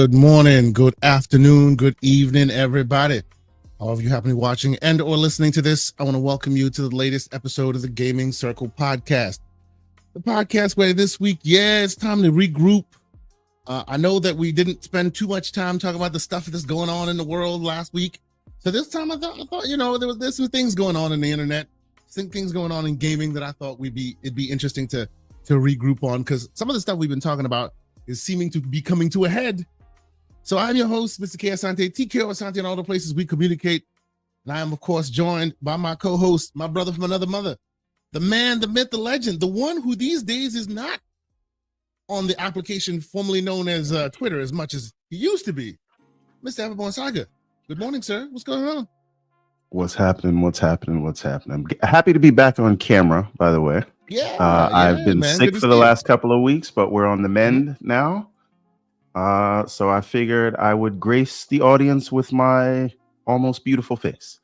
Good morning, good afternoon, good evening, everybody. All of you happen to be watching and or listening to this, I want to welcome you to the latest episode of the Gaming Circle podcast. The podcast where this week, it's time to regroup. I know that we didn't spend too much time talking about the stuff that's going on in the world last week. So this time I thought there's some things going on in the internet, some things going on in gaming that I thought it'd be interesting to regroup on, because some of the stuff we've been talking about is seeming to be coming to a head. So I'm your host, Mr. K. Asante, TK Asante, in all the places we communicate. And I am, of course, joined by my co-host, my brother from another mother, the man, the myth, the legend, the one who these days is not on the application formerly known as Twitter as much as he used to be, Mr. Everborn Saga. Good morning, sir. What's going on? What's happening? I'm happy to be back on camera, by the way. I've been sick for the last couple of weeks, but we're on the mend now. So I figured I would grace the audience with my almost beautiful face.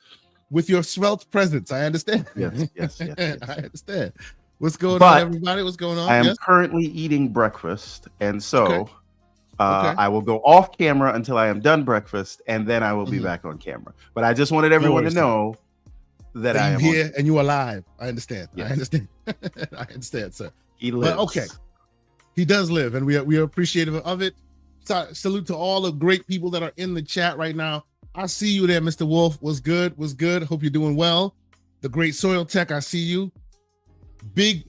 With your svelte presence, I understand. Yes. I understand. What's going on, everybody? What's going on? I am currently eating breakfast, and so I will go off camera until I am done breakfast, and then I will be back on camera. But I just wanted everyone to know that I am here and you are alive. I understand. Yes. I understand. I understand, sir. He lives. But okay, he does live, and we are appreciative of it. Salute to all the great people that are in the chat right now. I see you there, Mr. Wolf. Was good. Hope you're doing well. The great Soil Tech, I see you. Big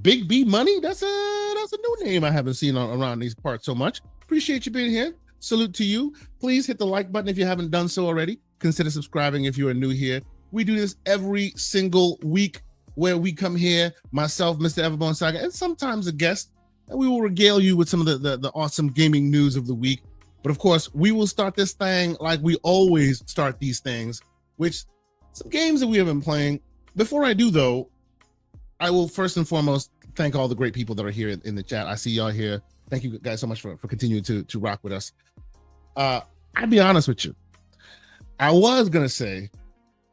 B Money. That's a new name I haven't seen around these parts so much. Appreciate you being here. Salute to you. Please hit the like button if you haven't done so already. Consider subscribing if you are new here. We do this every single week where we come here, myself, Mr. Everborn Saga, and sometimes a guest, and we will regale you with some of the awesome gaming news of the week. But of course, we will start this thing like we always start these things, which some games that we have been playing. Before I do, though, I will first and foremost thank all the great people that are here in the chat. I see y'all here. Thank you guys so much for continuing to rock with us. I'll be honest with you. I was going to say,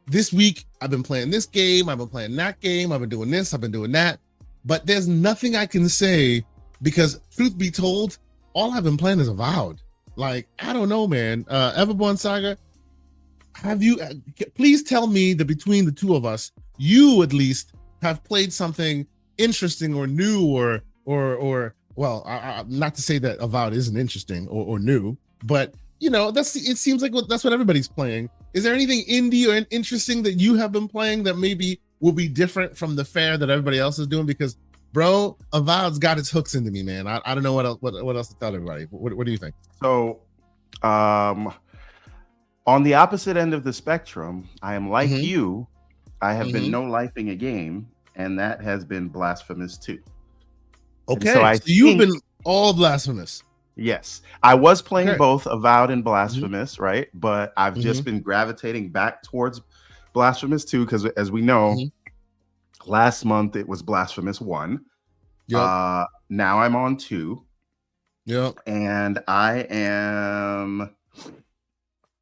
this week, I've been playing this game, I've been playing that game, I've been doing this, I've been doing that. But there's nothing I can say because, truth be told, all I've been playing is Avowed. Like, I don't know, man. Everborn Saga, please tell me that between the two of us, you at least have played something interesting or new or not to say that Avowed isn't interesting or new, but it seems like that's what everybody's playing. Is there anything indie or interesting that you have been playing that maybe will be different from the fare that everybody else is doing? Because, bro, Avowed's got its hooks into me, man. I don't know what else to tell everybody. What do you think? So, on the opposite end of the spectrum, I am like you. I have been no-lifing a game, and that has been Blasphemous 2. Okay, so you've been all Blasphemous. Yes, I was playing both Avowed and Blasphemous, right? But I've just been gravitating back towards Blasphemous 2 because, as we know, last month it was Blasphemous 1. Yep. Now I'm on 2. Yep. And I am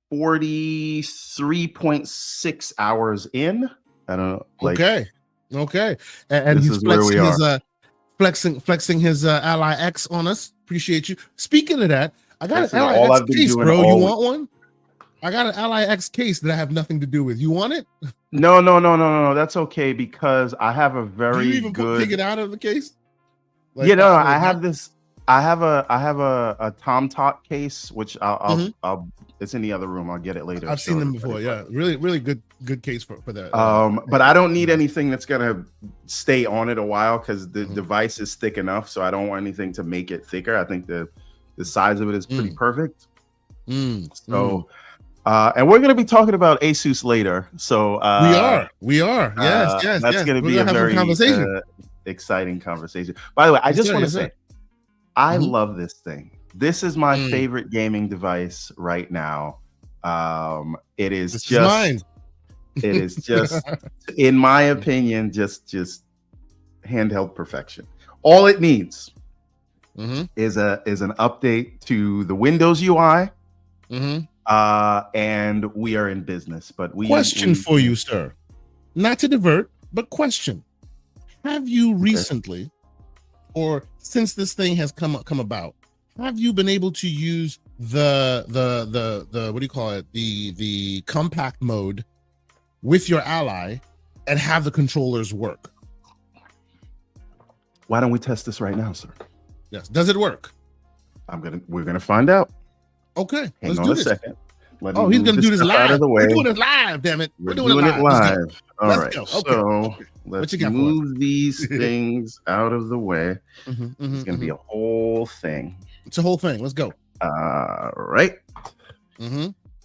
43.6 hours in. I don't know. Okay. And he's flexing his Ally X on us. Appreciate you. Speaking of that, I got an Ally X case, bro. You want one? I got an Ally X case that I have nothing to do with. You want it? No. That's okay because I have a very do you even good. Take it out of the case. I have this. I have a Tom Tot case, which I'll it's in the other room. I'll get it later. I've seen them before. Yeah, really good case for that. But I don't need anything that's gonna stay on it a while because the device is thick enough. So I don't want anything to make it thicker. I think the size of it is pretty perfect. So, and we're gonna be talking about Asus later. So we are. Yes. That's gonna be a very exciting conversation. By the way, I just want to say, I love this thing. This is my favorite gaming device right now. It is just in my opinion, just handheld perfection. All it needs is an update to the Windows UI. And we are in business. But question for you, sir. Not to divert, but question. Have you recently, or since this thing has come about, have you been able to use the what do you call it? The compact mode with your ally and have the controllers work. Why don't we test this right now, sir? Yes. Does it work? We're gonna find out. Okay. Hang on a second. He's gonna do this live. Out of the way. We're doing it live, damn it. We're doing it live. All right. Go. So let's move these things out of the way. It's gonna be a whole thing. It's a whole thing. Let's go. Right.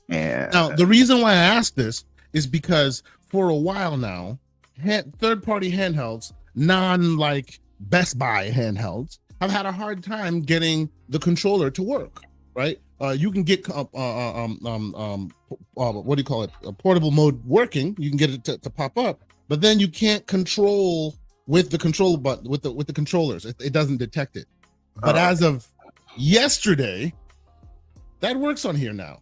And And now the reason why I asked this is because for a while now, third-party handhelds, like Best Buy handhelds, have had a hard time getting the controller to work. Right? You can get what do you call it? A portable mode working. You can get it to pop up, but then you can't control with the control button with the controllers. It doesn't detect it. But as of yesterday, that works on here now.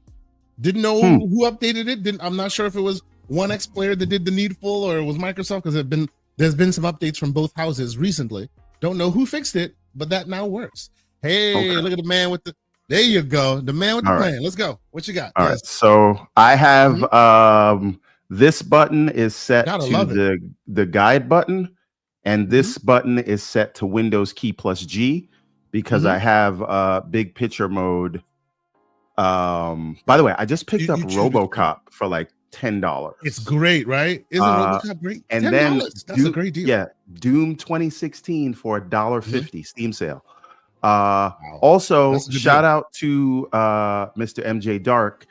Didn't know who updated it. I'm not sure if it was 1X Player that did the needful or it was Microsoft, because there's been some updates from both houses recently. Don't know who fixed it, but that now works. Hey, look at the man with the. There you go. The man with the plan. Let's go. What you got? All right. So I have this button is set to the guide button, and this button is set to Windows key plus G, because I have big picture mode. By the way, I just picked up RoboCop for like $10. It's great, right? Isn't RoboCop great? And then that's a great deal. Yeah, Doom 2016 for $1.50 Steam sale. Also, shout out to Mr. MJ Dark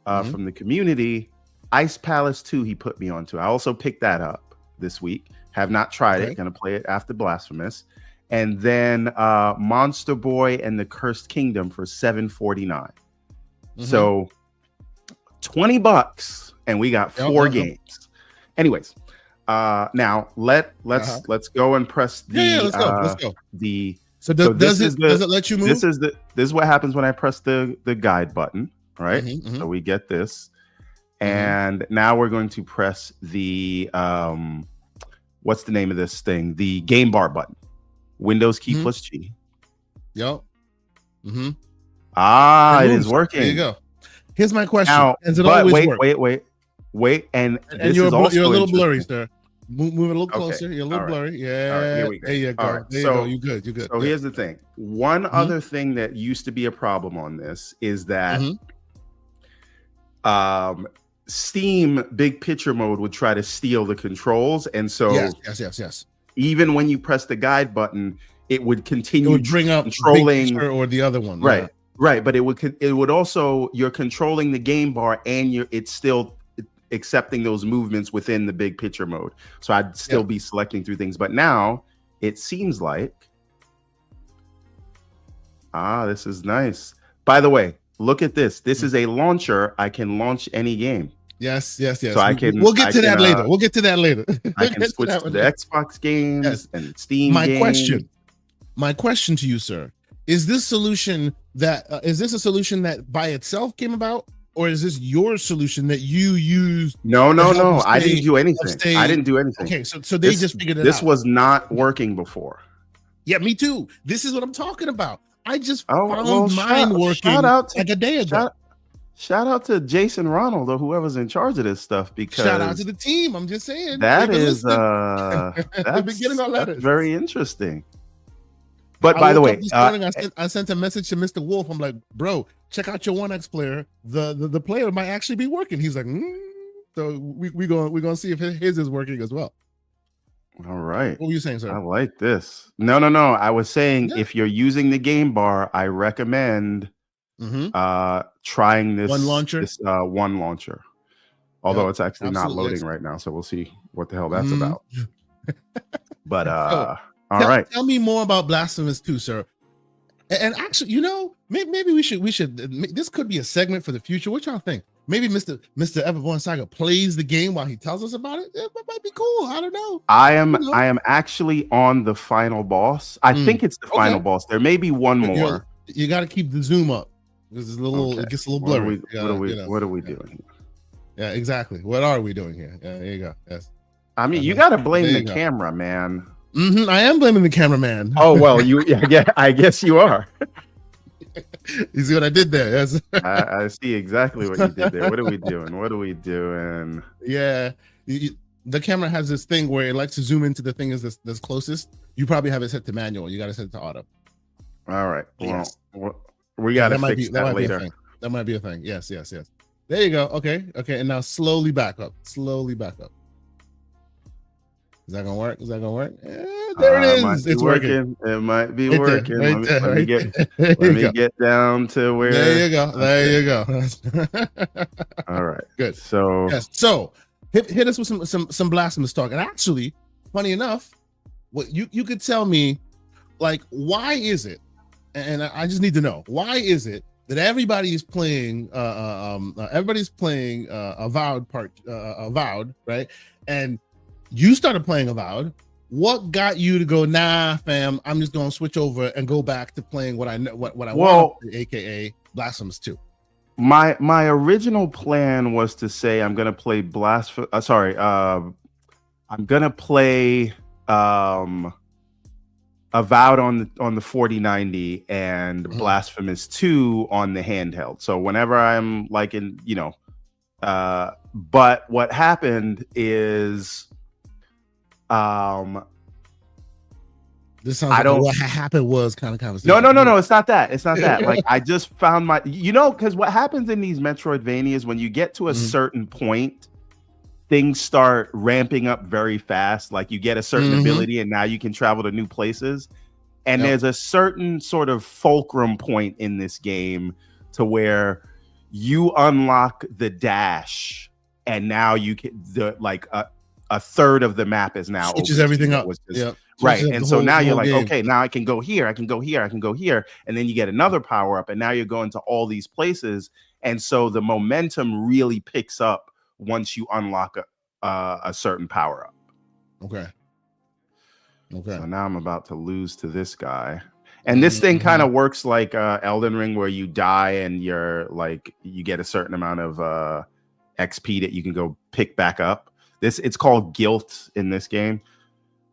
from the community. Ice Palace 2 he put me onto. I also picked that up this week. Have not tried it. Gonna play it after Blasphemous. And then Monster Boy and the Cursed Kingdom for $7.49. So $20, and we got 4 games. Anyways, now let's go and press the let's go. So does it let you move? This is what happens when I press the guide button, right? So we get this, and now we're going to press the what's the name of this thing? The game bar button, Windows key plus G. Yep. It is working. There you go. Here's my question: now, does it always work? Wait, and you're a little blurry, sir. Move it a little closer. You're a little blurry. Yeah. Here we go. There you go. Right. There you go. You good. You good. So here's the thing. One other thing that used to be a problem on this is that Steam big picture mode would try to steal the controls, and so yes. Even when you press the guide button, it would continue. It would bring up controlling or the other one. Right. Right. But it would also, you're controlling the game bar, and it's still accepting those movements within the big picture mode. So I'd still be selecting through things. But now it seems like, this is nice. By the way, look at this. This is a launcher. I can launch any game. Yes. So we'll get to that later. We'll get to that later. I can switch to the Xbox games and Steam games. My question to you, sir, is this a solution that by itself came about? Or is this your solution that you used? No. I didn't do anything. I didn't do anything. Okay, so they just figured it out. This was not working before. Yeah, me too. This is what I'm talking about. I just found mine working like a day ago. Shout out to Jason Ronald or whoever's in charge of this stuff, because shout out to the team. I'm just saying. That's very interesting. But by the way, I sent a message to Mr. Wolf. I'm like, bro, check out your 1X Player. The player might actually be working. He's like, so we're gonna see if his is working as well. All right. What were you saying, sir? I like this. No. I was saying if you're using the game bar, I recommend trying this one launcher. Although it's actually not loading right now, so we'll see what the hell that's about. But all right. Tell me more about Blasphemous 2, sir. And actually, maybe we should. This could be a segment for the future. What y'all think? Maybe Mr. Everborn Saga plays the game while he tells us about it. It might be cool. I don't know. I am actually on the final boss. I think it's the final boss. There may be one more. You got to keep the zoom up because it gets a little blurry. What are we doing here? Yeah, exactly. What are we doing here? Yeah, there you go. Yes. I mean, you got to blame the camera, man. I am blaming the cameraman. Oh well, I guess you are. You see what I did there? Yes. I see exactly what you did there. What are we doing? What are we doing? Yeah. The camera has this thing where it likes to zoom into the thing that's closest. You probably have it set to manual. You got to set it to auto. All right. Well, yes. We got to fix that later. That might be a thing. Yes. There you go. Okay. And now slowly back up. Is that gonna work? There it is. It's working. It might be working. Let me get down to where. There you go. All right. Good. So yes. So hit us with some blasphemous talk. And actually, funny enough, what you could tell me, like, why is it? And I just need to know, why is it that everybody's playing Avowed, right? And you started playing Avowed. What got you to go, nah, fam, I'm just gonna switch over and go back to playing what I want, aka Blasphemous 2? My original plan was to say I'm gonna play I'm gonna play Avowed on the 4090 and Blasphemous 2 on the handheld. So whenever I'm like in, but what happened is this sounds like what happened was kind of conversation. No, it's not that. Like, I just found because what happens in these Metroidvanias, when you get to a certain point, things start ramping up very fast. Like, you get a certain ability and now you can travel to new places. And there's a certain sort of fulcrum point in this game to where you unlock the dash and now you can a third of the map is now switches everything up. Right. And so now you're like, okay, now I can go here, I can go here. And then you get another power up and now you're going to all these places. And so the momentum really picks up once you unlock a certain power up. Okay. So now I'm about to lose to this guy. And this thing kind of works like Elden Ring, where you die and you get a certain amount of XP that you can go pick back up. It's called guilt in this game.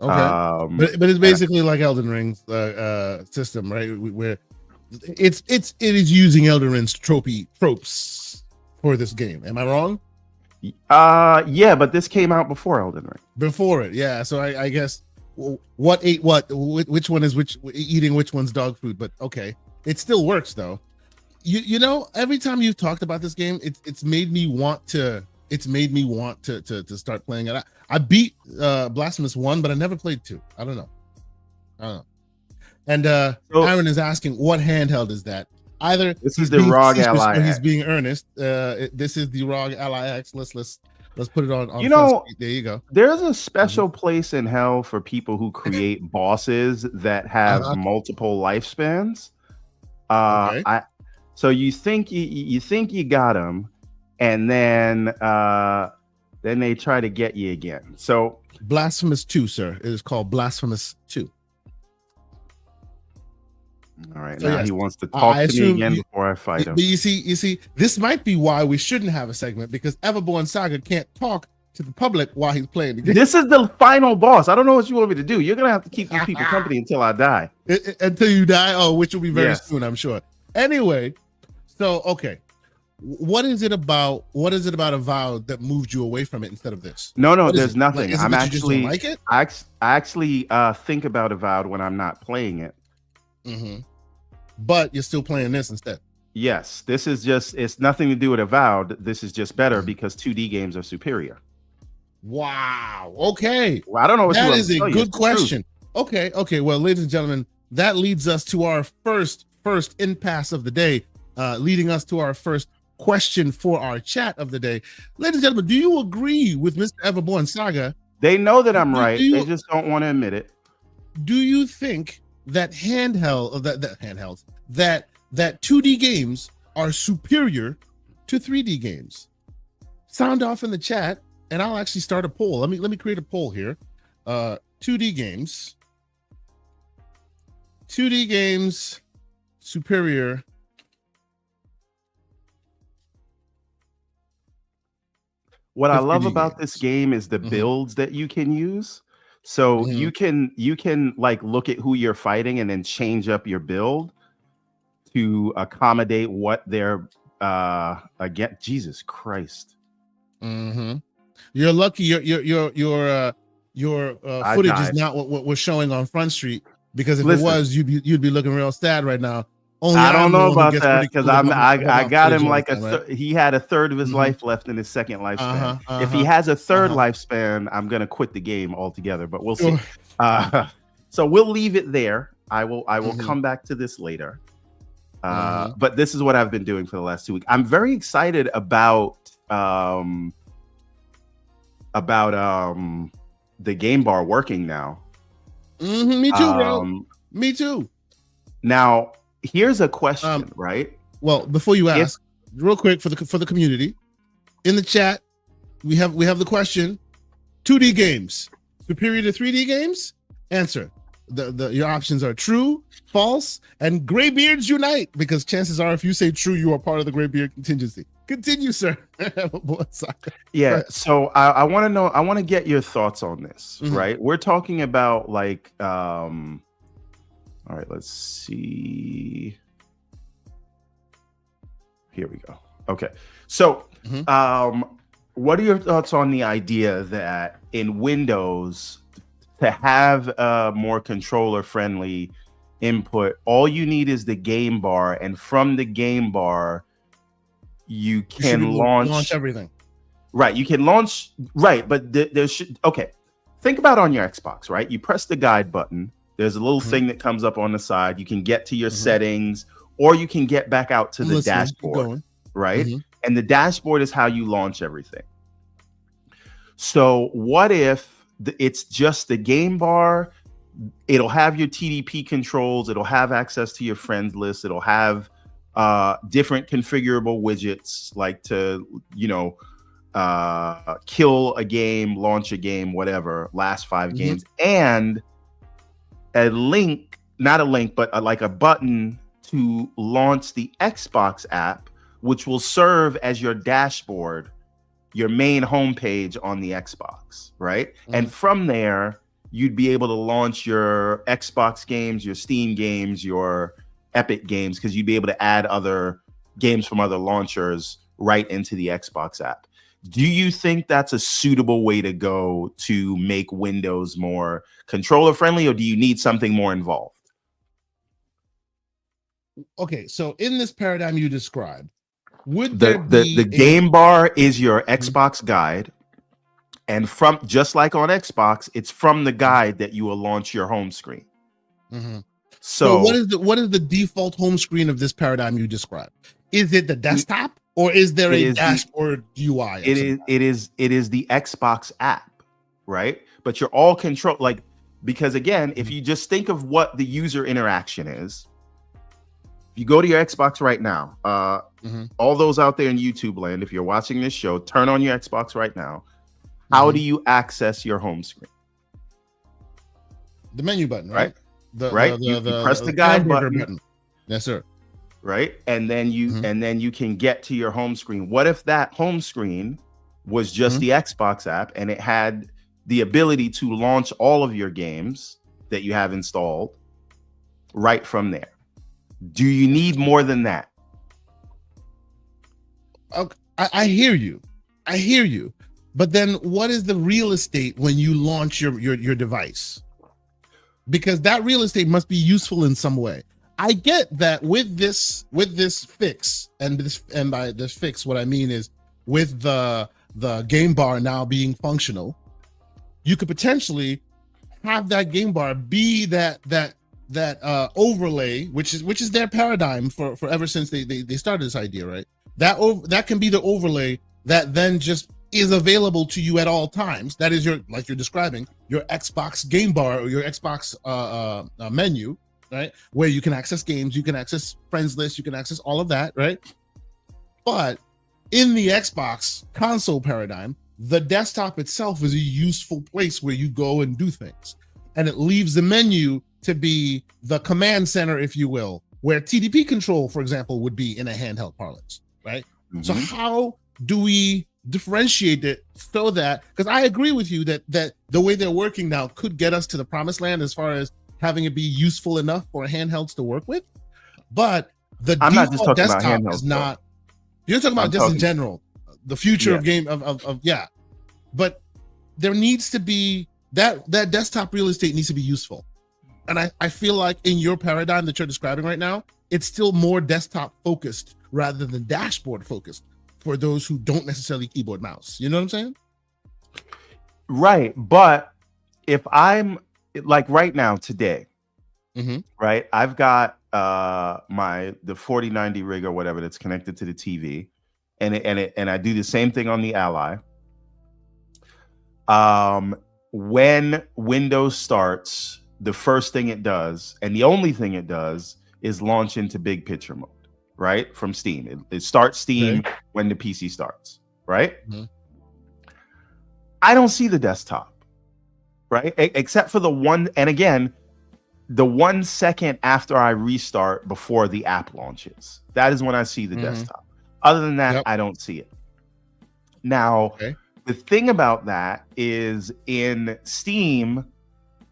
Okay, but it's basically like Elden Ring's system, right? Where it is using Elden Ring's tropes for this game. Am I wrong? Yeah, but this came out before Elden Ring. Before it, yeah. So I guess what ate what? Which one is eating which one's dog food? But okay, it still works though. You know, every time you've talked about this game, it's made me want to. It's made me want to start playing it. I beat Blasphemous 1, but I never played 2. I don't know. And Aaron is asking, what handheld is that? Either this is the ROG Ally. He's being earnest. This is the ROG Ally X. Let's put it on. There you go. There's a special place in hell for people who create bosses that have multiple lifespans. So you think you got them. And then they try to get you again. So Blasphemous 2, sir. It is called Blasphemous 2. All right. So now he wants to talk to me again before I fight him. But you see, this might be why we shouldn't have a segment, because Everborn Saga can't talk to the public while he's playing the game. This is the final boss. I don't know what you want me to do. You're gonna have to keep these people company until I die. Until you die? Oh, which will be very soon, I'm sure. Anyway, so okay. What is it about Avowed that moved you away from it instead of this? No, there's nothing. Like, I'm you actually just don't like it? I actually think about Avowed when I'm not playing it. But you're still playing this instead. Yes, this is it's nothing to do with Avowed. This is just better because 2D games are superior. Wow. Okay. Well, I don't know what that is a good question. Okay. Well, ladies and gentlemen, that leads us to our first impasse of the day, leading us to our first question for our chat of the day. Ladies and gentlemen, do you agree with Mr. Everborn Saga? They know that I'm right. They just don't want to admit it. Do you think that that 2D games are superior to 3D games? Sound off in the chat, and I'll actually start a poll. Let me create a poll here. 2D games superior. What I love about this game is the builds that you can use. So you can like look at who you're fighting and then change up your build to accommodate what they're again. Jesus Christ. Mm-hmm. You're lucky your footage is not what we're showing on Front Street, because if it was, you'd be looking real sad right now. Only I don't know about that, because I got him like he had a third of his life left in his second lifespan. If he has a third lifespan, I'm gonna quit the game altogether. But we'll see. So we'll leave it there. I will come back to this later. But this is what I've been doing for the last 2 weeks. I'm very excited about the game bar working now. Me too, bro. Me too. Now, here's a question, right? Well, before you ask, real quick for the community, in the chat, we have the question: 2D games superior to 3D games? Answer. Your options are true, false, and graybeards unite, because chances are, if you say true, you are part of the graybeard contingency. Continue, sir. Yeah. So I want to know. I want to get your thoughts on this. Right. We're talking about like. All right. Let's see. Here we go. Okay. So, what are your thoughts on the idea that in Windows, to have a more controller-friendly input, all you need is the game bar, and from the game bar, you can launch everything. Right, you can launch. Right, but there should. Okay, think about on your Xbox. Right, you press the guide button. There's a little thing that comes up on the side. You can get to your settings, or you can get back out to the dashboard. Right, and the dashboard is how you launch everything. So what if it's just the game bar? It'll have your TDP controls. It'll have access to your friends list. It'll have different configurable widgets, like to, kill a game, launch a game, whatever, last 5 games, and a link, not a link, but like a button to launch the Xbox app, which will serve as your dashboard, your main homepage on the Xbox, right? And from there, you'd be able to launch your Xbox games, your Steam games, your Epic games, because you'd be able to add other games from other launchers right into the Xbox app. Do you think that's a suitable way to go to make Windows more controller friendly, or do you need something more involved? Okay, so in this paradigm you described, would the game bar is your Xbox guide, and from just like on Xbox, it's from the guide that you will launch your home screen. So what is the default home screen of this paradigm you described? Is it the desktop, or is there a dashboard UI? It is the Xbox app, right? But you're all control, like, because again, if you just think of what the user interaction is, if you go to your Xbox right now, all those out there in YouTube land, if you're watching this show, turn on your Xbox right now. How do you access your home screen? The menu button, right? You press the guide button. Yes, sir. Right, and then you can get to your home screen. What if that home screen was just the Xbox app, and it had the ability to launch all of your games that you have installed right from there? Do you need more than that? Okay, I hear you. But then what is the real estate when you launch your device? Because that real estate must be useful in some way. I get that with this fix, and by this fix, what I mean is with the game bar now being functional, you could potentially have that game bar be that overlay, which is their paradigm for ever since they started this idea, right? That can be the overlay that then just is available to you at all times. That is like you're describing, your Xbox game bar or your Xbox menu, right? Where you can access games, you can access friends list, you can access all of that, right? But in the Xbox console paradigm, the desktop itself is a useful place where you go and do things. And it leaves the menu to be the command center, if you will, where TDP control, for example, would be in a handheld parlance, right? So how do we differentiate it so that, because I agree with you that the way they're working now could get us to the promised land as far as having it be useful enough for handhelds to work with, but I'm not just talking about desktop handhelds. is not. You're talking about just in general, the future of game of yeah. But there needs to be that desktop real estate needs to be useful, and I feel like in your paradigm that you're describing right now, it's still more desktop focused rather than dashboard focused for those who don't necessarily keyboard mouse. You know what I'm saying? Right, but if I'm like right now today, right, I've got the 4090 rig or whatever that's connected to the TV, and I do the same thing on the Ally. When Windows starts, the first thing it does, and the only thing it does, is launch into big picture mode, right, from Steam. It starts Steam when the PC starts, right? I don't see the desktop, right? Except for the one, and again, the 1 second after I restart before the app launches. That is when I see the desktop. Other than that, I don't see it. Now, the thing about that is in Steam,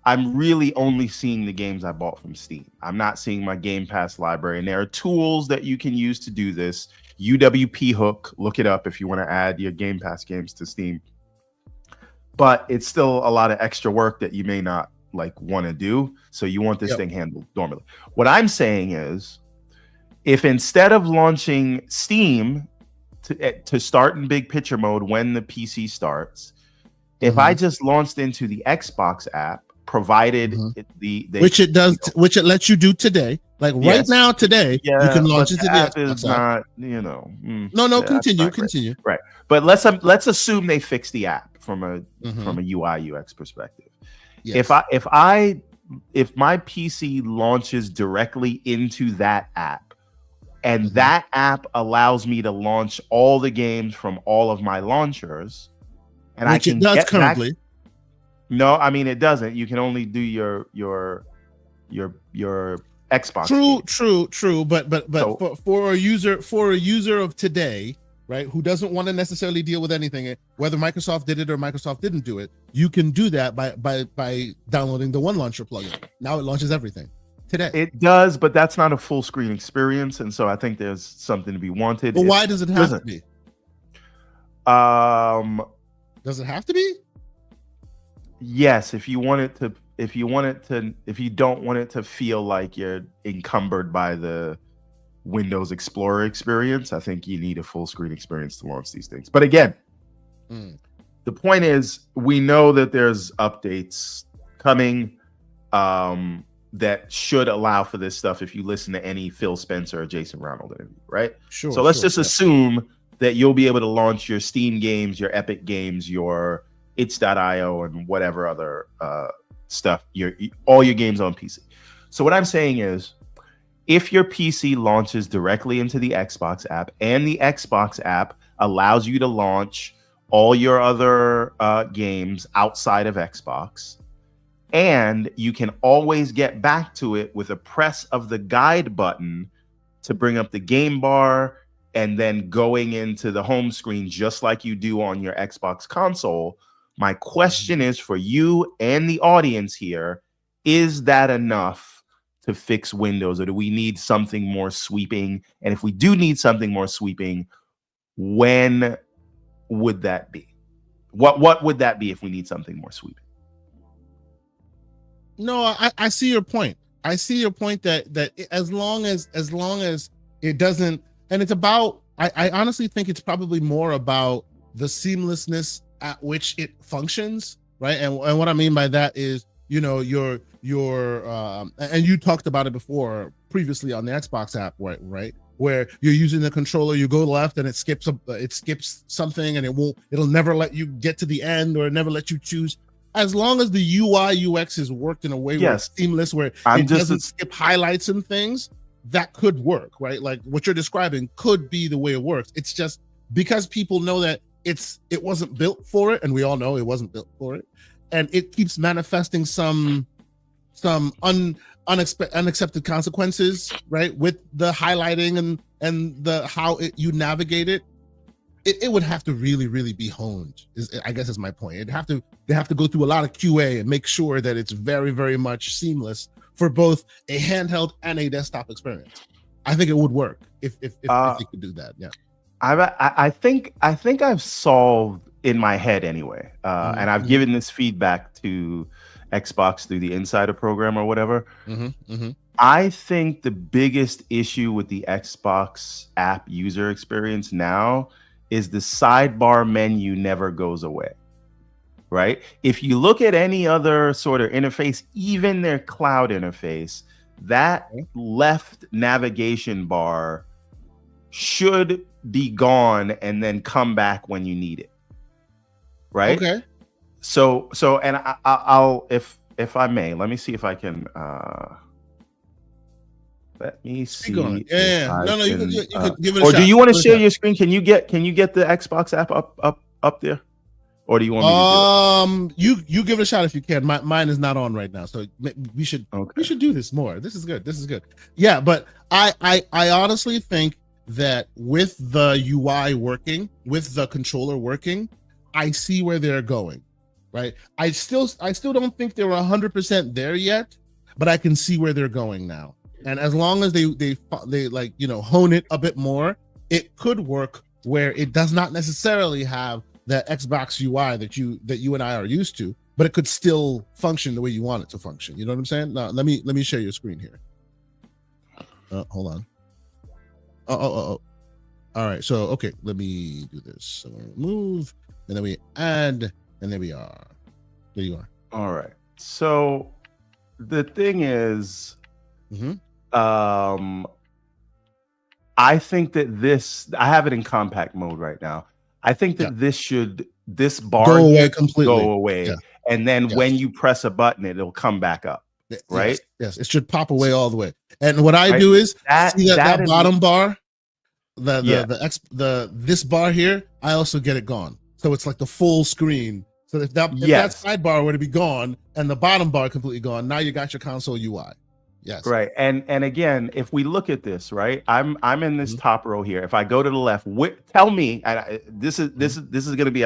I'm really only seeing the games I bought from Steam. I'm not seeing my Game Pass library. And there are tools that you can use to do this. UWP Hook, look it up if you want to add your Game Pass games to Steam. But it's still a lot of extra work that you may not like want to do. So you want this thing handled normally. What I'm saying is, if instead of launching Steam to start in big picture mode when the PC starts, if I just launched into the Xbox app, provided which it does, which it lets you do today, like right now today, you can launch into the app Xbox is not, you know. Continue. Right, but let's assume they fix the app from a UI UX perspective. If my PC launches directly into that app, and that app allows me to launch all the games from all of my launchers, and which I can it does get currently. Back, no, I mean it doesn't. You can only do your Xbox. True. But so, for a user of today, right, who doesn't want to necessarily deal with anything, whether Microsoft did it or Microsoft didn't do it, you can do that by downloading the One Launcher plugin. Now it launches everything today. It does, but that's not a full screen experience, and so I think there's something to be wanted. But why does it have to be? Does it have to be? Yes, if you don't want it to feel like you're encumbered by the Windows Explorer experience, I think you need a full screen experience to launch these things. But again, the point is, we know that there's updates coming that should allow for this stuff if you listen to any Phil Spencer or Jason Ronald interview, right? Sure. So let's just assume that you'll be able to launch your Steam games, your Epic games, your itch.io, and whatever other stuff, all your games on PC. So what I'm saying is, if your PC launches directly into the Xbox app, and the Xbox app allows you to launch all your other games outside of Xbox, and you can always get back to it with a press of the guide button to bring up the game bar and then going into the home screen just like you do on your Xbox console, my question is for you and the audience here, is that enough to fix Windows, or do we need something more sweeping? And if we do need something more sweeping, when would that be? What would that be if we need something more sweeping? No, I see your point. I see your point that as long as it doesn't, and it's about, I honestly think it's probably more about the seamlessness at which it functions, right? And what I mean by that is, you know, your and you talked about it before previously on the Xbox app, right? Where you're using the controller, you go left and it skips something, and it'll never let you get to the end, or never let you choose. As long as the UI UX is worked in a way where it's seamless, where it doesn't skip highlights and things, that could work, right? Like what you're describing could be the way it works. It's just because people know that it wasn't built for it, and we all know it wasn't built for it, and it keeps manifesting some unaccepted consequences, right, with the highlighting and the how you navigate it. It would have to really be honed, I guess is my point. They have to go through a lot of QA and make sure that it's very much seamless for both a handheld and a desktop experience. I think it would work if they could do that. Yeah. I think I've solved in my head anyway, and I've given this feedback to Xbox through the Insider program or whatever. I think the biggest issue with the Xbox app user experience now is the sidebar menu never goes away, right? If you look at any other sort of interface, even their cloud interface, that left navigation bar should be gone and then come back when you need it, right? Okay. So and I'll if I may, let me see if I can let me see. Yeah. No, you could give it a or shot. do you want to share your screen? Can you get the Xbox app up there? Or do you want me to do it? You give it a shot if you can. Mine is not on right now, so we should do this more. This is good. Yeah, but I honestly think that with the UI working, with the controller working, I see where they're going. Right? I still don't think they're 100% there yet, but I can see where they're going now. And as long as they like, hone it a bit more, it could work where it does not necessarily have the Xbox UI that you and I are used to, but it could still function the way you want it to function. You know what I'm saying? Now let me share your screen here. Hold on. Oh. All right. So okay, let me do this. So move, and then we add, and there we are. There you are. All right. So the thing is, I think that I have it in compact mode right now. I think that this bar go away completely. Go away. Yeah. And then when you press a button, it'll come back up. Right? Yes. It should pop away all the way. And what I do is see that bottom bar, this bar here, I also get it gone. So it's like the full screen. So if that sidebar were to be gone and the bottom bar completely gone, now you got your console UI. Yes. Right. And again, if we look at this, right, I'm in this top row here. If I go to the left, tell me, this is going to be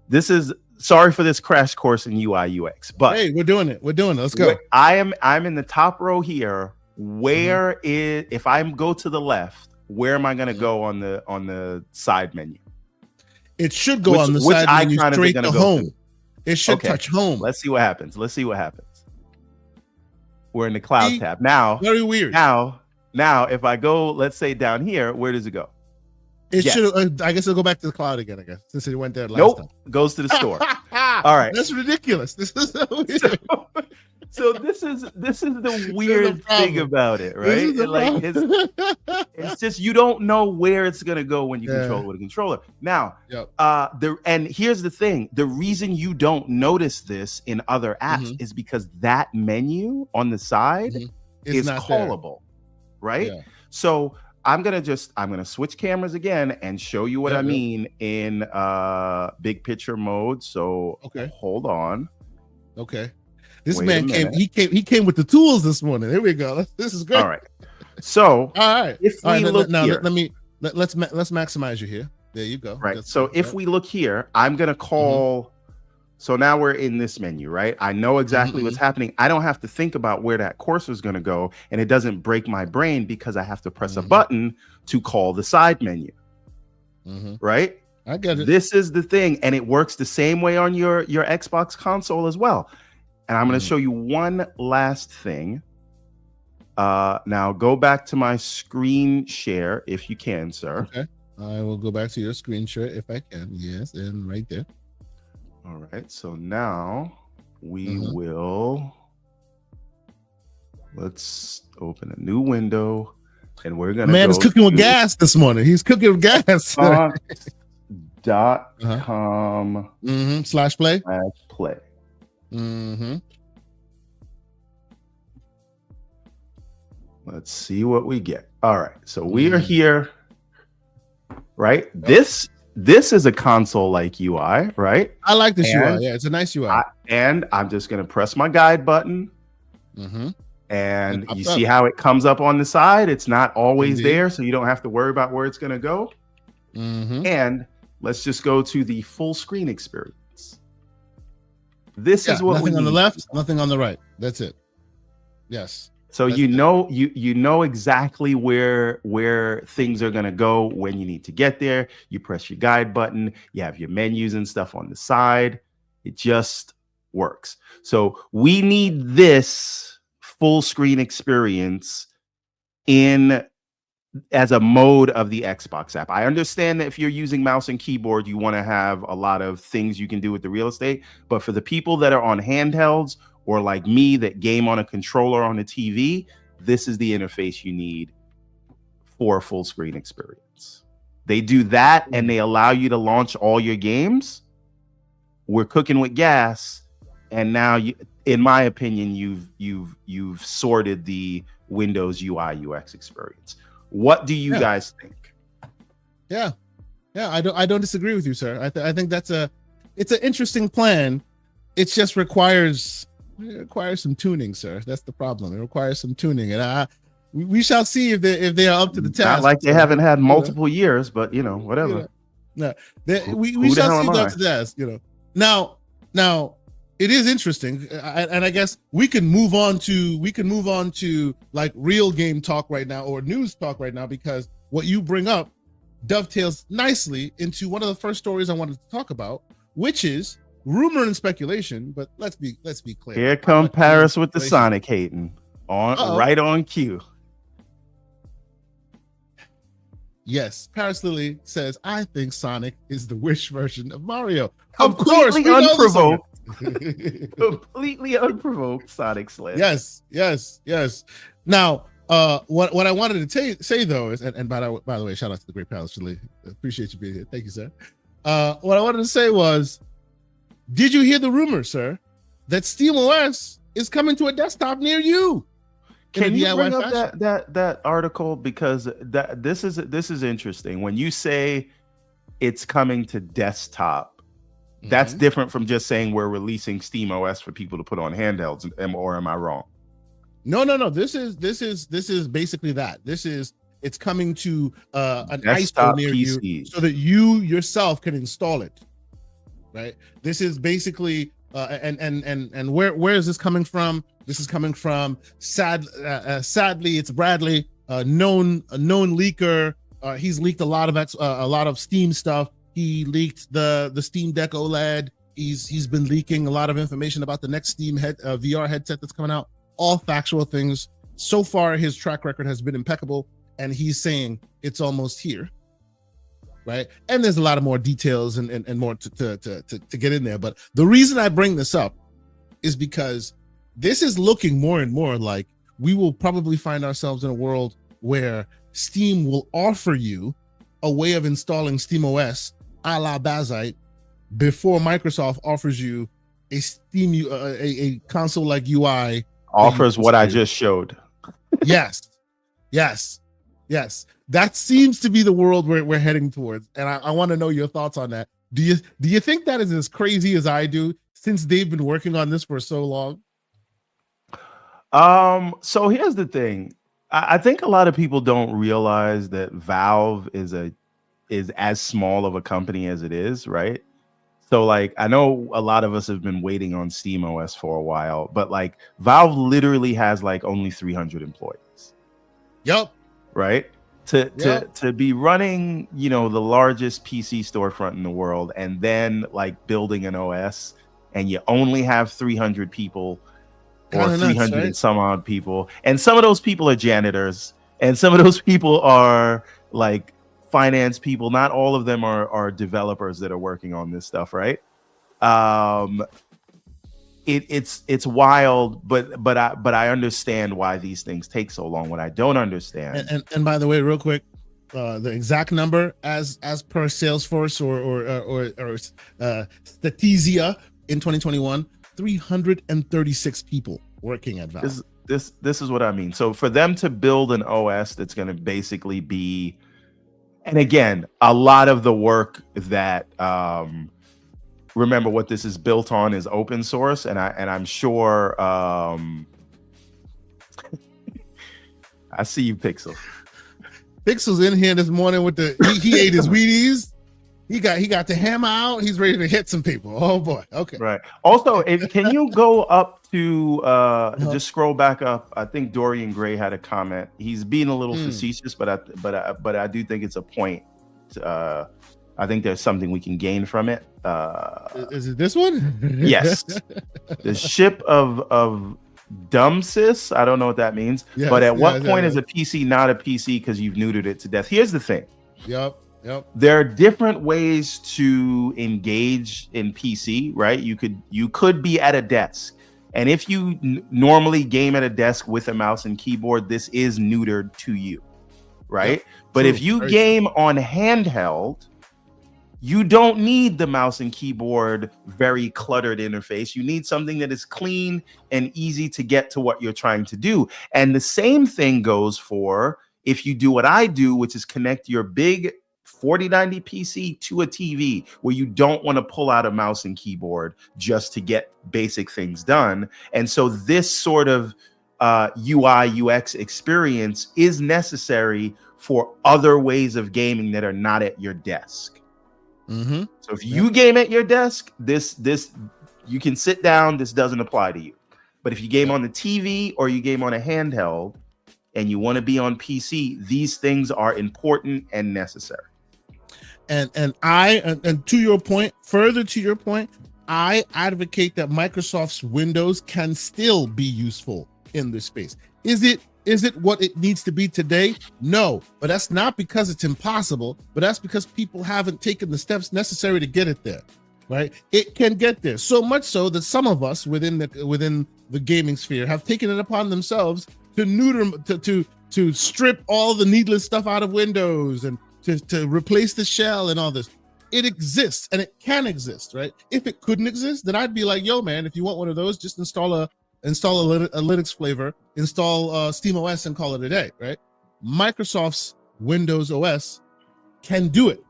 this is sorry for this crash course in UI UX, but hey, we're doing it. Let's go. I'm in the top row here. Where is, if I go to the left, where am I going to go on the side menu? It should go on the side menu straight to home. It should touch home. Let's see what happens. We're in the cloud tab now. Very weird. Now, if I go, let's say down here, where does it go? It should. I guess it'll go back to the cloud again. I guess since it went there last time. Goes to the store. All right, that's ridiculous. This is so weird. So this is the weird thing about it, right? It's just you don't know where it's gonna go when you control it with a controller. Now, and here's the thing: the reason you don't notice this in other apps is because that menu on the side is callable, right? Yeah. So I'm gonna switch cameras again and show you what I mean in big picture mode. So hold on. Okay. This man came with the tools this morning. Here we go. This is great. All right. So all right. If we look here, let's maximize you here. There you go. Right. So if we look here, I'm gonna call. So now we're in this menu, right? I know exactly what's happening. I don't have to think about where that cursor is gonna go, and it doesn't break my brain because I have to press a button to call the side menu. Right. I get it. This is the thing, and it works the same way on your Xbox console as well. And I'm going to show you one last thing. Now go back to my screen share if you can, sir. Okay. I will go back to your screen share if I can. Yes, and right there. All right. So now we will. Let's open a new window, and we're gonna. Man is cooking with gas this morning. He's cooking with gas. .com /play. /play. Let's see what we get. All right, so we are here, right? This is a console-like UI, right? I like this UI. Yeah, it's a nice UI. And I'm just gonna press my guide button, and you see how it comes up on the side. It's not always there, so you don't have to worry about where it's gonna go. And let's just go to the full screen experience. This is what nothing on the left, nothing on the right. That's it. Yes. So you know exactly where things are gonna go when you need to get there. You press your guide button. You have your menus and stuff on the side. It just works. So we need this full screen experience as a mode of the Xbox app. I understand that if you're using mouse and keyboard, you want to have a lot of things you can do with the real estate. But for the people that are on handhelds or like me that game on a controller on a TV, this is the interface you need for a full screen experience. They do that and they allow you to launch all your games. We're cooking with gas. And now, in my opinion, you've sorted the Windows UI UX experience. What do you guys think? Yeah, I don't disagree with you, sir. I think it's an interesting plan. It just requires some tuning, sir. That's the problem. It requires some tuning, and we shall see if they are up to the task. Not like they haven't had multiple years, but whatever. No, we shall see up to the task. Now. It is interesting, and I guess we can move on to like real game talk right now or news talk right now, because what you bring up dovetails nicely into one of the first stories I wanted to talk about, which is rumor and speculation. But let's be clear. Here come Paris with the Sonic hating right on cue. Yes, Paris Lily says, "I think Sonic is the Wish version of Mario." Completely unprovoked. Completely unprovoked Sonic Slam. Yes. Now, what I wanted to say though is, and by the way, shout out to the great Paris Lily. Appreciate you being here. Thank you, sir. What I wanted to say was, did you hear the rumor, sir, that SteamOS is coming to a desktop near you? Can you bring up that article, because this is interesting. When you say it's coming to desktop, that's different from just saying we're releasing SteamOS for people to put on handhelds. Or am I wrong? No. This is basically that. It's coming to an desktop ISO near PCs. you, so that you yourself can install it. Right. This is basically and where is this coming from? This is coming from sadly, it's Bradley, a known leaker. He's leaked a lot of Steam stuff. He leaked the Steam Deck OLED. He's been leaking a lot of information about the next Steam VR headset that's coming out. All factual things. So far, his track record has been impeccable, and he's saying it's almost here, right? And there's a lot of more details and more to get in there. But the reason I bring this up is because this is looking more and more like we will probably find ourselves in a world where Steam will offer you a way of installing SteamOS a la Bazite before Microsoft offers you a Steam a console like UI offers what I just showed. Yes. That seems to be the world we're heading towards, and I want to know your thoughts on that. Do you think that is as crazy as I do, since they've been working on this for so long? So here's the thing. I think a lot of people don't realize that Valve is as small of a company as it is, right? So like, I know a lot of us have been waiting on SteamOS for a while, but like Valve literally has like only 300 employees. Yep. Right? To be running, the largest PC storefront in the world, and then like building an OS, and you only have 300 people or 300 nuts, right? And some odd people, and some of those people are janitors, and some of those people are like finance people. Not all of them are developers that are working on this stuff, right? It's wild, but I understand why these things take so long. What I don't understand, and by the way, real quick, the exact number as per Salesforce or Statisia in 2021, 336 people working at Valve. This is what I mean. So for them to build an OS that's going to basically be, and again, a lot of the work that remember what this is built on is open source, and I'm sure I see you, Pixel. Pixel's in here this morning with he ate his Wheaties. He got the hammer out. He's ready to hit some people. Oh boy. Okay. Right. Also, can you go up to just scroll back up? I think Dorian Gray had a comment. He's being a little facetious, but I do think it's a point. I think there's something we can gain from it. Is it this one? Yes. The ship of Dumpsis. I don't know what that means. Yes, but at what point is a PC not a PC because you've neutered it to death? Here's the thing. Yep. There are different ways to engage in PC, right? You could be at a desk, and if you normally game at a desk with a mouse and keyboard, this is neutered to you, right? Yep. But if you game on handheld, you don't need the mouse and keyboard very cluttered interface. You need something that is clean and easy to get to what you're trying to do. And the same thing goes for if you do what I do, which is connect your big 4090 PC to a TV where you don't want to pull out a mouse and keyboard just to get basic things done. And so this sort of UI UX experience is necessary for other ways of gaming that are not at your desk. Mm-hmm. So if you game at your desk, this you can sit down. This doesn't apply to you. But if you game on the TV or you game on a handheld and you want to be on PC, these things are important and necessary. And to your point, further to your point, I advocate that Microsoft's Windows can still be useful in this space. Is it what it needs to be today? No, but that's not because it's impossible, but that's because people haven't taken the steps necessary to get it there, right? It can get there, so much so that some of us within the gaming sphere have taken it upon themselves to neuter, to strip all the needless stuff out of Windows and to replace the shell and all this. It exists and it can exist, right? If it couldn't exist, then I'd be like, yo, man, if you want one of those, just install a Linux flavor, install SteamOS and call it a day, right? Microsoft's Windows OS can do it.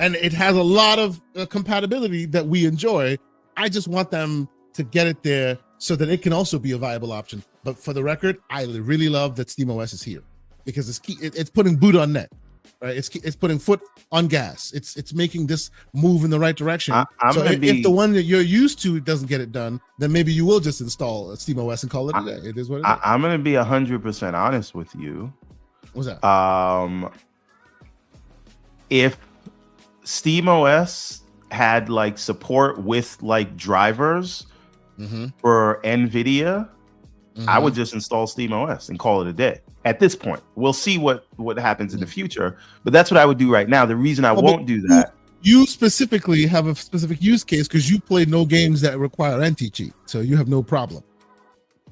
And it has a lot of compatibility that we enjoy. I just want them to get it there so that it can also be a viable option. But for the record, I really love that SteamOS is here because it's putting boot on net. Right, it's putting foot on gas. It's making this move in the right direction. So if the one that you're used to doesn't get it done, then maybe you will just install SteamOS and call it a day. It is what it is. I'm going to be 100% honest with you. What's that? If SteamOS had like support with like drivers for NVIDIA, I would just install SteamOS and call it a day. At this point, we'll see what happens in the future, but that's what I would do right now. The reason I won't do that, you specifically have a specific use case because you play no games that require anti-cheat, so you have no problem.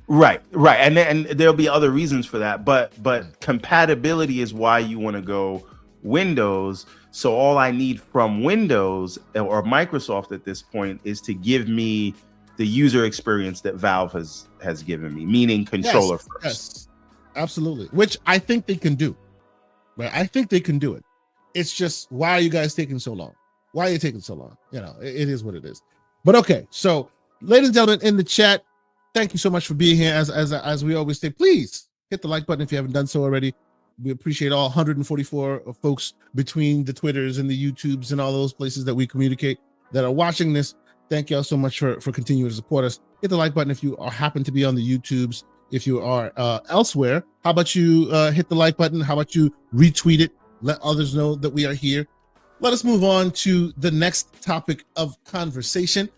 Right, and there'll be other reasons for that, but compatibility is why you want to go Windows. So all I need from Windows or Microsoft at this point is to give me the user experience that Valve has given me, meaning controller first. Yes. Absolutely, which I think they can do. Right, I think they can do it. It's just, why are you guys taking so long? Why are you taking so long? You know, it is what it is. But okay, so ladies and gentlemen in the chat, thank you so much for being here. As we always say, please hit the like button if you haven't done so already. We appreciate all 144 folks between the Twitters and the YouTubes and all those places that we communicate that are watching this. Thank you all so much for continuing to support us. Hit the like button if you happen to be on the YouTubes. If you are elsewhere, how about you hit the like button? How about you retweet it? Let others know that we are here. Let us move on to the next topic of conversation.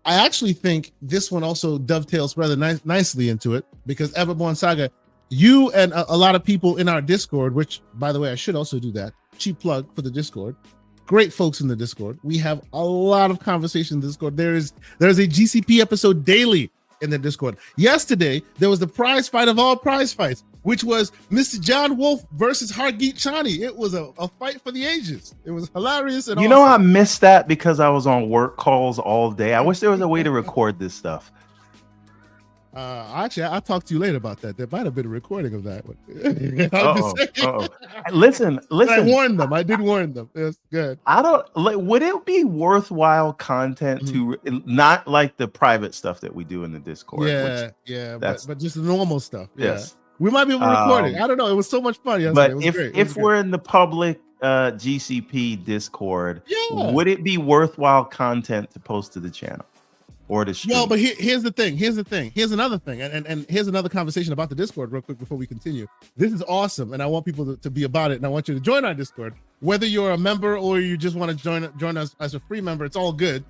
I actually think this one also dovetails rather nicely into it because Everborn Saga, you and a lot of people in our Discord, which, by the way, I should also do that. Cheap plug for the Discord. Great folks in the Discord. We have a lot of conversation in the Discord. There's a GCP episode daily in the Discord. Yesterday, there was the prize fight of all prize fights, which was Mr. John Wolf versus Hargeet Chani. It was a fight for the ages. It was hilarious. And know, I missed that because I was on work calls all day. I wish there was a way to record this stuff. Actually, I'll talk to you later about that. There might have been a recording of that. Listen. I warned them. I did warn them. It's good. I don't like. Would it be worthwhile content to not like the private stuff that we do in the Discord? But just the normal stuff. Yes, we might be able to record it. I don't know. It was so much fun yesterday. But if we're in the public GCP Discord, Yeah. would it be worthwhile content to post to the channel or to stream? Well, but here's the thing. Here's another thing. And here's another conversation about the Discord real quick before we continue. This is awesome. And I want people to be about it. And I want you to join our Discord. Whether you're a member or you just want to join us as a free member, it's all good.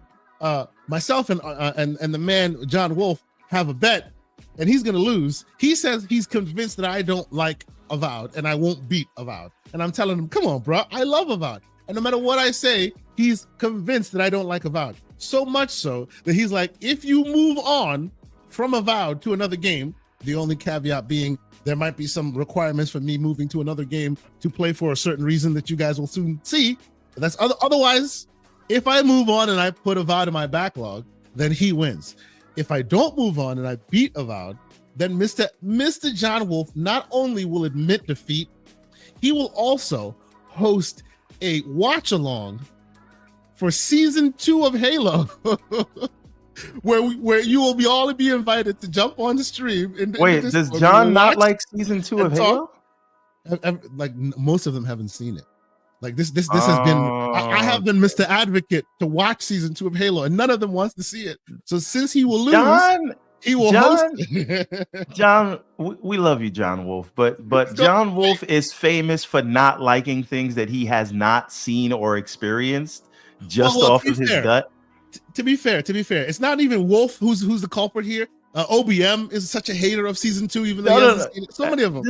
Myself and the man, John Wolf, have a bet. And he's going to lose. He says he's convinced that I don't like Avowed and I won't beat Avowed. And I'm telling him, come on, bro. I love Avowed. And no matter what I say, he's convinced that I don't like Avowed. So much so that he's like, if you move on from Avowed to another game, the only caveat being there might be some requirements for me moving to another game to play for a certain reason that you guys will soon see. But that's otherwise, if I move on and I put Avowed in my backlog, then he wins. If I don't move on and I beat Avowed, then Mr. John Wolf not only will admit defeat, he will also host a watch-along for season 2 of Halo, where you will be all be invited to jump on the stream. Wait, does John not like season 2 of Halo? Like most of them haven't seen it. Like this has been, I have been Mr. Advocate to watch season 2 of Halo, and none of them wants to see it. So since he will lose, he will host it. John, we love you, John Wolf, but John Wolf is famous for not liking things that he has not seen or experienced just off of his gut. To be fair, it's not even Wolf who's the culprit here. OBM is such a hater of season 2, even though he hasn't seen it. So many of them.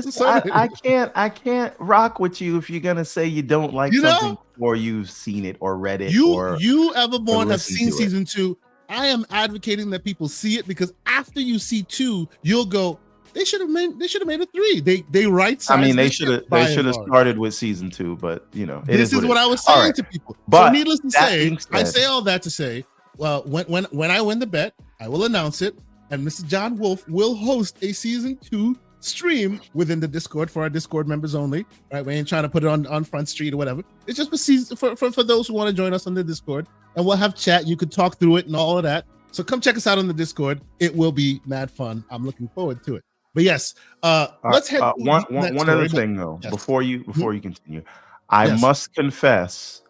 I can't rock with you if you're gonna say you don't like something before you've seen it or read it. You Everborn have seen season 2. I am advocating that people see it because after you see 2, you'll go, they should have made a 3. They right. I mean, they should have started with season 2, but you know, this is what I was saying to people. But so needless to say, I say all that to say, well, when I win the bet, I will announce it. And Mr. John Wolf will host a season 2 stream within the Discord for our Discord members only. Right? We ain't trying to put it on Front Street or whatever. It's just for those who want to join us on the Discord, and we'll have chat. You could talk through it and all of that. So come check us out on the Discord. It will be mad fun. I'm looking forward to it. But yes, let's head. One other thing though, yes. before you continue, I must confess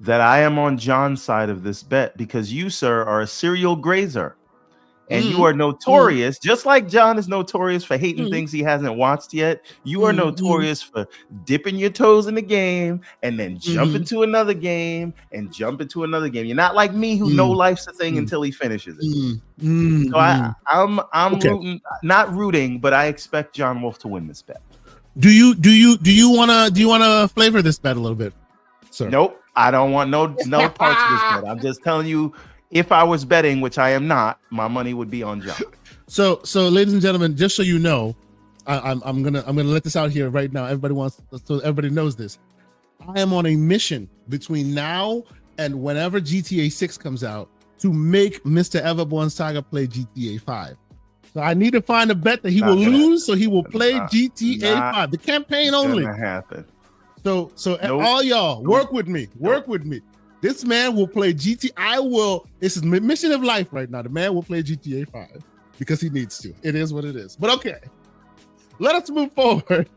that I am on John's side of this bet because you, sir, are a serial grazer. And you are notorious, just like John is notorious for hating things he hasn't watched yet. You are notorious for dipping your toes in the game and then jump into another game and jump into another game. You're not like me, who no life's a thing until he finishes it. So I'm rooting, not rooting, but I expect John Wolf to win this bet. Do you wanna flavor this bet a little bit, sir? Nope, I don't want no parts of this bet. I'm just telling you. If I was betting, which I am not, my money would be on John. So, ladies and gentlemen, just so you know, I'm gonna let this out here right now. Everybody knows this. I am on a mission between now and whenever GTA 6 comes out to make Mr. Everborn Saga play GTA 5. So I need to find a bet that he will lose, so he will play GTA 5. The campaign only. Gonna happen. So all y'all work with me. Work with me. This man will play GTA. This is mission of life right now. The man will play GTA 5 because he needs to. It is what it is. But okay, let us move forward.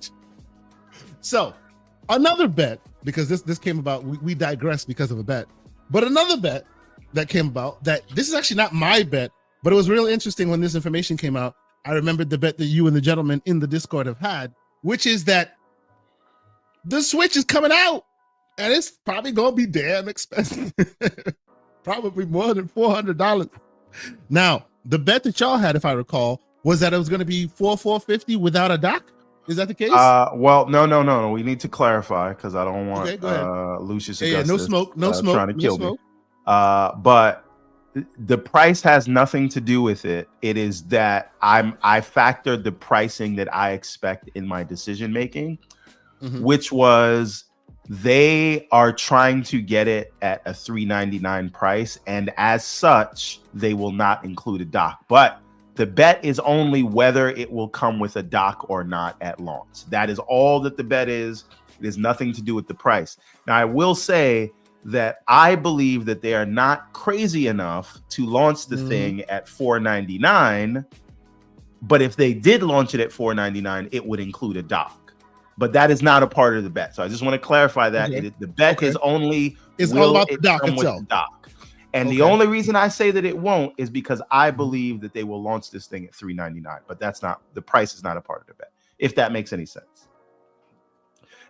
So another bet, because this came about, we digressed because of a bet. But another bet that came about, that this is actually not my bet, but it was really interesting when this information came out. I remembered the bet that you and the gentleman in the Discord have had, which is that the Switch is coming out. And it's probably gonna be damn expensive. Probably more than $400. Now, the bet that y'all had, if I recall, was that it was gonna be $450 without a dock. Is that the case? Well, no. We need to clarify because I don't want Lucius Augustus no smoke trying to kill me. But the price has nothing to do with it. It is that I factored the pricing that I expect in my decision making, which was. They are trying to get it at a $399 price, and as such, they will not include a dock. But the bet is only whether it will come with a dock or not at launch. That is all that the bet is. It has nothing to do with the price. Now, I will say that I believe that they are not crazy enough to launch the thing at $499. But if they did launch it at $499, it would include a dock. but that is not a part of the bet. So I just want to clarify that. Okay. The bet is only it's all about the dock itself. The dock. And the only reason I say that it won't is because I believe that they will launch this thing at $399, but that's not, the price is not a part of the bet, if that makes any sense.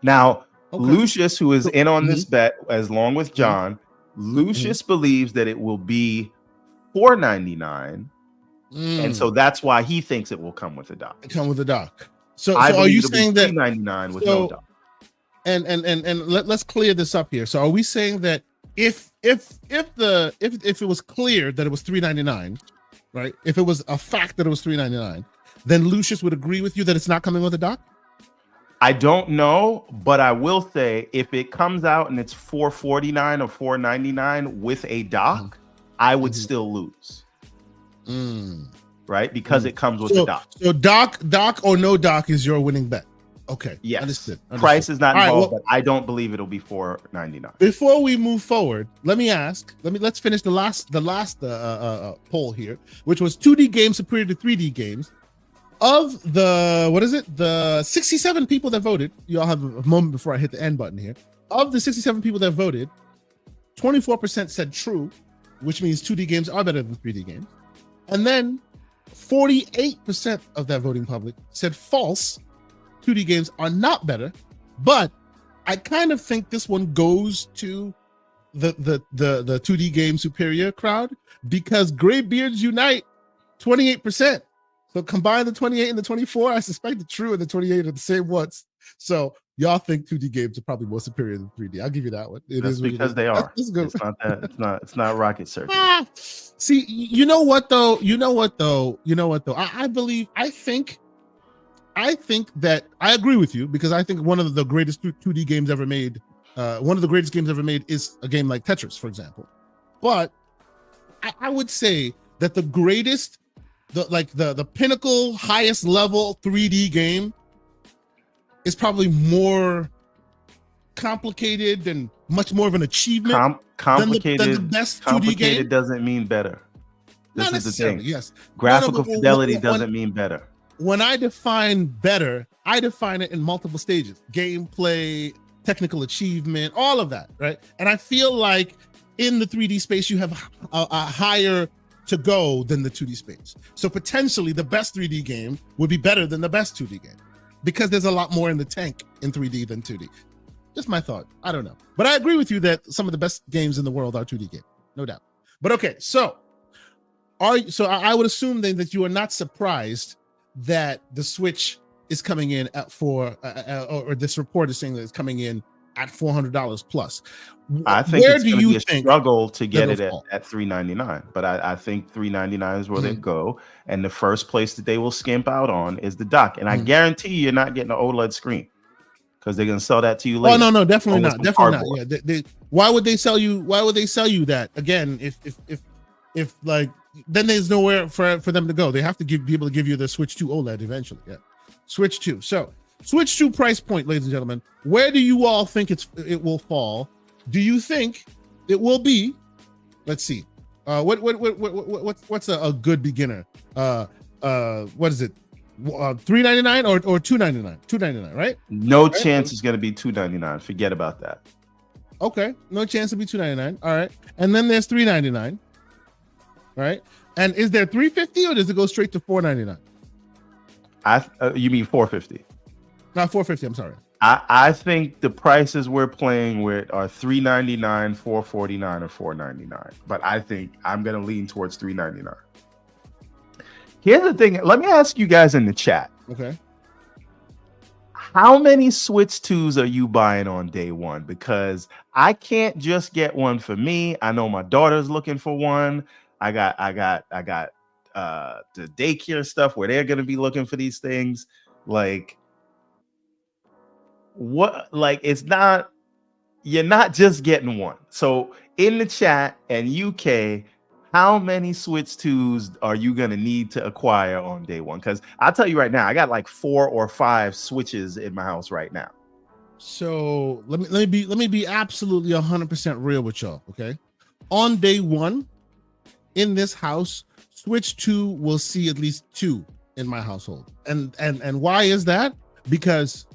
Now, Lucius, who is in on this bet, as long with John, Lucius believes that it will be $499. And so that's why he thinks it will come with a dock. Come with a dock. So are you saying that $399 with no dock? And let's clear this up here. So are we saying that if it was clear that it was $399, right? If it was a fact that it was $399, then Lucius would agree with you that it's not coming with a dock? I don't know, but I will say if it comes out and it's $449 or $499 with a dock, I would still lose. Right? Because it comes with a dock. So dock or no dock is your winning bet. Okay. Yes. Understood. Price is not involved, but I don't believe it'll be $499. Before we move forward, let's finish the last poll here, which was 2D games superior to 3D games. Of the 67 people that voted, you all have a moment before I hit the end button here. Of the 67 people that voted, 24% said true, which means 2D games are better than 3D games. And then 48% of that voting public said false. 2D games are not better, but I kind of think this one goes to the 2D game superior crowd because gray beards unite 28%. So combine the 28 and the 24. I suspect the true and the 28 are the same ones. So y'all think 2D games are probably more superior than 3D. I'll give you that one. That's because they are. That's good. It's not that. It's not rocket surgery. See, you know what though? I think that I agree with you because I think one of the greatest 2D games ever made, one of the greatest games ever made is a game like Tetris, for example. But I would say that the greatest, the pinnacle, highest level 3D game is probably more complicated and much more of an achievement. Complicated than the best 2D game. Doesn't mean better. This Not is the thing. Yes. Graphical fidelity doesn't mean better. When I define better, I define it in multiple stages: gameplay, technical achievement, all of that, right? And I feel like in the 3D space, you have a higher to go than the 2D space. So potentially the best 3D game would be better than the best 2D game because there's a lot more in the tank in 3D than 2D. Just my thought. I don't know. But I agree with you that some of the best games in the world are 2D games, no doubt. But okay, so I would assume then that you are not surprised that the Switch is coming in at or this report is saying that it's coming in at $400 plus. I think it's going to be a struggle to get it at $399, but I think $399 is where they go, and the first place that they will skimp out on is the dock, and I guarantee you're not getting an OLED screen because they're going to sell that to you later. Oh no, definitely not. Yeah, why would they sell you? Why would they sell you that again? If like then there's nowhere for them to go. They have to be able to give you the Switch 2 OLED eventually. Yeah, Switch 2. So Switch 2 price point, ladies and gentlemen. Where do you all think it will fall? Do you think it will be? Let's see. What's a good beginner? What is it? $399 or $299? $299, right? No chance it's going to be $299. Forget about that. Okay, no chance to be $299. All right, and then there's $399. Right, and is there $350 or does it go straight to $499? You mean $450? Not $450. I'm sorry. I think the prices we're playing with are $399, $449, or $499. But I think I'm gonna lean towards $399. Here's the thing. Let me ask you guys in the chat. Okay. How many Switch 2s are you buying on day one? Because I can't just get one for me. I know my daughter's looking for one. I got the daycare stuff where they're gonna be looking for these things. Like, what? Like, it's not. You're not just getting one. So in the chat and UK, how many Switch 2s are you gonna need to acquire on day one? Because I'll tell you right now, I got like 4 or 5 Switches in my house right now. So let me be absolutely 100% real with y'all. Okay, on day one. In this house, Switch 2 will see at least 2 in my household. And why is that? Because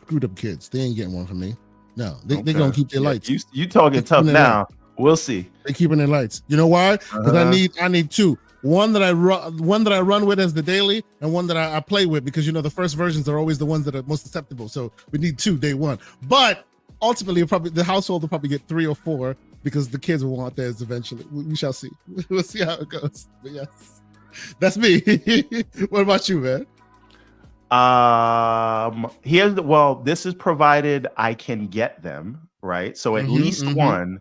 screwed up kids. They ain't getting one from me. No, they gonna keep their lights. You talking tough now. Lights. We'll see. They keeping their lights. You know why? Because I need two. One that I run with as the daily, and one that I play with, because the first versions are always the ones that are most acceptable. So we need two day one. But ultimately, the household will probably get 3 or 4, because the kids will want theirs eventually. We shall see. We'll see how it goes. But yes, that's me. What about you, man? This is provided I can get them, right? So at least one,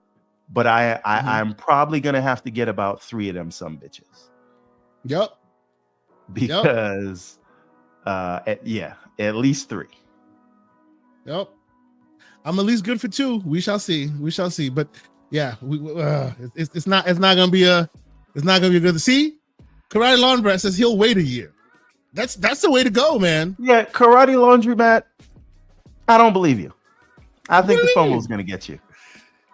but I'm probably gonna have to get about 3 of them some bitches. Yep. Because at least 3. Yep. I'm at least good for 2. We shall see. But yeah, it's not gonna be a good. See, Karate Laundry says he'll wait a year. That's the way to go, man. Yeah, Karate Laundromat. I don't believe you. I think the FOMO is gonna get you.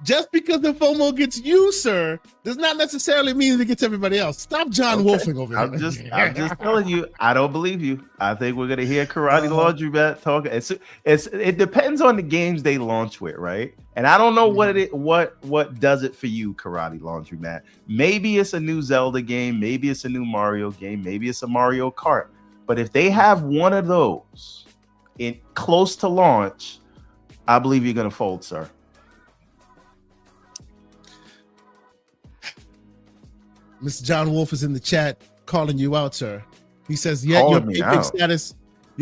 Just because the FOMO gets you, sir, does not necessarily mean it gets everybody else. Stop John Wolfing over here. I'm just telling you, I don't believe you. I think we're gonna hear Karate Laundromat talk. It depends on the games they launch with, right? And I don't know what does it for you, Karate Laundromat. Maybe it's a new Zelda game, maybe it's a new Mario game, maybe it's a Mario Kart. But if they have one of those in close to launch, I believe you're gonna fold, sir. Mr. John Wolf is in the chat calling you out, sir. He says, your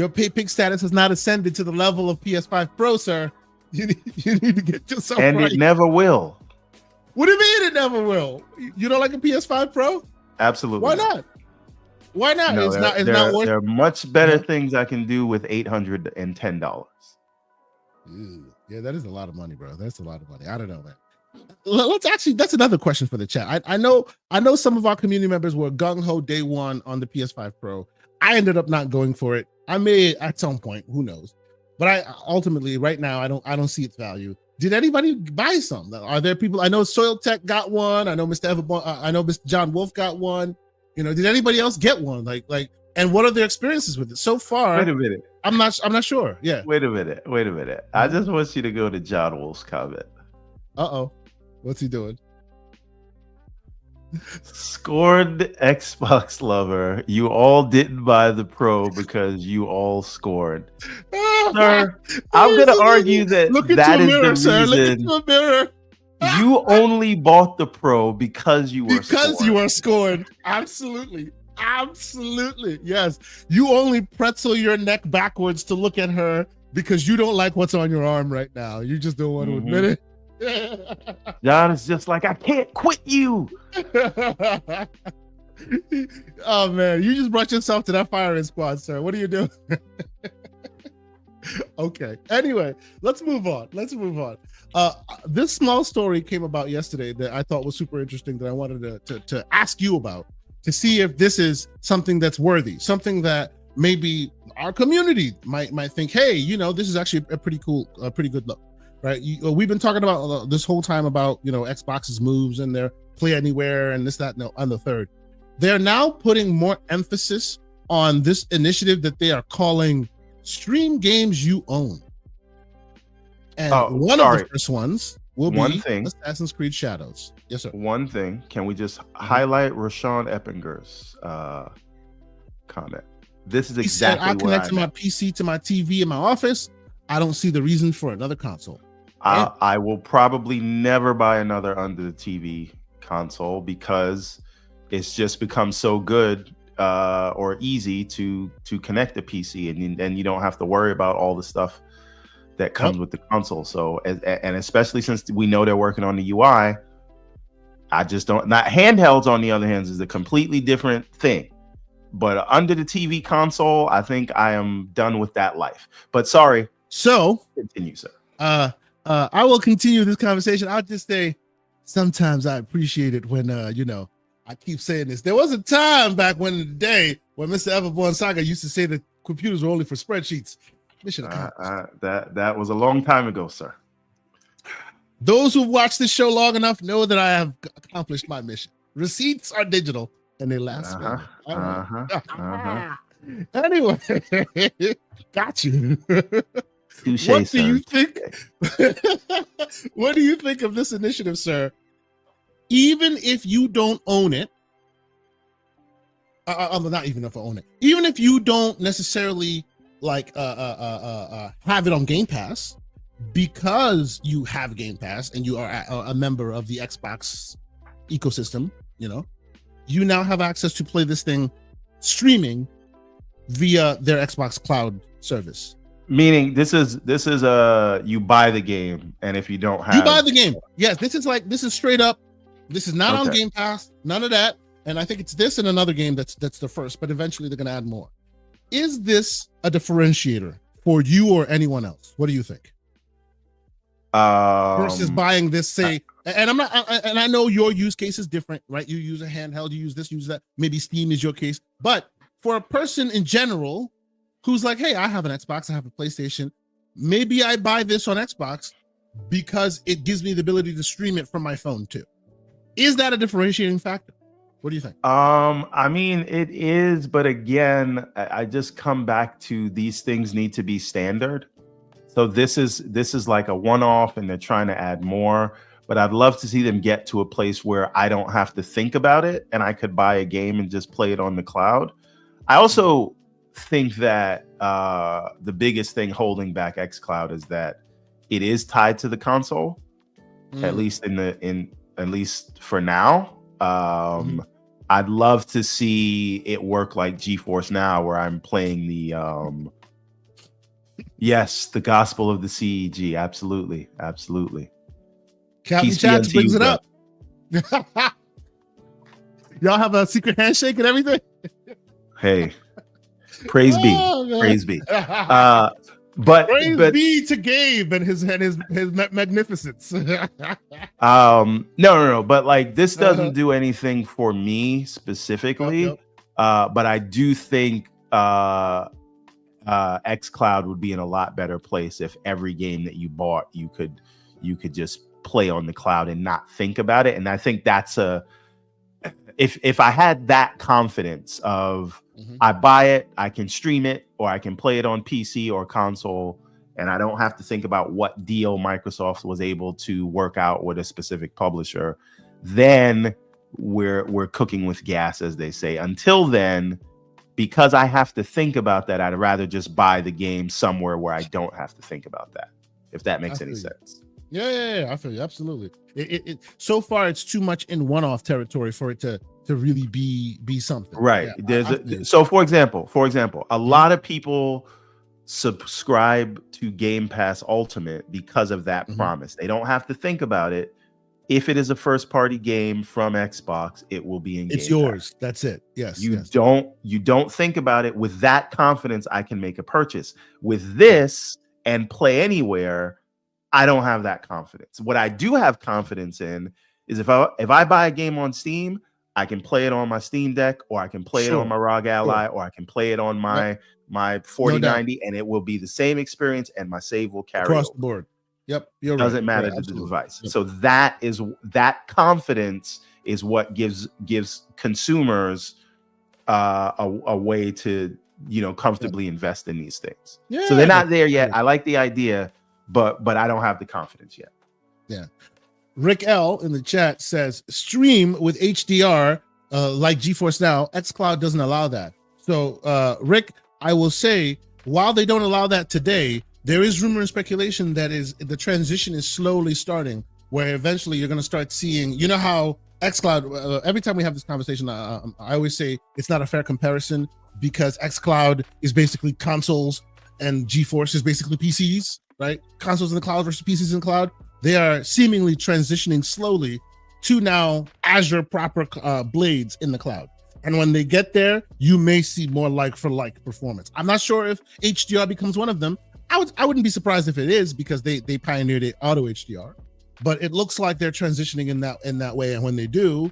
pay pick status has not ascended to the level of PS5 Pro, sir. You need to get yourself right. And it never will. What do you mean it never will? You don't like a PS5 Pro? Absolutely. Why not? Why not? No, it's not worth. There are much better things I can do with $810. Yeah, that is a lot of money, bro. That's a lot of money. I don't know, man. That's another question for the chat. I know some of our community members were gung-ho day one on the PS5 Pro. I ended up not going for it. I may at some point, who knows? But I ultimately right now I don't see its value. Did anybody buy some? Are there people? I know Soil Tech got one. I know Mr. I know Mr. John Wolf got one. Did anybody else get one? Like, and what are their experiences with it so far? Wait a minute. I'm not sure. Yeah. Wait a minute. I just want you to go to John Wolf's comment. Uh-oh. What's he doing? Scorned Xbox lover, you all didn't buy the Pro because you all scored. Sir, I'm going to argue that that is the reason. Look into a mirror. You only bought the Pro because you were scored. You are scored. Absolutely. Yes. You only pretzel your neck backwards to look at her because you don't like what's on your arm right now. You just don't want to admit it. John is just like, I can't quit you. Oh man, you just brought yourself to that firing squad, sir. What are you doing? Okay. Anyway, let's move on. This small story came about yesterday that I thought was super interesting that I wanted to ask you about, to see if this is something that's worthy, something that maybe our community might think, hey, this is actually a pretty good look. Right, we've been talking about this whole time about Xbox's moves and their Play Anywhere and this, that, and the third. They're now putting more emphasis on this initiative that they are calling Stream Games You Own. And one of the first ones will be Assassin's Creed Shadows. Yes, sir. One thing, can we just highlight Rashawn Eppinger's comment? This is exactly I connect my PC to my TV in my office. I don't see the reason for another console. I will probably never buy another under the TV console because it's just become so good or easy to connect the PC, and you don't have to worry about all the stuff that comes with the console. So, and especially since we know they're working on the UI, I just don't. Not handhelds, on the other hand, is a completely different thing. But under the TV console, I think I am done with that life. But sorry. So continue, sir. I will continue this conversation. I'll just say, sometimes I appreciate it when I keep saying this. There was a time back when in the day when Mr. Everborn Saga used to say that computers were only for spreadsheets. Mission accomplished. That was a long time ago, sir. Those who've watched this show long enough know that I have accomplished my mission. Receipts are digital and they last. Anyway, got you. What do you think? What do you think of this initiative, sir? Even if you don't own it, not even if I own it, even if you don't necessarily like have it on Game Pass, because you have Game Pass and you are a member of the Xbox ecosystem, you now have access to play this thing streaming via their Xbox Cloud service. Meaning this is you buy the game, and if you don't have, you buy the game. Yes, this is straight up. This is not on Game Pass, none of that. And I think it's this and another game that's the first, but eventually they're going to add more. Is this a differentiator for you or anyone else? What do you think? Versus buying this, say, and I know your use case is different, right? You use a handheld, you use this, use that. Maybe Steam is your case, but for a person in general who's like, hey, I have an Xbox, I have a PlayStation, maybe I buy this on Xbox because it gives me the ability to stream it from my phone too. Is that a differentiating factor? What do you think? I mean, it is, but again, I just come back to these things need to be standard. So this is like a one-off, and they're trying to add more. But I'd love to see them get to a place where I don't have to think about it, and I could buy a game and just play it on the cloud. I also think that the biggest thing holding back xCloud is that it is tied to the console, at least at least for now. I'd love to see it work like GeForce Now, where I'm playing the the gospel of the CEG. Absolutely. Captain Chats brings it up. Y'all have a secret handshake and everything. Hey, praise be. But praise be to Gabe and his magnificence. No. But like, this doesn't do anything for me specifically. But I do think xCloud would be in a lot better place if every game that you bought you could just play on the cloud and not think about it. And I think that's if I had that confidence of I buy it, I can stream it, or I can play it on PC or console, and I don't have to think about what deal Microsoft was able to work out with a specific publisher, then we're cooking with gas, as they say. Until then, because I have to think about that, I'd rather just buy the game somewhere where I don't have to think about that, if that makes any sense. Yeah, I feel you. Absolutely. It so far it's too much in one-off territory for it to really be something. Right. Yeah, so for example, a lot of people subscribe to Game Pass Ultimate because of that promise. They don't have to think about it. If it is a first-party game from Xbox, it will be in Game Pass. It's yours. That's it. Yes. You don't think about it. With that confidence, I can make a purchase. With this and Play Anywhere, I don't have that confidence. What I do have confidence in is if I buy a game on Steam, I can play it on my Steam Deck, or I can play it on my ROG Ally, or I can play it on my 4090, and it will be the same experience, and my save will carry across over. the board. Yep, Doesn't matter to the device. Yep. So that confidence is what gives consumers a way to comfortably invest in these things. So they're not there yet. I like the idea, but I don't have the confidence yet. Yeah. Rick L in the chat says stream with HDR like GeForce Now. xCloud doesn't allow that. So Rick, I will say, while they don't allow that today, there is rumor and speculation that the transition is slowly starting, where eventually you're going to start seeing, how xCloud, every time we have this conversation, I always say it's not a fair comparison, because xCloud is basically consoles and GeForce is basically PCs, right? Consoles in the cloud versus PCs in the cloud. They are seemingly transitioning slowly to now Azure proper blades in the cloud. And when they get there, you may see more like for like performance. I'm not sure if HDR becomes one of them. I wouldn't be surprised if it is, because they pioneered it, auto HDR. But it looks like they're transitioning in that way. And when they do,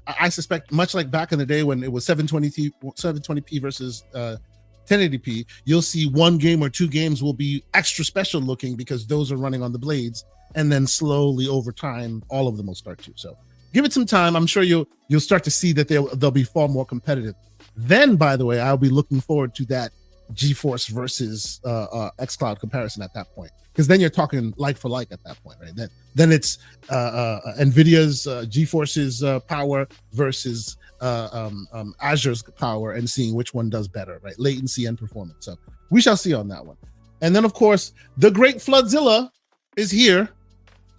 I suspect, much like back in the day when it was 720p versus 1080p, you'll see one game or two games will be extra special looking because those are running on the blades, and then slowly over time, all of them will start to. So give it some time. I'm sure you'll start to see that they'll be far more competitive. Then, by the way, I'll be looking forward to that GeForce versus xCloud comparison at that point, because then you're talking like for like at that point, right? Then it's NVIDIA's GeForce's power versus Azure's power, and seeing which one does better, right? Latency and performance. So we shall see on that one. And then, of course, the great Floodzilla is here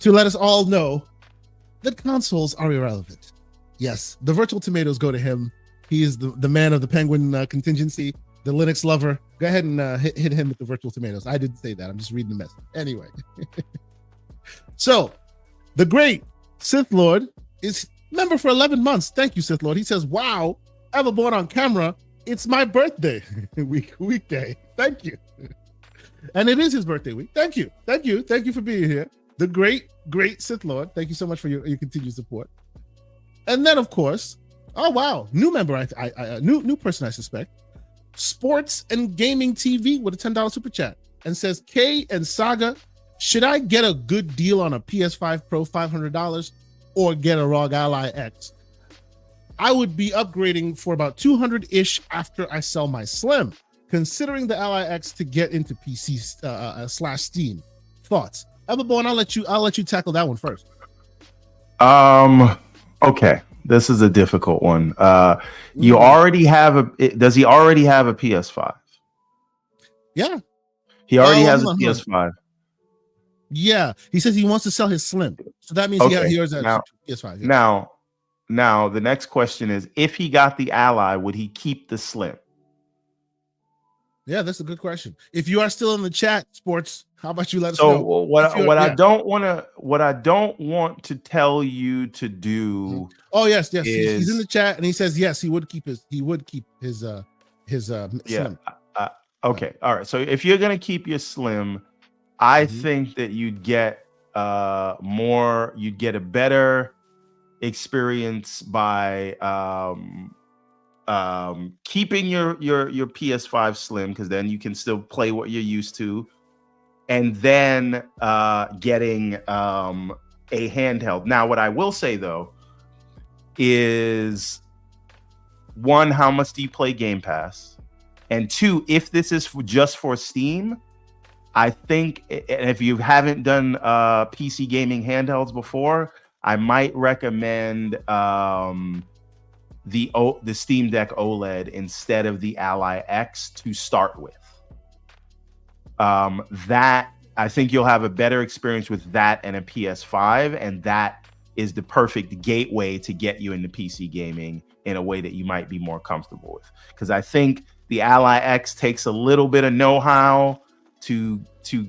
to let us all know that consoles are irrelevant. Yes, the virtual tomatoes go to him. He is the man of the Penguin contingency, the Linux lover. Go ahead and hit him with the virtual tomatoes. I didn't say that. I'm just reading the message. Anyway. So, the great Sith Lord is member for 11 months. Thank you, Sith Lord. He says, wow, Everborn on camera. It's my birthday weekday. Thank you. And it is his birthday week. Thank you. Thank you. Thank you for being here. The great Sith Lord. Thank you so much for your continued support. And then, of course, oh wow, new member, new person, I suspect. Sports and Gaming TV with a $10 super chat and says, K and Saga, should I get a good deal on a PS5 Pro $500 or get a ROG Ally X? I would be upgrading for about 200-ish after I sell my Slim, considering the Ally X to get into PC / Steam. Thoughts? Everborn, I'll let you tackle that one first. Okay. This is a difficult one. You already have does he already have a PS5? Yeah. He already has a PS5. Yeah. He says he wants to sell his Slim. So that means he already has a PS5. Yeah. Now the next question is, if he got the Ally, would he keep the Slim? Yeah, that's a good question. If you are still in the chat, Sports, how about you let us know? So I don't want to tell you to do. Oh yes, he's in the chat and he says yes, he would keep his Slim. Okay, all right. So if you're gonna keep your Slim, I think that you'd get you'd get a better experience by keeping your PS5 Slim, because then you can still play what you're used to, and then getting a handheld. Now, what I will say though is, one, how much do you play Game Pass? And two, if this is just for Steam, I think, and if you haven't done PC gaming handhelds before, I might recommend the Steam Deck OLED instead of the Ally X to start with. That, I think you'll have a better experience with that and a PS5, and that is the perfect gateway to get you into PC gaming in a way that you might be more comfortable with. Because I think the Ally X takes a little bit of know-how to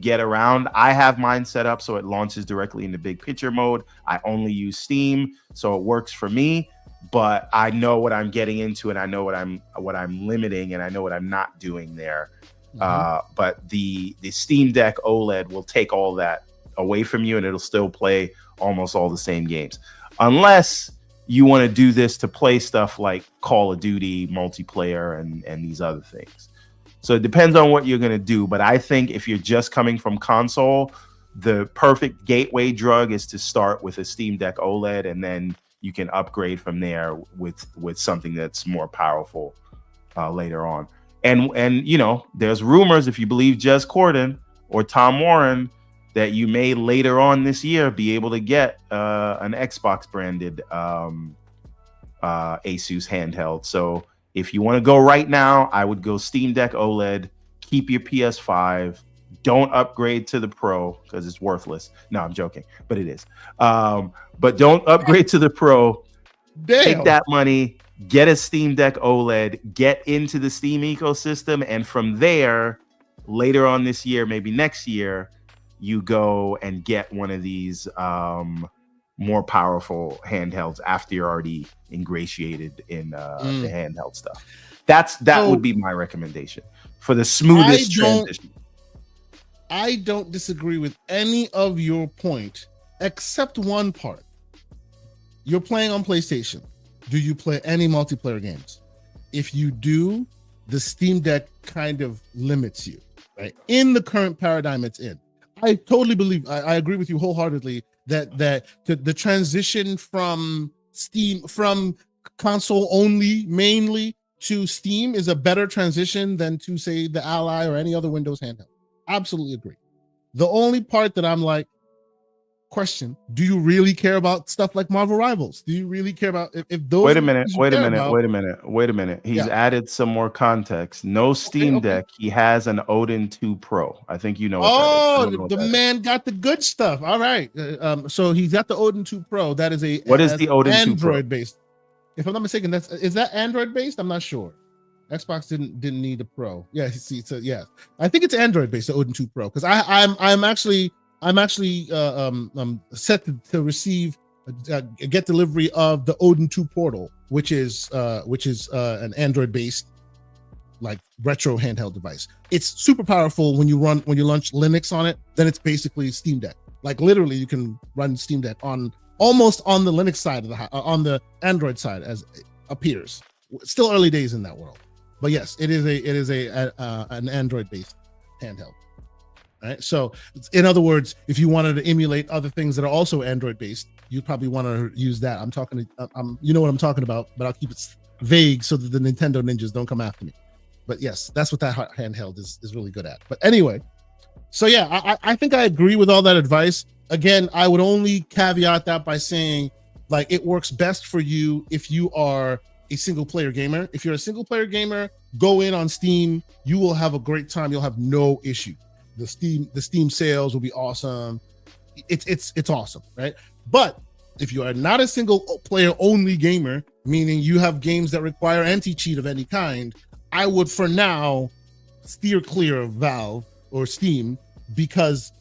get around. I have mine set up so it launches directly into big picture mode. I only use Steam, so it works for me. But I know what I'm getting into, and I know what I'm limiting, and I know what I'm not doing there. But the Steam Deck OLED will take all that away from you, and it'll still play almost all the same games, unless you want to do this to play stuff like Call of Duty multiplayer and these other things. So it depends on what you're going to do. But I think if you're just coming from console, the perfect gateway drug is to start with a Steam Deck OLED, and then you can upgrade from there with something that's more powerful later on. And you know, there's rumors, if you believe Jez Corden or Tom Warren, that you may later on this year be able to get an Xbox branded Asus handheld. So if you want to go right now, I would go Steam Deck OLED, keep your PS5, don't upgrade to the Pro because it's worthless. No, I'm joking, but it is. But don't upgrade to the Pro. Damn. Take that money, get a Steam Deck OLED, get into the Steam ecosystem, and from there, later on this year, maybe next year, you go and get one of these more powerful handhelds after you're already ingratiated in the handheld stuff. That would be my recommendation for the smoothest transition. I don't disagree with any of your point, except one part. You're playing on PlayStation. Do you play any multiplayer games? If you do, the Steam Deck kind of limits you, right? In the current paradigm it's in. I totally believe, I agree with you wholeheartedly that the transition from Steam, from console only mainly to Steam is a better transition than to say the Ally or any other Windows handheld. Absolutely agree. The only part that I'm like, question, do you really care about stuff like Marvel Rivals? Do you really care about if those? Wait a minute. He's added some more context. No Steam Deck. He has an Odin 2 Pro. I think you know what that is. Oh, the man got the good stuff. All right. So he's got the Odin 2 Pro. That is what is the Odin 2 Pro? Android based. If I'm not mistaken, is that Android based? I'm not sure. Xbox didn't need a Pro. Yeah, see, so yeah, I think it's Android based, the Odin 2 Pro, because I'm actually set to receive get delivery of the Odin 2 Portal, which is an Android based like retro handheld device. It's super powerful when you launch Linux on it. Then it's basically Steam Deck. Like literally, you can run Steam Deck almost on the Linux side of on the Android side as it appears. Still early days in that world. But yes, it is an Android-based handheld. All right. So, in other words, if you wanted to emulate other things that are also Android-based, you'd probably want to use that. You know what I'm talking about, but I'll keep it vague so that the Nintendo ninjas don't come after me. But yes, that's what that handheld is really good at. But anyway, so yeah, I think I agree with all that advice. Again, I would only caveat that by saying, like, it works best for you if you are a single player gamer. If you're a single player gamer, go in on Steam. You will have a great time. You'll have no issue. The Steam sales will be awesome. It's awesome, right? But if you are not a single player only gamer, meaning you have games that require anti-cheat of any kind, I would for now steer clear of Valve or Steam, because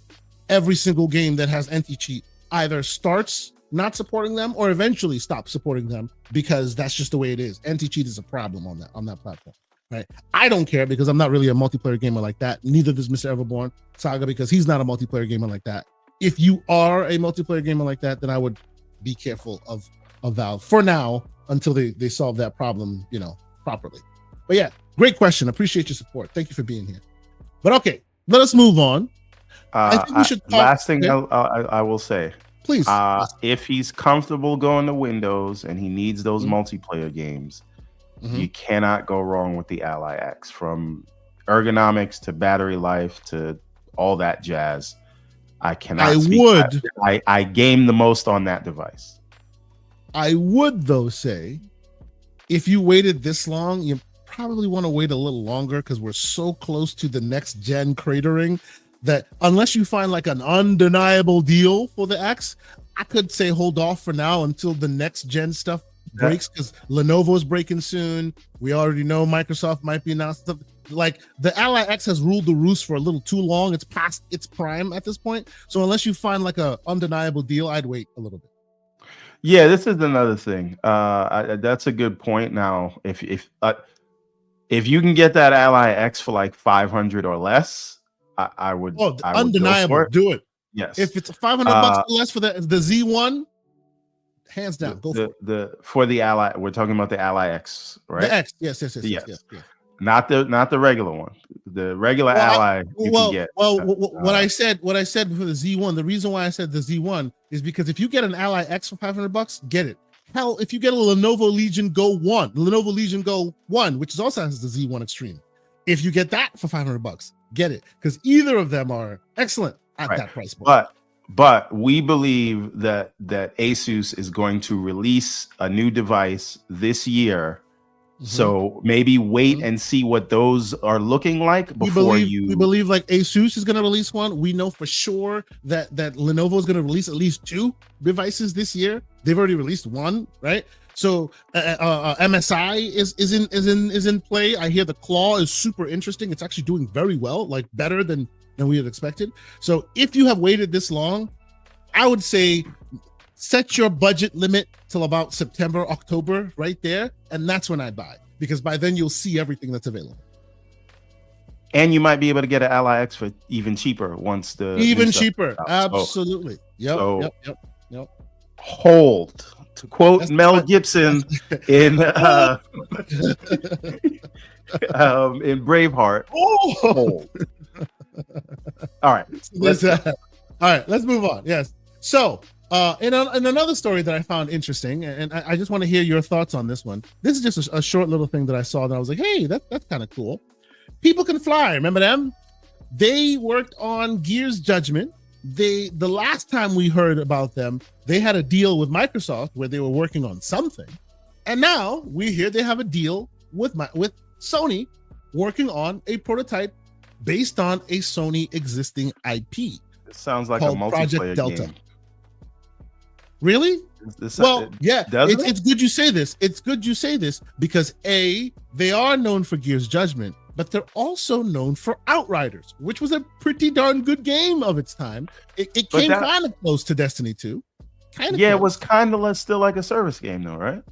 every single game that has anti-cheat either starts not supporting them or eventually stop supporting them, because that's just the way it is. Anti-cheat is a problem on that platform, right? I don't care because I'm not really a multiplayer gamer like that. Neither does Mr. Everborn Saga, because he's not a multiplayer gamer like that. If you are a multiplayer gamer like that, then I would be careful of Valve for now until they solve that problem, properly. But yeah, great question. Appreciate your support. Thank you for being here. But okay, let us move on. I think we should talk. Last thing I will say. Please. If he's comfortable going to Windows and he needs those multiplayer games, you cannot go wrong with the Ally X. From ergonomics to battery life to all that jazz, I cannot. I game the most on that device. I would, though, say if you waited this long, you probably want to wait a little longer, because we're so close to the next gen cratering that unless you find like an undeniable deal for the X, I could say hold off for now until the next gen stuff breaks, because Lenovo's breaking soon. We already know Microsoft might be announced. Like the Ally X has ruled the roost for a little too long. It's past its prime at this point. So unless you find like a undeniable deal, I'd wait a little bit. Yeah, this is another thing. That's a good point. Now, if you can get that Ally X for like $500 or less, I would. Oh, undeniable. Do it. Yes. If it's $500 or less for the Z1, hands down, go for the Ally. We're talking about the Ally X, right? The X. Yes. Not the regular one. The regular Ally can get. What I said for the Z1. The reason why I said the Z1 is because if you get an Ally X for $500, get it. Hell, if you get a Lenovo Legion Go 1, which also has the Z1 Extreme, if you get that for $500, get it, because either of them are excellent at that price point. But we believe that Asus is going to release a new device this year. So maybe wait and see what those are looking like before we believe like Asus is going to release one. We know for sure that Lenovo is going to release at least 2 devices this year. They've already released one, right? So MSI is in play. I hear the Claw is super interesting. It's actually doing very well, like better than we had expected. So if you have waited this long, I would say set your budget limit till about September, October, right there, and that's when I buy, because by then you'll see everything that's available. And you might be able to get an Ally X for even cheaper once the cheaper. Absolutely. Yep. Hold. To quote Mel Gibson in Braveheart. Hold. All right. Let's move on. Yes. So And another story that I found interesting, and I just want to hear your thoughts on this one. This is just a short little thing that I saw that I was like, hey, that's kind of cool. People Can Fly, remember them? They worked on Gears Judgment. The last time we heard about them, they had a deal with Microsoft where they were working on something. And now we hear they have a deal with Sony working on a prototype based on a Sony existing IP. It sounds like a multiplayer Project Delta. game. Really? It's good you say this. It's good you say this because they are known for Gears Judgment, but they're also known for Outriders, which was a pretty darn good game of its time. It came kind of close to Destiny 2. It was kind of still like a service game though, right?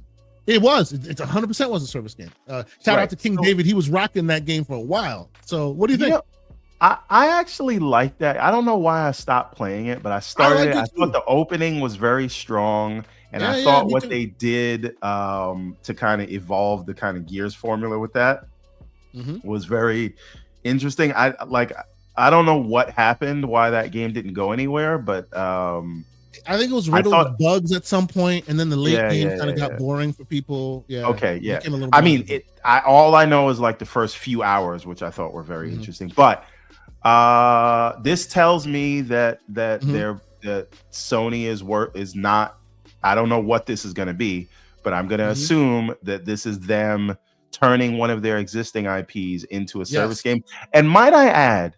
It was. It's 100% was a service game. Shout out to King David. He was rocking that game for a while. So what do you think? I actually like that. I don't know why I stopped playing it, but I started I thought the opening was very strong. And I thought what they did to kind of evolve the kind of Gears formula with that was very interesting. I don't know what happened, why that game didn't go anywhere, but I think it was riddled with bugs at some point, and then the late game kind of got boring for people. Okay, I mean, all I know is like the first few hours, which I thought were very interesting. But this tells me that that Sony is not. I don't know what this is going to be, but I'm going to assume that this is them turning one of their existing IPs into a service game. And might I add,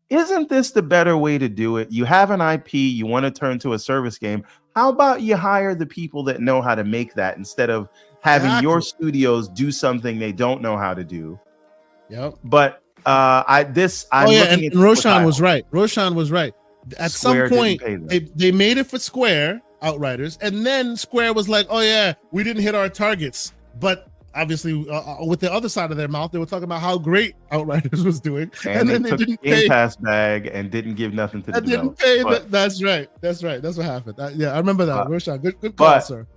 isn't this the better way to do it? You have an IP, you want to turn to a service game. How about you hire the people that know how to make that instead of having your studios do something they don't know how to do? Yep. But and Roshan was right. Roshan was right. At some point, they made it for Square Outriders, and then Square was like, "Oh yeah, we didn't hit our targets." But obviously, with the other side of their mouth, they were talking about how great Outriders was doing, and then they didn't pay Game Pass bag and didn't give nothing to the developer. Didn't pay. That's right. That's what happened. I remember that. Roshan, good call, sir.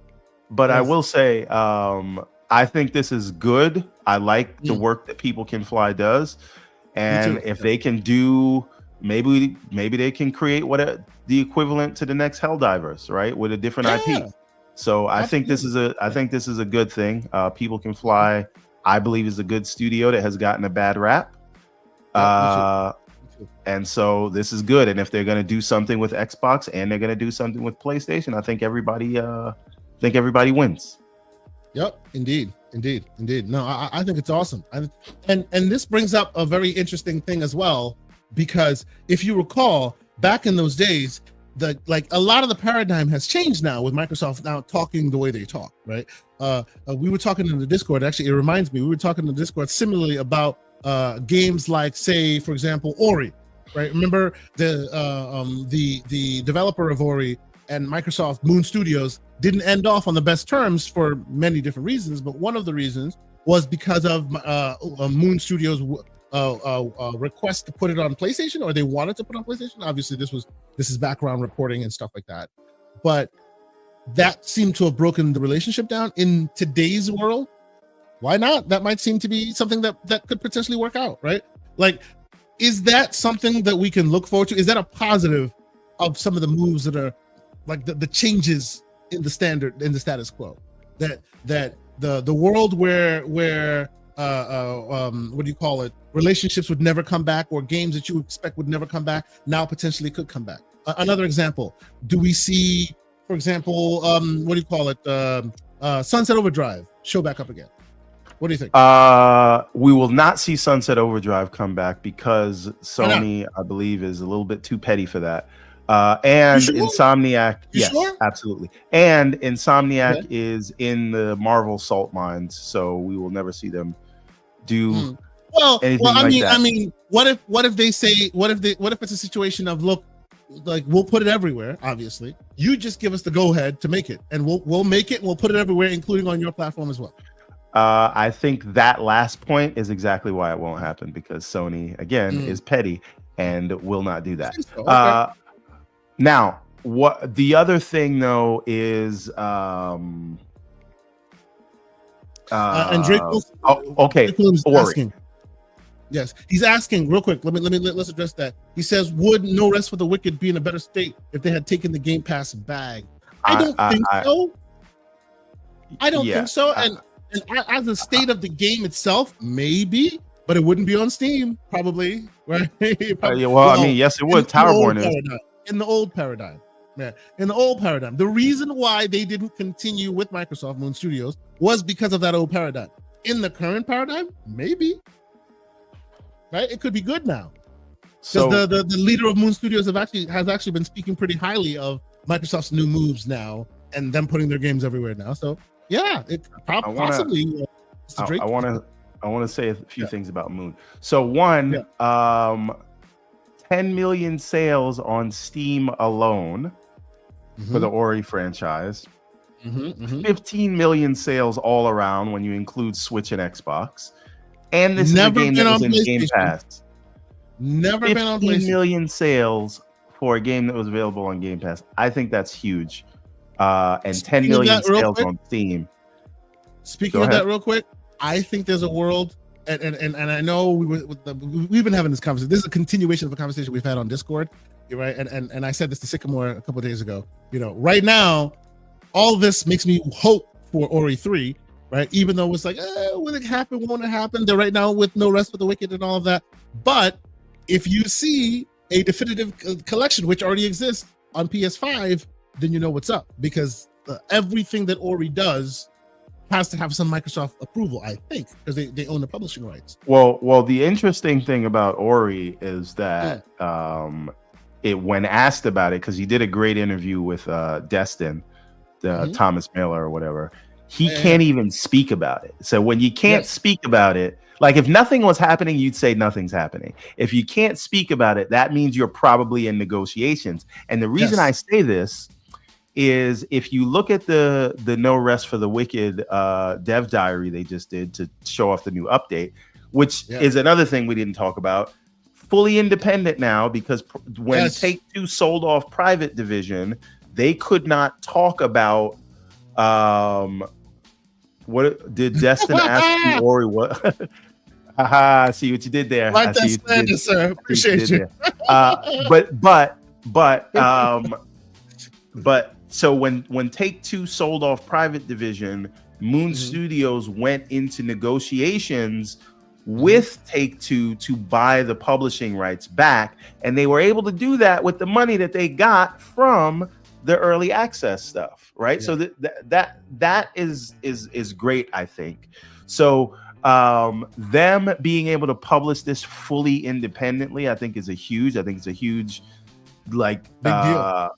But I will say, I think this is good. I like the work that People Can Fly does, and if they can do. Maybe they can create the equivalent to the next Helldivers, right? With a different IP. So I think this is a good thing. People Can Fly, I believe, is a good studio that has gotten a bad rap. And so this is good. And if they're going to do something with Xbox and they're going to do something with PlayStation, I think everybody wins. Yep, indeed. No, I think it's awesome. And this brings up a very interesting thing as well. Because if you recall, back in those days, a lot of the paradigm has changed now with Microsoft now talking the way they talk, right? We were talking in the Discord. Actually, it reminds me, we were talking in the Discord similarly about games like, say, for example, Ori, right? Remember the developer of Ori and Microsoft Moon Studios didn't end off on the best terms for many different reasons, but one of the reasons was because of Moon Studios' request to put it on PlayStation, or they wanted to put it on PlayStation. Obviously, this is background reporting and stuff like that, but that seemed to have broken the relationship down. In today's world, why not? That might seem to be something that could potentially work out, right? Like, is that something that we can look forward to? Is that a positive of some of the moves that are like the changes in the status quo? That the world where what do you call it? Relationships would never come back, or games that you expect would never come back now potentially could come back. Another example: do we see, for example, what do you call it? Sunset Overdrive show back up again? What do you think? We will not see Sunset Overdrive come back because Sony, I believe, is a little bit too petty for that. And Insomniac, sure? Absolutely. And Insomniac is in the Marvel salt mines, so we will never see them do anything like that. I mean, what if they say, what if it's a situation of, look, like, we'll put it everywhere, obviously. You just give us the go ahead to make it, and we'll make it and we'll put it everywhere, including on your platform as well. I think that last point is exactly why it won't happen, because Sony, again, is petty and will not do that. So, okay. Now, what the other thing though is, and Drake was, okay, Drake was asking. Yes, he's asking real quick. Let's address that. He says, "Would No Rest for the Wicked be in a better state if they had taken the Game Pass bag?" I don't think so. I don't think so. And as a state of the game itself, maybe, but it wouldn't be on Steam, probably. Right? I mean, yes, it would. Towerborn is in the old paradigm. Yeah, in the old paradigm. The reason why they didn't continue with Microsoft Moon Studios was because of that old paradigm. In the current paradigm, maybe. Right? It could be good now. So the leader of Moon Studios has actually been speaking pretty highly of Microsoft's new moves now and them putting their games everywhere now. So yeah, it possibly. I want to say a few things about Moon. So one, 10 million sales on Steam alone for the Ori franchise. 15 million sales all around when you include Switch and Xbox. And this is a game that was in Game Pass. Never been on PlayStation. 15 million sales for a game that was available on Game Pass. I think that's huge. And 10 million sales on Steam. Speaking of that real quick, I think there's a world, and I know we've been having this conversation. This is a continuation of a conversation we've had on Discord, right? And I said this to Sycamore a couple of days ago. Right now, all this makes me hope for Ori 3. Right, even though it's like, will it happen? Won't it happen? They're right now with No Rest for the Wicked and all of that. But if you see a definitive collection, which already exists on PS5, then you know what's up, because everything that Ori does has to have some Microsoft approval, I think, because they own the publishing rights. Well, the interesting thing about Ori is that when asked about it, because he did a great interview with Destin, Thomas Miller or whatever. He can't even speak about it. So when you can't speak about it, like if nothing was happening, you'd say nothing's happening. If you can't speak about it, that means you're probably in negotiations. And the reason I say this is if you look at the No Rest for the Wicked dev diary they just did to show off the new update, which is another thing we didn't talk about, fully independent now, because when Take-Two sold off Private Division, they could not talk about what did Destin ask you, Ori? What? Haha! See what you did there. Like that slander, sir. Appreciate you. But so when Take-Two sold off Private Division, Moon Studios went into negotiations with Take-Two to buy the publishing rights back, and they were able to do that with the money that they got from the early access stuff, right? So that is great, I think. So them being able to publish this fully independently, I think it's a huge like big deal.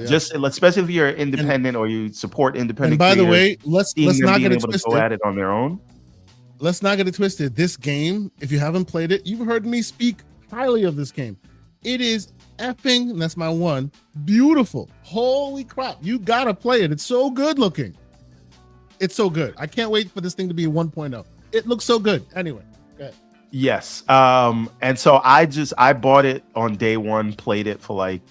Just especially if you're independent or you support independent. And by the way, let's not get it twisted. To go at it on their own. Let's not get it twisted. This game, if you haven't played it, you've heard me speak highly of this game. It is effing, and that's my one, beautiful. Holy crap, you gotta play it. It's so good looking. It's so good. I can't wait for this thing to be a 1.0. It looks so good. Anyway, go ahead. Yes. And so I bought it on day one, played it for like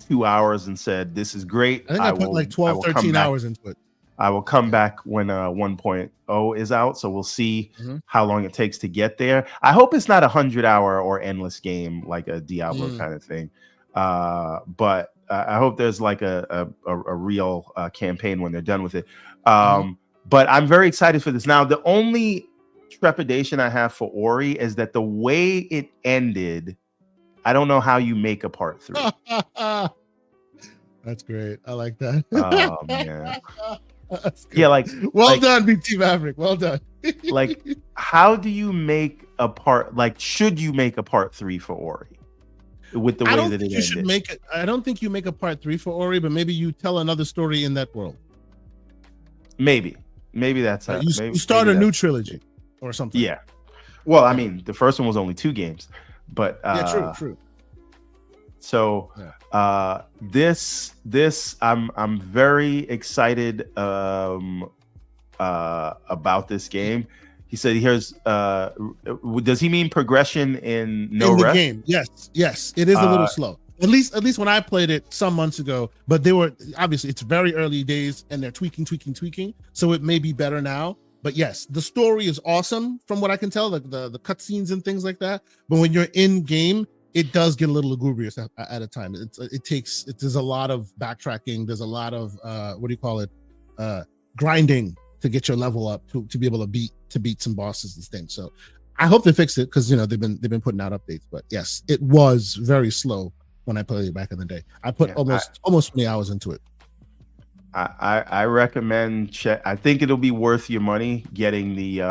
2 hours and said, this is great. I think I put like 12, 13 hours into it. I will come back when 1.0 is out. So we'll see how long it takes to get there. I hope it's not 100-hour or endless game like a Diablo kind of thing. But I hope there's like a real campaign when they're done with it. But I'm very excited for this. Now, the only trepidation I have for Ori is that the way it ended, I don't know how you make a part 3. That's great. I like that. Oh, man. Yeah, like well done, BT Maverick. Well done. Like, how do you make a part? Like, should you make a part 3 for Ori with the way that it ended? I don't think you make a part 3 for Ori, but maybe you tell another story in that world. Maybe that's how you start a new trilogy or something. Yeah. Well, I mean, the first one was only 2 games, but true. So this I'm very excited about this game. He said he hears does he mean progression in No Rest? Game? Yes. It is a little slow. At least when I played it some months ago, but they were obviously it's very early days and they're tweaking. So it may be better now. But yes, the story is awesome from what I can tell, like the cutscenes and things like that. But when you're in game, it does get a little lugubrious at a time. There's a lot of backtracking. There's a lot of grinding to get your level up to be able to beat some bosses and things. So I hope they fix it, because they've been putting out updates. But yes, it was very slow when I played it back in the day. I put almost 20 hours into it. I recommend I think it'll be worth your money getting the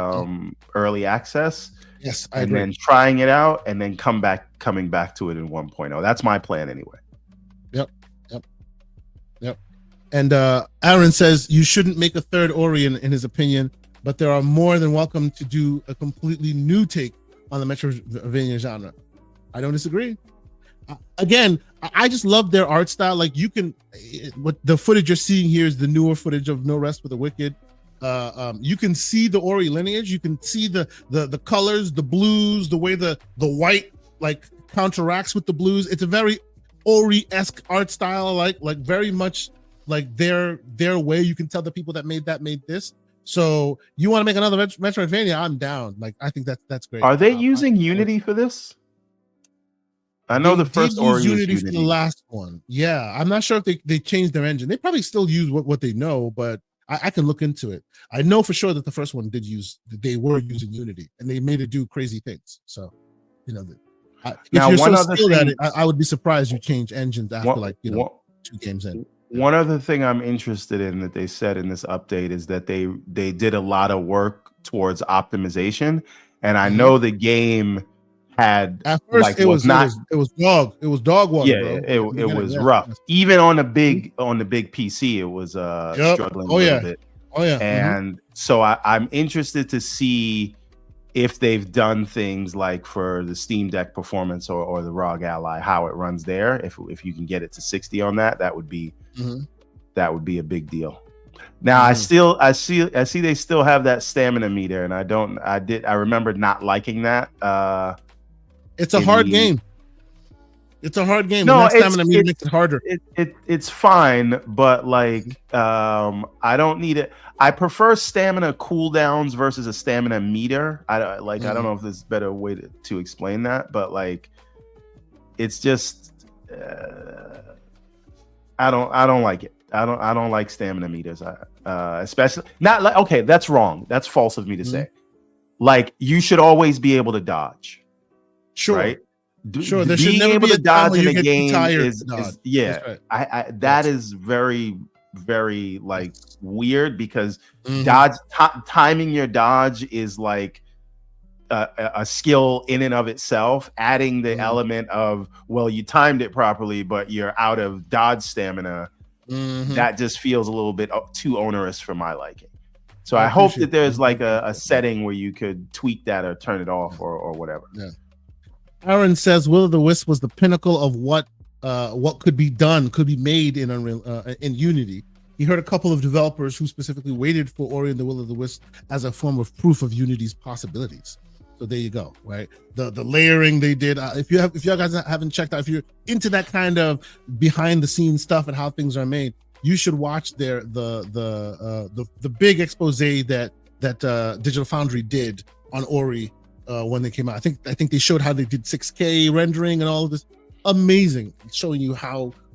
early access. Yes, I agree. Then trying it out, and then coming back to it in 1.0. That's my plan anyway. Yep. And Aaron says you shouldn't make a third Ori in his opinion, but there are more than welcome to do a completely new take on the Metroidvania genre. I don't disagree. Again, I just love their art style. Like, what the footage you're seeing here is the newer footage of No Rest for the Wicked. You can see the Ori lineage. You can see the colors, the blues, the way the white like counteracts with the blues. It's a very Ori-esque art style, like very much like their way. You can tell the people that made this. So you want to make another Metroidvania? I'm down. Like, I think that's great. Are they using Unity for this? I know the first Ori Unity for the last one. Yeah, I'm not sure if they changed their engine. They probably still use what they know, but I can look into it. I know for sure that the first one they were using Unity, and they made it do crazy things. So, if you're so skilled at it, I would be surprised you change engines after 2 games in. One other thing I'm interested in that they said in this update is that they did a lot of work towards optimization, and I know the game had at first it was dog water. Yeah, bro. It was rough. Even on the big PC, it was struggling a little bit. Oh yeah. And so I'm interested to see if they've done things like for the Steam Deck performance or the ROG Ally, how it runs there. If you can get it to 60 on that would be a big deal. Now I see they still have that stamina meter, and I remember not liking that. It's a hard game. It's a hard game. No, stamina meter makes it harder. It's fine, but like I don't need it. I prefer stamina cooldowns versus a stamina meter. I don't know if there's a better way to explain that, but like it's just I don't like it. I don't like stamina meters. Especially not like, okay, that's wrong. That's false of me to say. Like, you should always be able to dodge. Sure. Right? Sure. There being should never able be to dodge in a game is yeah. Right. That is very, very like weird, because timing your dodge is like a skill in and of itself. Adding the element of, well, you timed it properly, but you're out of dodge stamina. That just feels a little bit too onerous for my liking. So I hope that there's like a setting where you could tweak that or turn it off or whatever. Yeah. Aaron says Will of the Wisp was the pinnacle of what could be made in Unreal in Unity. He heard a couple of developers who specifically waited for Ori and the Will of the Wisp as a form of proof of Unity's possibilities. So there you go, right? The layering they did. If you guys haven't checked out, if you're into that kind of behind the scenes stuff and how things are made, you should watch the big expose that Digital Foundry did on Ori when they came out. I think they showed how they did 6K rendering and all of this. Amazing, showing you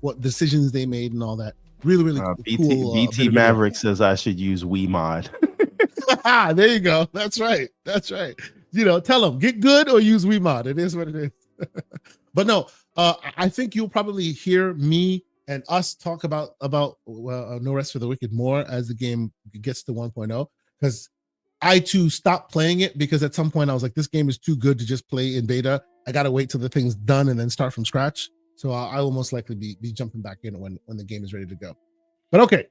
what decisions they made and all that. Really cool. BT Maverick says I should use WeMod. There you go. That's right. Tell them, get good or use WeMod. It is what it is. But no, I think you'll probably hear me and us talk about No Rest for the Wicked more as the game gets to 1.0, because I too stopped playing it, because at some point I was like, this game is too good to just play in beta. I gotta wait till the thing's done and then start from scratch. So I will most likely be jumping back in when the game is ready to go. But okay,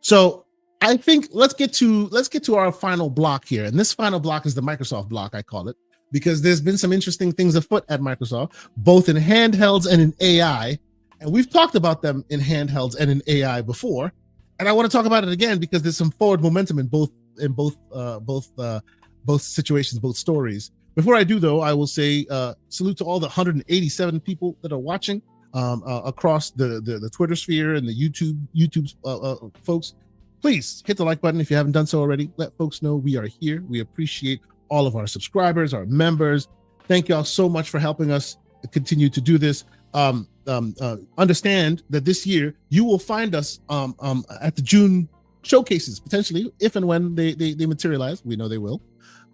so I think let's get to our final block here, and this final block is the Microsoft block, I call it, because there's been some interesting things afoot at Microsoft, both in handhelds and in AI. And we've talked about them in handhelds and in AI before, and I want to talk about it again because there's some forward momentum in both situations, both stories. Before I do, though, I will say salute to all the 187 people that are watching across the Twitter sphere and the YouTube folks. please hit the like button if you haven't done so already. Let folks know we are here. We appreciate all of our subscribers, our members. Thank y'all so much for helping us continue to do this. Understand that this year you will find us at the June showcases, potentially, if and when they materialize. We know they will.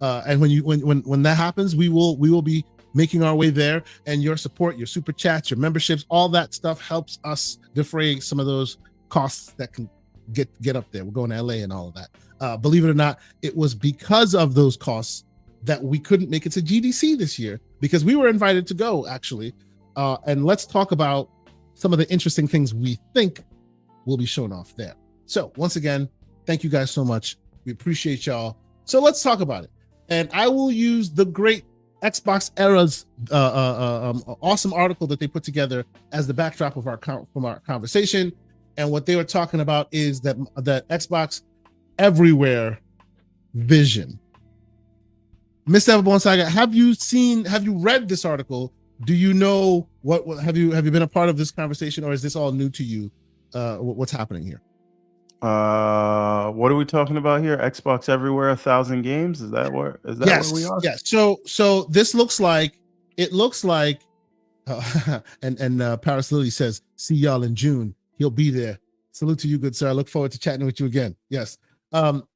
And when that happens, we will be making our way there. And your support, your super chats, your memberships, all that stuff helps us defray some of those costs that can get up there. We're going to LA and all of that. Believe it or not, it was because of those costs that we couldn't make it to GDC this year, because we were invited to go, actually. And let's talk about some of the interesting things we think will be shown off there. So once again, thank you guys so much. We appreciate y'all. So let's talk about it. And I will use the great Xbox Era's awesome article that they put together as the backdrop of our conversation. And what they were talking about is that Xbox Everywhere vision. Mr. Everborn Saga, have you read this article? Do you know what have you been a part of this conversation, or is this all new to you? What's happening here? What are we talking about here? Xbox Everywhere, 1,000 games. Is that where we are? Yes. So this looks like and Paris Lily says, see y'all in June. He'll be there. Salute to you, good sir. I look forward to chatting with you again. Yes.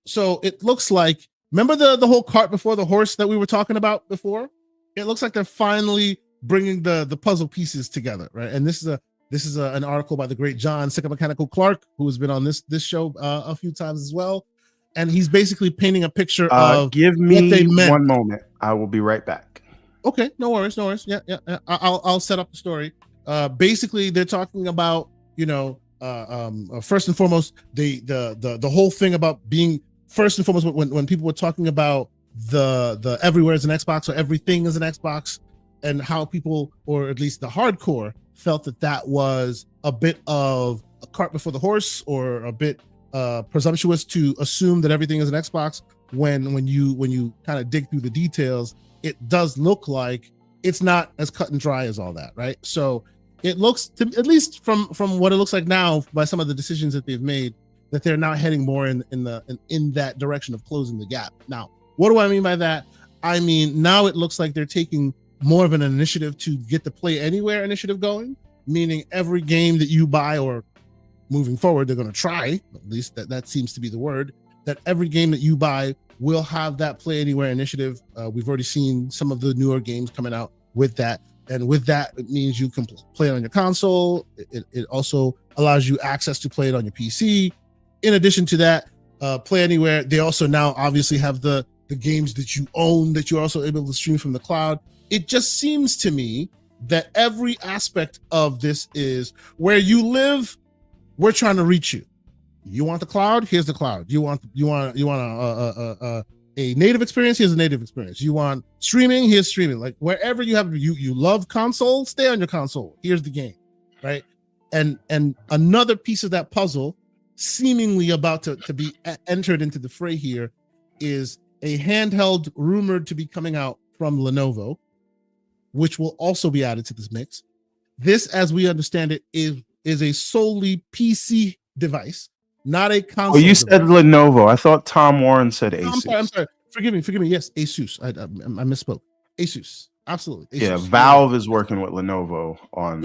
So it looks like, remember the whole cart before the horse that we were talking about before? It looks like they're finally bringing the puzzle pieces together, right? And this is an article by the great John Mechanical Clark, who has been on this show a few times as well, and he's basically painting a picture of give me what they meant. One moment, I will be right back. Okay, no worries. Yeah. I'll set up the story. Basically, they're talking about, first and foremost, the whole thing about being first and foremost when people were talking about the everywhere is an Xbox, or everything is an Xbox, and how people, or at least the hardcore, felt that was a bit of a cart before the horse, or a bit presumptuous to assume that everything is an Xbox, when you kind of dig through the details, it does look like it's not as cut and dry as all that, right? So it looks, to, at least from what it looks like now, by some of the decisions that they've made, that they're now heading more in that direction of closing the gap. Now, what do I mean by that? I mean, now it looks like they're taking more of an initiative to get the Play Anywhere initiative going, meaning every game that you buy, or moving forward, they're going to try, at least that seems to be the word, that every game that you buy will have that Play Anywhere initiative. We've already seen some of the newer games coming out with that. And with that, it means you can play it on your console. It also allows you access to play it on your PC. In addition to that, Play Anywhere, they also now obviously have the games that you own that you're also able to stream from the cloud. It just seems to me that every aspect of this is, where you live, we're trying to reach you. You want the cloud? Here's the cloud. You want a native experience? Here's a native experience. You want streaming? Here's streaming. Like, wherever you have you love console, stay on your console. Here's the game, right? And another piece of that puzzle, seemingly about to be entered into the fray here, is a handheld rumored to be coming out from Lenovo, which will also be added to this mix. This, as we understand it, is a solely PC device, not a console. Oh, you said Lenovo. I thought Tom Warren said Asus. I'm sorry. Forgive me. Yes, Asus. I misspoke. Asus. Absolutely. Asus. Yeah, Valve is working with Lenovo on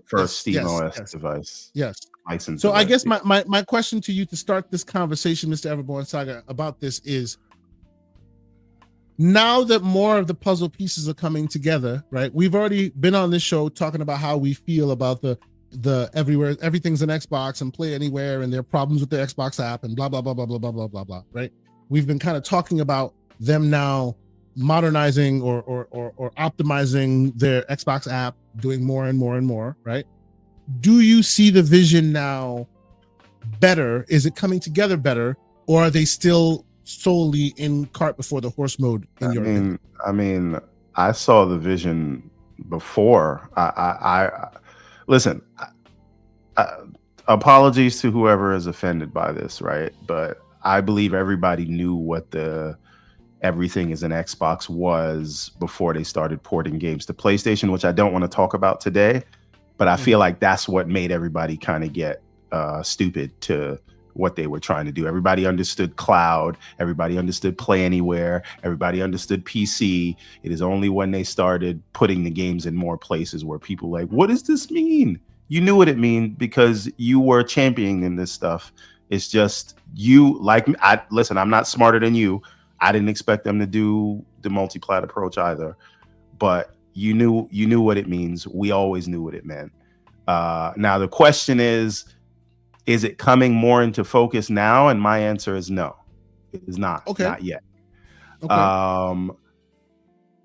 first Steam OS device. Yes. License. So I guess my question to you to start this conversation, Mr. Everborn Saga, about this is, now that more of the puzzle pieces are coming together, right? We've already been on this show talking about how we feel about the everywhere, everything's an Xbox and Play Anywhere, and there are problems with the Xbox app and blah, blah, blah, blah, blah, blah, blah, blah, blah, right? We've been kind of talking about them now modernizing or optimizing their Xbox app, doing more and more and more, right? Do you see the vision now better? Is it coming together better, or are they still solely in cart before the horse mode? I mean, I saw the vision before. I listen. Apologies to whoever is offended by this, right? But I believe everybody knew what the everything is an Xbox was before they started porting games to PlayStation, which I don't want to talk about today. But I feel like that's what made everybody kind of get stupid to what they were trying to do. Everybody understood cloud. Everybody understood play anywhere. Everybody understood PC. It is only when they started putting the games in more places where people were like, what does this mean? You knew what it meant because you were championing this stuff. It's just you like me. Listen, I'm not smarter than you. I didn't expect them to do the multi-plat approach either, but you knew what it means. We always knew what it meant. Now the question is it coming more into focus now? And my answer is no, it is not. Okay. Not yet. Okay.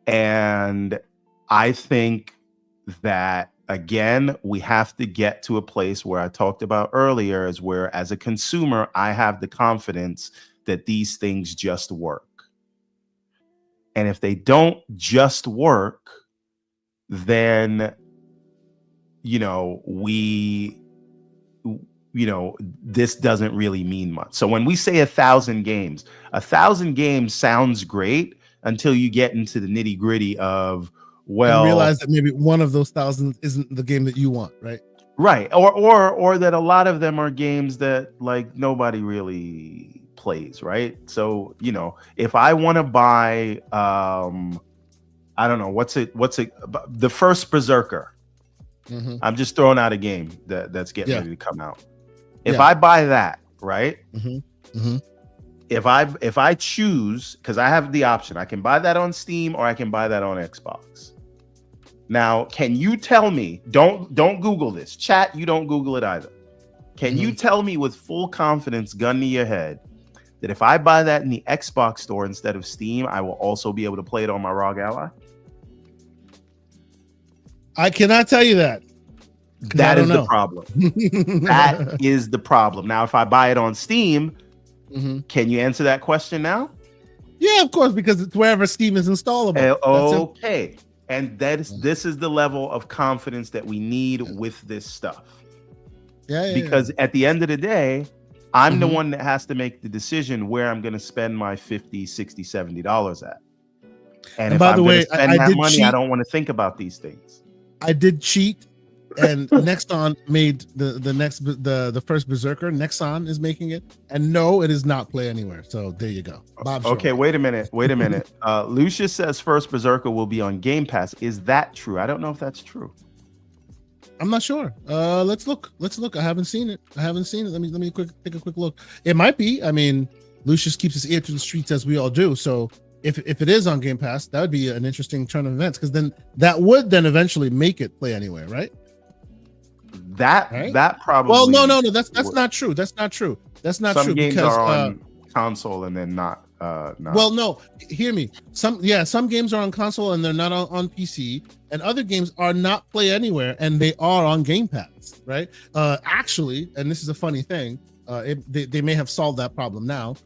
And I think that, again, we have to get to a place where I talked about earlier, is where as a consumer, I have the confidence that these things just work. And if they don't just work, then, this doesn't really mean much. So when we say 1,000 games, 1,000 games sounds great until you get into the nitty gritty of, well, and realize that maybe one of those 1,000 isn't the game that you want, right? Right. Or that a lot of them are games that like nobody really plays, right? So, if I want to buy, I don't know, what's it, the first Berserker. Mm-hmm. I'm just throwing out a game that's getting ready to come out. If I buy that, right? Mm-hmm. Mm-hmm. If I choose, because I have the option, I can buy that on Steam or I can buy that on Xbox. Now, can you tell me, don't Google this. Chat, you don't Google it either. Can you tell me with full confidence, gun to your head, that if I buy that in the Xbox store instead of Steam, I will also be able to play it on my ROG Ally? I cannot tell you that. That is the problem. That is the problem. Now, if I buy it on Steam, can you answer that question now? Yeah, of course, because it's wherever Steam is installable. Okay. And this is the level of confidence that we need with this stuff. Because at the end of the day, I'm the one that has to make the decision where I'm going to spend my $50, $60, $70 at. And if by the way, spend that money, I don't want to think about these things. I did cheat, and Nexon made the first Berserker. Nexon is making it, and no, it is not Play Anywhere. So there you go. Bob. Okay, wait a minute. Lucius says first Berserker will be on Game Pass. Is that true? I don't know if that's true. I'm not sure. Let's look. I haven't seen it. Let me take a quick look. It might be. I mean, Lucius keeps his ear to the streets, as we all do. So if it is on Game Pass, that would be an interesting turn of events, because then that would then eventually make it Play Anywhere, right? That probably. Well, no. That's not true. That's not true. Some games are on console and then not. Well, no. Hear me. Some games are on console and they're not on PC, and other games are not Play Anywhere and they are on Game Pass, right? Actually, and this is a funny thing. They may have solved that problem now.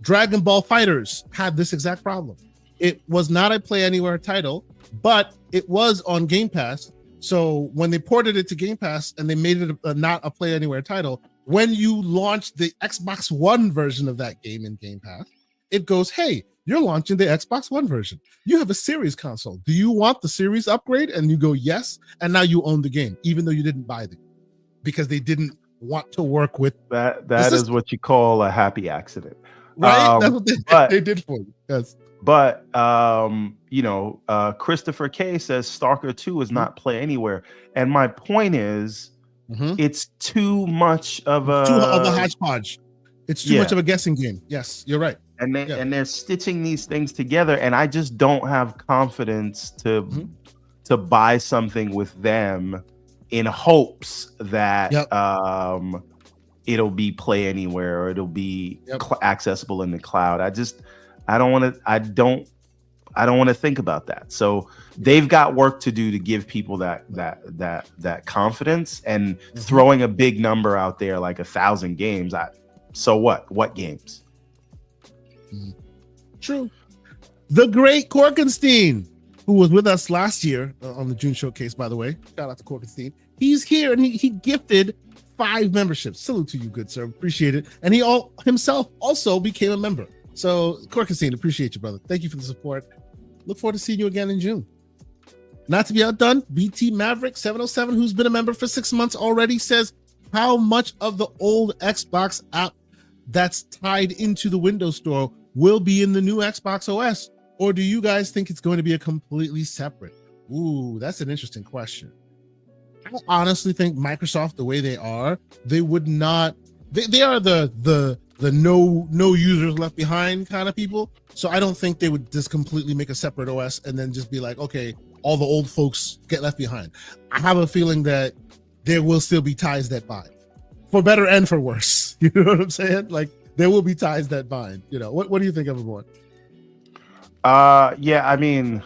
Dragon Ball FighterZ had this exact problem. It was not a Play Anywhere title, but it was on Game Pass. So when they ported it to Game Pass and they made it not a Play Anywhere title, when you launch the Xbox One version of that game in Game Pass, it goes, hey, you're launching the Xbox One version. You have a Series console. Do you want the Series upgrade? And you go, yes. And now you own the game, even though you didn't buy the game, because they didn't want to work with that. That is what you call a happy accident. Right? That's what they did for you. Yes. But Christopher K says Stalker 2 is not Play Anywhere. And my point is, it's too much of a hodgepodge. It's too much of a guessing game. Yes, you're right. And they're stitching these things together, and I just don't have confidence to buy something with them in hopes that it'll be Play Anywhere or it'll be accessible in the cloud. I don't want to think about that. So they've got work to do to give people that confidence, and throwing a big number out there like 1,000 games. So what? What games? True. The great Korkenstein, who was with us last year on the June showcase, by the way. Shout out to Korkenstein. He's here, and he gifted 5 memberships. Salute to you, good sir. Appreciate it. And he himself also became a member. So, Korkenstein, appreciate you, brother. Thank you for the support. Look forward to seeing you again in June. Not to be outdone, BT Maverick 707, who's been a member for 6 months already, says, how much of the old Xbox app that's tied into the Windows Store will be in the new Xbox OS? Or do you guys think it's going to be a completely separate? Ooh, that's an interesting question. I honestly think Microsoft, the way they are, they would not. They are the no users left behind kind of people. So I don't think they would just completely make a separate OS and then just be like, okay, all the old folks get left behind. I have a feeling that there will still be ties that bind, for better and for worse. You know what I'm saying? Like there will be ties that bind. You know, what do you think, everyone? Yeah, I mean,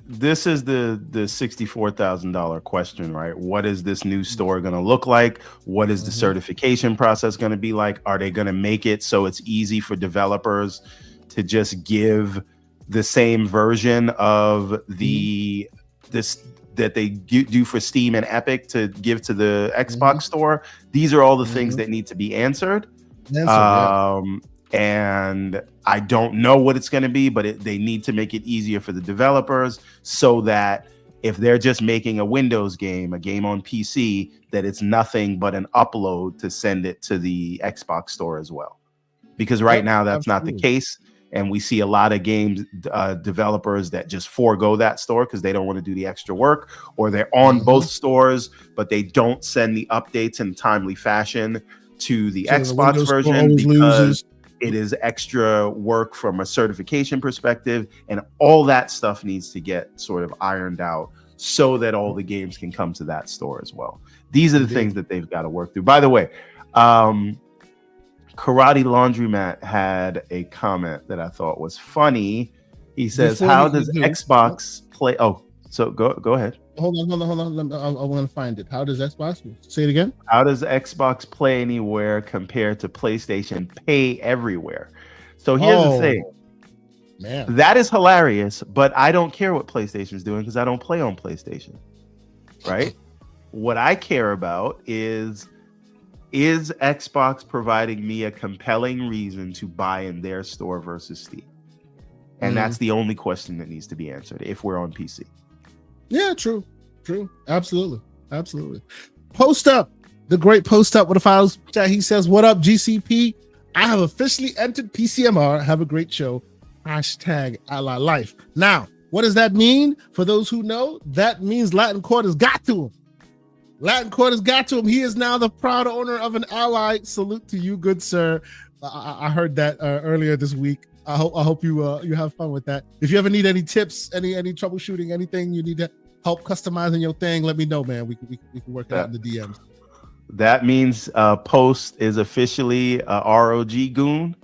this is the $64,000 question, right? What is this new store going to look like? What is the certification process going to be like? Are they going to make it so it's easy for developers to just give the same version of this that they do for Steam and Epic to give to the Xbox store? These are all the things that need to be answered. And I don't know what it's going to be, but they need to make it easier for the developers so that if they're just making a Windows game, a game on PC, that it's nothing but an upload to send it to the Xbox store as well. Because right now that's not the case. And we see a lot of games developers that just forego that store because they don't want to do the extra work, or they're on both stores, but they don't send the updates in timely fashion to the Xbox version because it is extra work from a certification perspective, and all that stuff needs to get sort of ironed out so that all the games can come to that store as well. These are the things that they've got to work through. By the way, Karate Laundromat had a comment that I thought was funny. He says, how does Xbox play? Oh, so go ahead. Hold on. I want to find it. How does Xbox? Say it again. How does Xbox Play Anywhere compare to PlayStation Pay Everywhere? So here's the thing. Man, that is hilarious, but I don't care what PlayStation is doing because I don't play on PlayStation. Right? What I care about is Xbox providing me a compelling reason to buy in their store versus Steam? And that's the only question that needs to be answered if we're on PC. Yeah, true. Absolutely. Post Up, the great Post Up with a files chat. He says, what up, GCP? I have officially entered PCMR. Have a great show. #Ally Life. Now, what does that mean? For those who know, that means Latin Quarter's got to him. He is now the proud owner of an Ally. Salute to you, good sir. I heard that earlier this week. I hope you have fun with that. If you ever need any tips, any troubleshooting, anything you need to help customizing your thing, let me know, man. We can work it out in the DMs. That means Post is officially a ROG goon,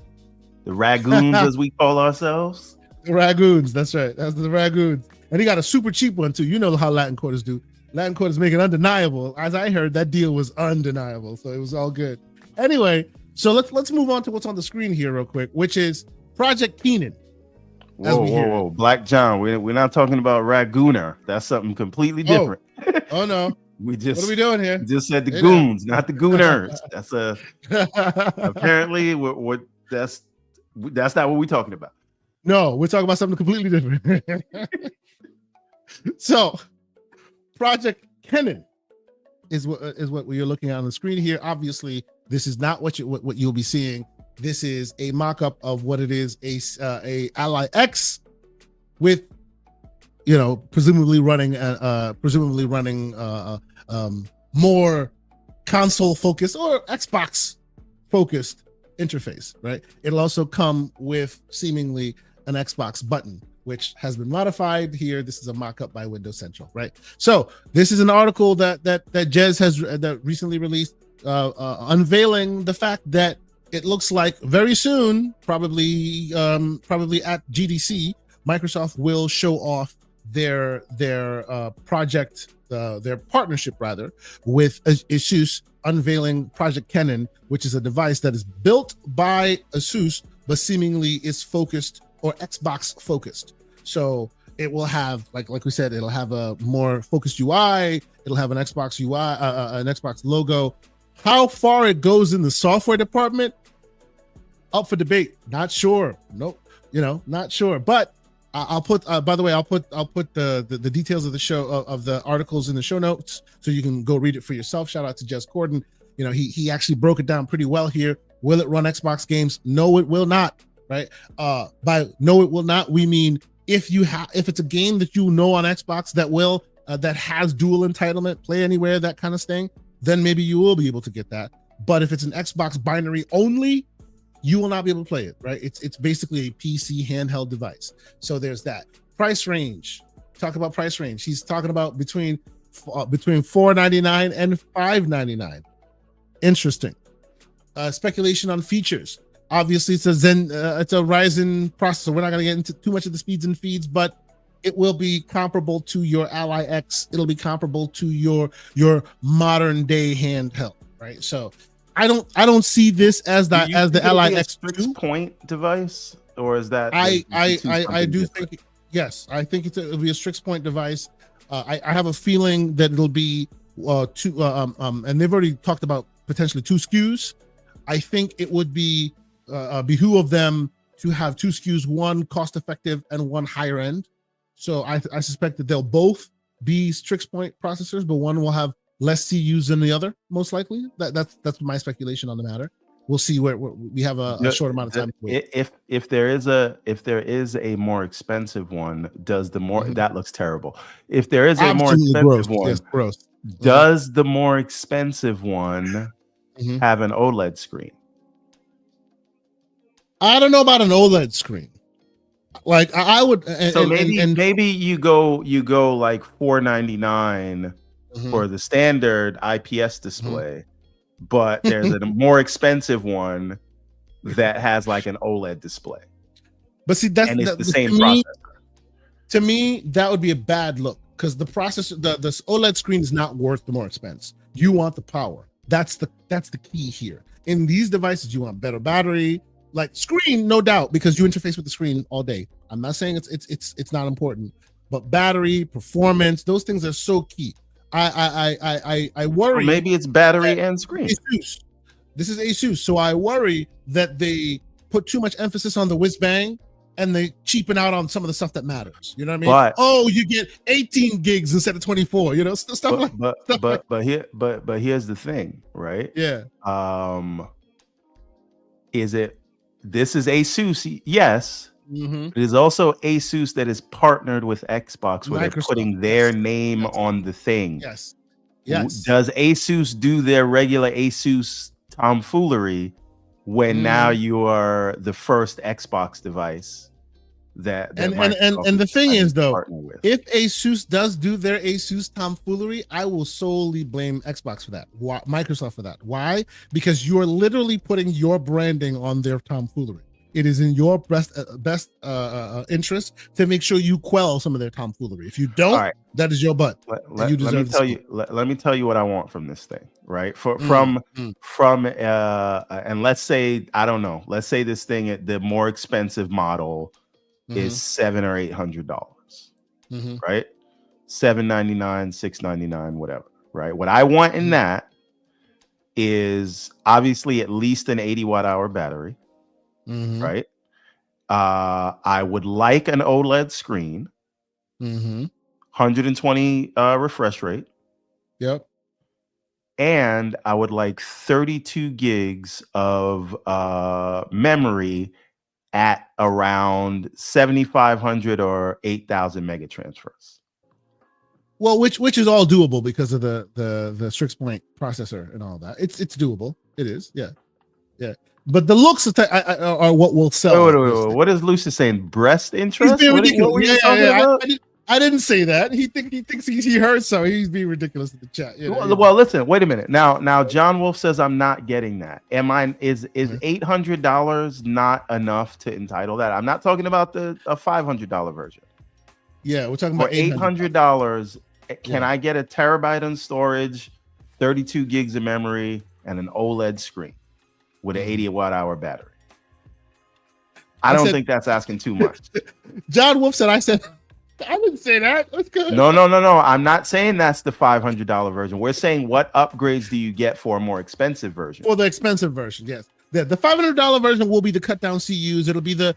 the Ragoons as we call ourselves. The Ragoons, that's right. That's the Ragoons, and he got a super cheap one too. You know how Latin Quarters do. Latin Quarters make it undeniable. As I heard, that deal was undeniable, so it was all good. Anyway, so let's move on to what's on the screen here real quick, which is Project Kenan. Whoa, Black John. We're not talking about Ragooner. That's something completely different. Oh no. What are we doing here? Just said the goons, not the gooners. That's apparently that's not what we're talking about. No, we're talking about something completely different. So, Project Kenan is what you're looking at on the screen here. Obviously, this is not what you'll be seeing. This is a mock-up of what it is, a Ally X with, presumably running more console focused or Xbox focused interface, right? It'll also come with seemingly an Xbox button, which has been modified here. This is a mock-up by Windows Central, right? So this is an article that Jez has that recently released, unveiling the fact that it looks like very soon, probably at GDC, Microsoft will show off their project, their partnership rather, with ASUS, unveiling Project Kenan, which is a device that is built by ASUS, but seemingly is focused or Xbox focused. So it will have, like we said, it'll have a more focused UI. It'll have an Xbox UI, an Xbox logo. How far it goes in the software department, up for debate. Not sure. Nope. Not sure. But I'll put. By the way, I'll put the details of the show of the articles in the show notes, so you can go read it for yourself. Shout out to Jess Corden. You know, he actually broke it down pretty well here. Will it run Xbox games? No, it will not. Right? By no, it will not, we mean if it's a game that you know on Xbox that will that has dual entitlement, play anywhere, that kind of thing, then maybe you will be able to get that. But if it's an Xbox binary only, you will not be able to play it, right? It's basically a PC handheld device. So there's that. Price range. Talk about price range. He's talking about between $499 and $599. Interesting. Speculation on features. Obviously, it's a Ryzen processor. We're not going to get into too much of the speeds and feeds, but it will be comparable to your Ally X. It'll be comparable to your modern day handheld, right? So I don't see this as the Ally X2 point device, or is that I do think yes, I think it'll be a Strix point device. I have a feeling that it'll be two and they've already talked about potentially 2 SKUs. I think it would be behoove of them to have 2 SKUs, one cost effective and one higher end. So I suspect that they'll both be Strix point processors, but one will have less CUs than the other, most likely. That's my speculation on the matter. We'll see where we have a short amount of time to wait. If there is a more expensive one, does the more that looks terrible. If there is a more expensive one, yes, gross. Does the more expensive one have an OLED screen? I don't know about an OLED screen. Like I would, maybe you go like $499 for the standard IPS display, but there's a more expensive one that has like an OLED display. But see, it's the same processor. To me, that would be a bad look because the processor, the OLED screen is not worth the more expense. You want the power. That's the key here. In these devices, you want better battery. Like screen, no doubt, because you interface with the screen all day. I'm not saying it's not important, but battery, performance, those things are so key. I worry. Or maybe it's battery and screen. Asus. This is Asus, so I worry that they put too much emphasis on the whiz bang and they cheapen out on some of the stuff that matters. You know what I mean? You get 18 gigs instead of 24. You know, stuff but here's the thing, right? Yeah. This is Asus, yes. It is also Asus that is partnered with Xbox, where they're putting their name on the thing. Yes. Does Asus do their regular Asus tomfoolery when now you are the first Xbox device that and the thing is though, if Asus does do their Asus tomfoolery, I will solely blame Xbox for that. Why? Microsoft for that. Why? Because you're literally putting your branding on their tomfoolery. It is in your best interest to make sure you quell some of their tomfoolery. If you don't, that is your butt. Let me tell you what I want from this thing, right? And let's say, I don't know, let's say this thing, the more expensive model is $700 or $800, right? $799, $699, whatever, right? What I want in that is obviously at least an 80 watt hour battery. Right. I would like an OLED screen, 120 refresh rate. Yep. And I would like 32 gigs of memory at around 7,500 or 8,000 mega transfers. Well, which is all doable because of the Strix point processor and all that. It's doable. It is. Yeah. But the looks are what will sell. Wait. What is Lucius saying? Breast interest? He's being ridiculous. I didn't say that. He thinks he heard so. He's being ridiculous in the chat. Well, listen. Wait a minute. Now, John Wolf says I'm not getting that. Is $800 not enough to entitle that? I'm not talking about a $500 version. Yeah, we're talking about $800. Can I get a terabyte on storage, 32 gigs of memory, and an OLED screen with an 80 watt hour battery? I don't think that's asking too much. John Wolf said, I didn't say that. That's good. No. I'm not saying that's the $500 version. We're saying what upgrades do you get for a more expensive version? For the expensive version, yes. The $500 version will be the cut down CUs. It'll be the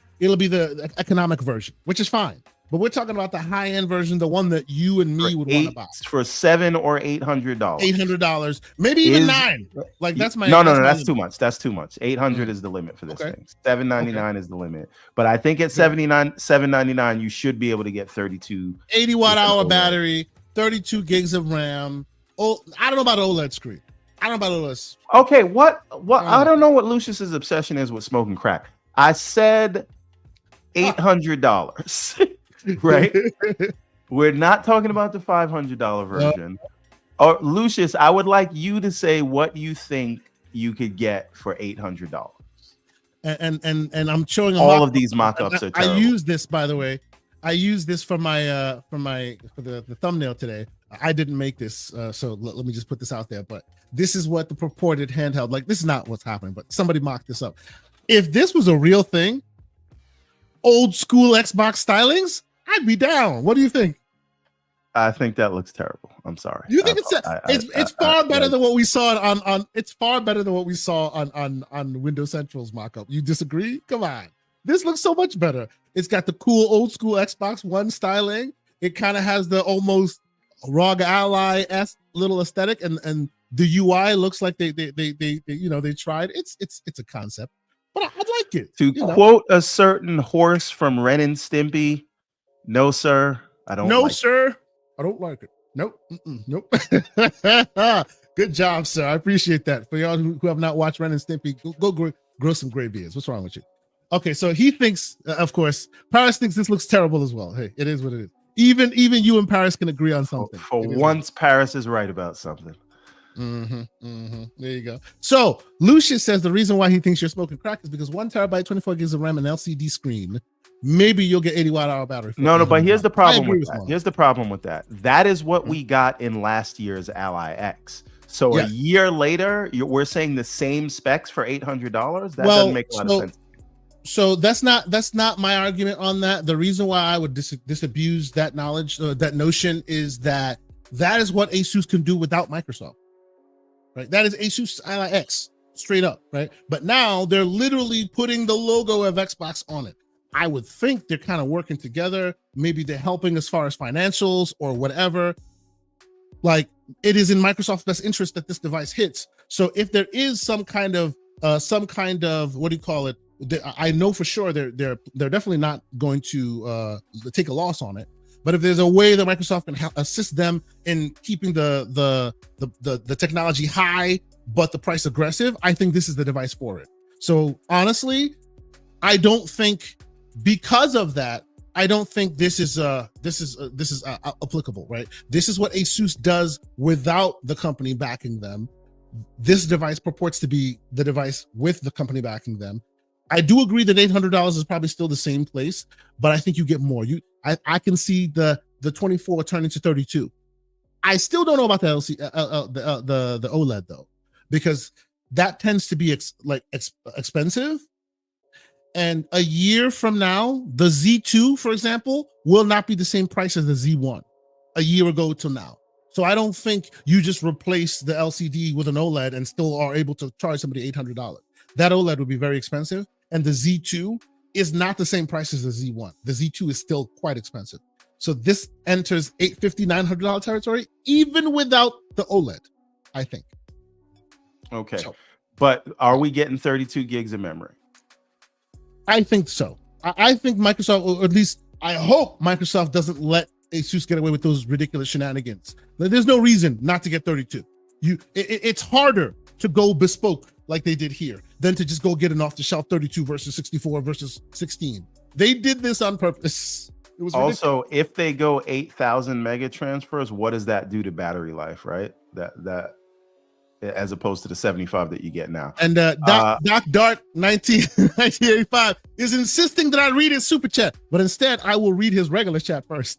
economic version, which is fine. But we're talking about the high end version, the one that you and me would want to buy for $700 or $800. $800, maybe even $900. Like that's my no. That's too much. That's too much. $800 is the limit for this thing. $799 is the limit. But I think at $799, you should be able to get 32 80 watt-hour battery, 32 gigs of RAM. Oh, I don't know about OLED screen. I don't know about OLED. Okay, what? I don't know what Lucius's obsession is with smoking crack. I said $800. Right? We're not talking about the $500 version. Or Lucius, I would like you to say what you think you could get for $800. And I'm showing all of these mock-ups are terrible. I use this, by the way. I use this for the thumbnail today. I didn't make this, so let me just put this out there. But this is what the purported handheld, like this is not what's happening, but somebody mocked this up. If this was a real thing, old school Xbox stylings, I'd be down. What do you think? I think that looks terrible. I'm sorry. You think it's far better than what we saw on it's far better than what we saw on Windows Central's mock-up. You disagree? Come on. This looks so much better. It's got the cool old school Xbox One styling. It kind of has the almost ROG Ally-esque little aesthetic, and the UI looks like they tried. It's a concept, but I'd like it. To quote a certain horse from Ren and Stimpy, no, sir, I don't. No, sir, I don't like it. Nope, nope. Good job, sir. I appreciate that. For y'all who have not watched Ren and Stimpy, go grow some gray beards. What's wrong with you? Okay, so he thinks, of course, Paris thinks this looks terrible as well. Hey, it is what it is. Even you and Paris can agree on something. For once, Paris is right about something. There you go. So Lucius says the reason why he thinks you're smoking crack is because 1 terabyte, 24 gigs of RAM, and LCD screen. Maybe you'll get 80 watt-hour battery. No, but here's the problem with that. Here's the problem with that. That is what we got in last year's Ally X. So a year later, we're saying the same specs for $800. That doesn't make a lot of sense. So that's not my argument on that. The reason why I would disabuse that knowledge, that notion, is that is what Asus can do without Microsoft, right? That is Asus Ally X, straight up, right? But now they're literally putting the logo of Xbox on it. I would think they're kind of working together. Maybe they're helping as far as financials or whatever. Like, it is in Microsoft's best interest that this device hits. So if there is some kind of what do you call it? I know for sure they're definitely not going to take a loss on it. But if there's a way that Microsoft can assist them in keeping the technology high but the price aggressive, I think this is the device for it. So honestly, I don't think, because of that, I don't think this is applicable, right? This is what Asus does without the company backing them. This device purports to be the device with the company backing them. I do agree that $800 is probably still the same place, but I think you get more. I can see the 24 turning to 32. I still don't know about the the OLED though, because that tends to be expensive. And a year from now, the Z2, for example, will not be the same price as the Z1 a year ago till now. So I don't think you just replace the LCD with an OLED and still are able to charge somebody $800. That OLED would be very expensive. And the Z2 is not the same price as the Z1. The Z2 is still quite expensive. So this enters $850, $900 territory, even without the OLED, I think. Okay. So, but are we getting 32 gigs of memory? I think so. I think Microsoft, or at least I hope Microsoft doesn't let Asus get away with those ridiculous shenanigans. There's no reason not to get 32. It's harder to go bespoke like they did here than to just go get an off-the-shelf 32 versus 64 versus 16. They did this on purpose. It was also ridiculous. If they go 8,000 mega transfers, what does that do to battery life, right? That as opposed to the 75 that you get now. And Doc Dart 1985 is insisting that I read his super chat, but instead I will read his regular chat first.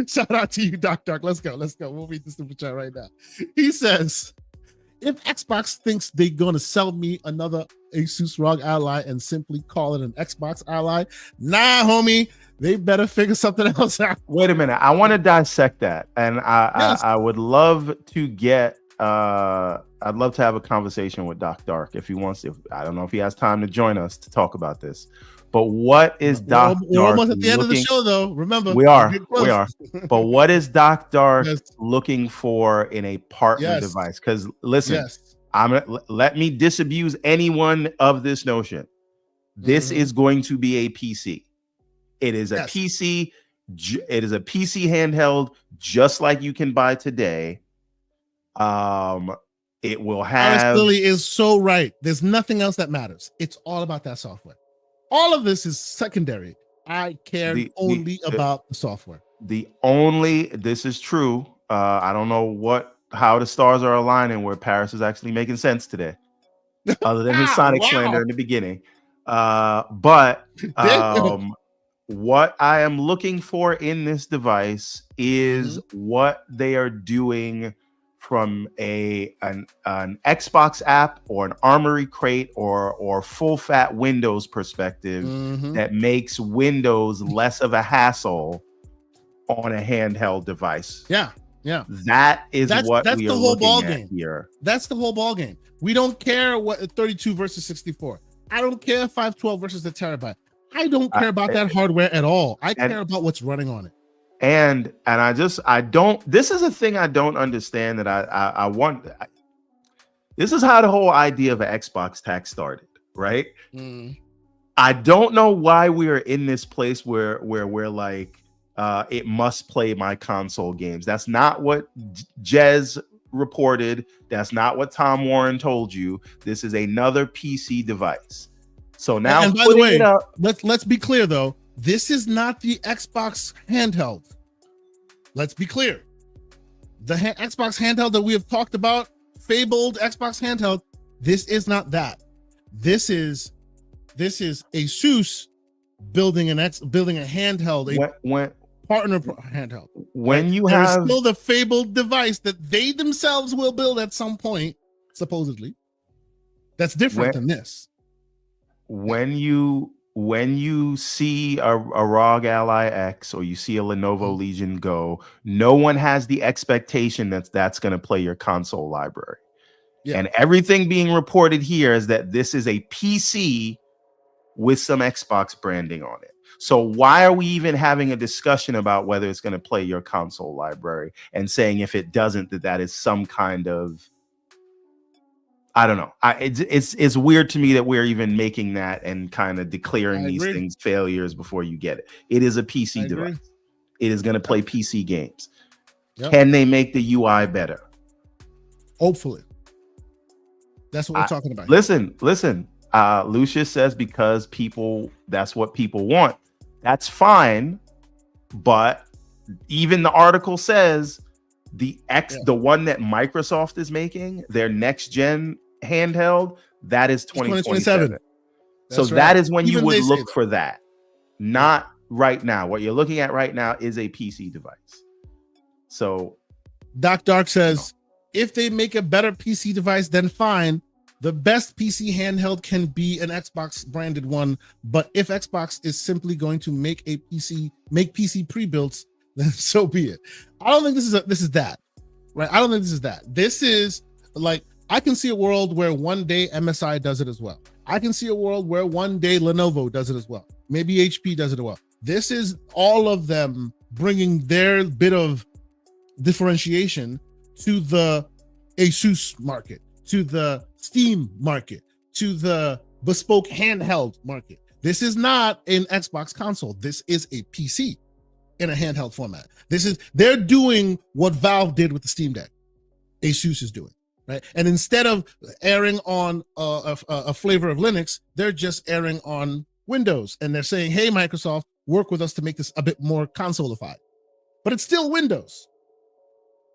Shout out to you, Doc Dart. Let's go. We'll read the super chat right now. He says, if Xbox thinks they're going to sell me another Asus ROG Ally and simply call it an Xbox Ally, nah, homie, they better figure something else out. Wait a minute. I want to dissect that. And I would love to get I'd love to have a conversation with Doc Dark if he wants to. I don't know if he has time to join us to talk about this. But what is Doc Dark? We're almost at the end of the show, though. Remember, we are. But what is Doc Dark yes. looking for in a partner device? Because listen, let me disabuse anyone of this notion. This is going to be a PC. It is a PC. It is a PC handheld, just like you can buy today. It will have. Lily is so right. There's nothing else that matters. It's all about that software. All of this is secondary. I care only about the software. This is true. I don't know how the stars are aligning where Paris is actually making sense today, other than his Sonic slander in the beginning. But what I am looking for in this device is what they are doing from an Xbox app or an Armory Crate or full fat Windows perspective that makes Windows less of a hassle on a handheld device. Yeah. That's we are looking at here. That's the whole ball game. We don't care what 32 versus 64. I don't care 512 versus the terabyte. I don't care about that hardware at all. I care about what's running on it. And I don't. This is a thing I don't understand that I want. This is how the whole idea of an Xbox tax started, right? I don't know why we are in this place where we're like, it must play my console games. That's not what Jez reported. That's not what Tom Warren told you. This is another PC device. So now, and by the way, let's be clear though. This is not the Xbox handheld. Let's be clear. The Xbox handheld that we have talked about, fabled Xbox handheld, this is not that. This is ASUS building a handheld, partner handheld. When you There's have still the fabled device that they themselves will build at some point, supposedly. That's different than this. When you see a ROG Ally X or you see a Lenovo Legion Go, no one has the expectation that's going to play your console library. And everything being reported here is that this is a PC with some Xbox branding on it. So why are we even having a discussion about whether it's going to play your console library and saying if it doesn't, that is some kind of, I don't know. It's weird to me that we're even making that and kind of declaring these things failures before you get it. It is a PC device. It is going to play PC games. Can they make the UI better? Hopefully. That's what we're talking about. Listen. Lucius says because that's what people want. That's fine. But even the article says the one that Microsoft is making, their next gen handheld, that is 2027. So that is when you would look for that. Not right now. What you're looking at right now is a PC device. So Doc Dark says, if they make a better PC device, then fine. The best PC handheld can be an Xbox branded one. But if Xbox is simply going to make PC pre-builts, then so be it. I don't think this is that, right? I don't think this is that. This is like, I can see a world where one day MSI does it as well. I can see a world where one day Lenovo does it as well. Maybe HP does it as well. This is all of them bringing their bit of differentiation to the ASUS market, to the Steam market, to the bespoke handheld market. This is not an Xbox console. This is a PC in a handheld format. They're doing what Valve did with the Steam Deck. ASUS is doing, right? And instead of airing on a flavor of Linux, they're just airing on Windows. And they're saying, hey, Microsoft, work with us to make this a bit more console-ified. But it's still Windows,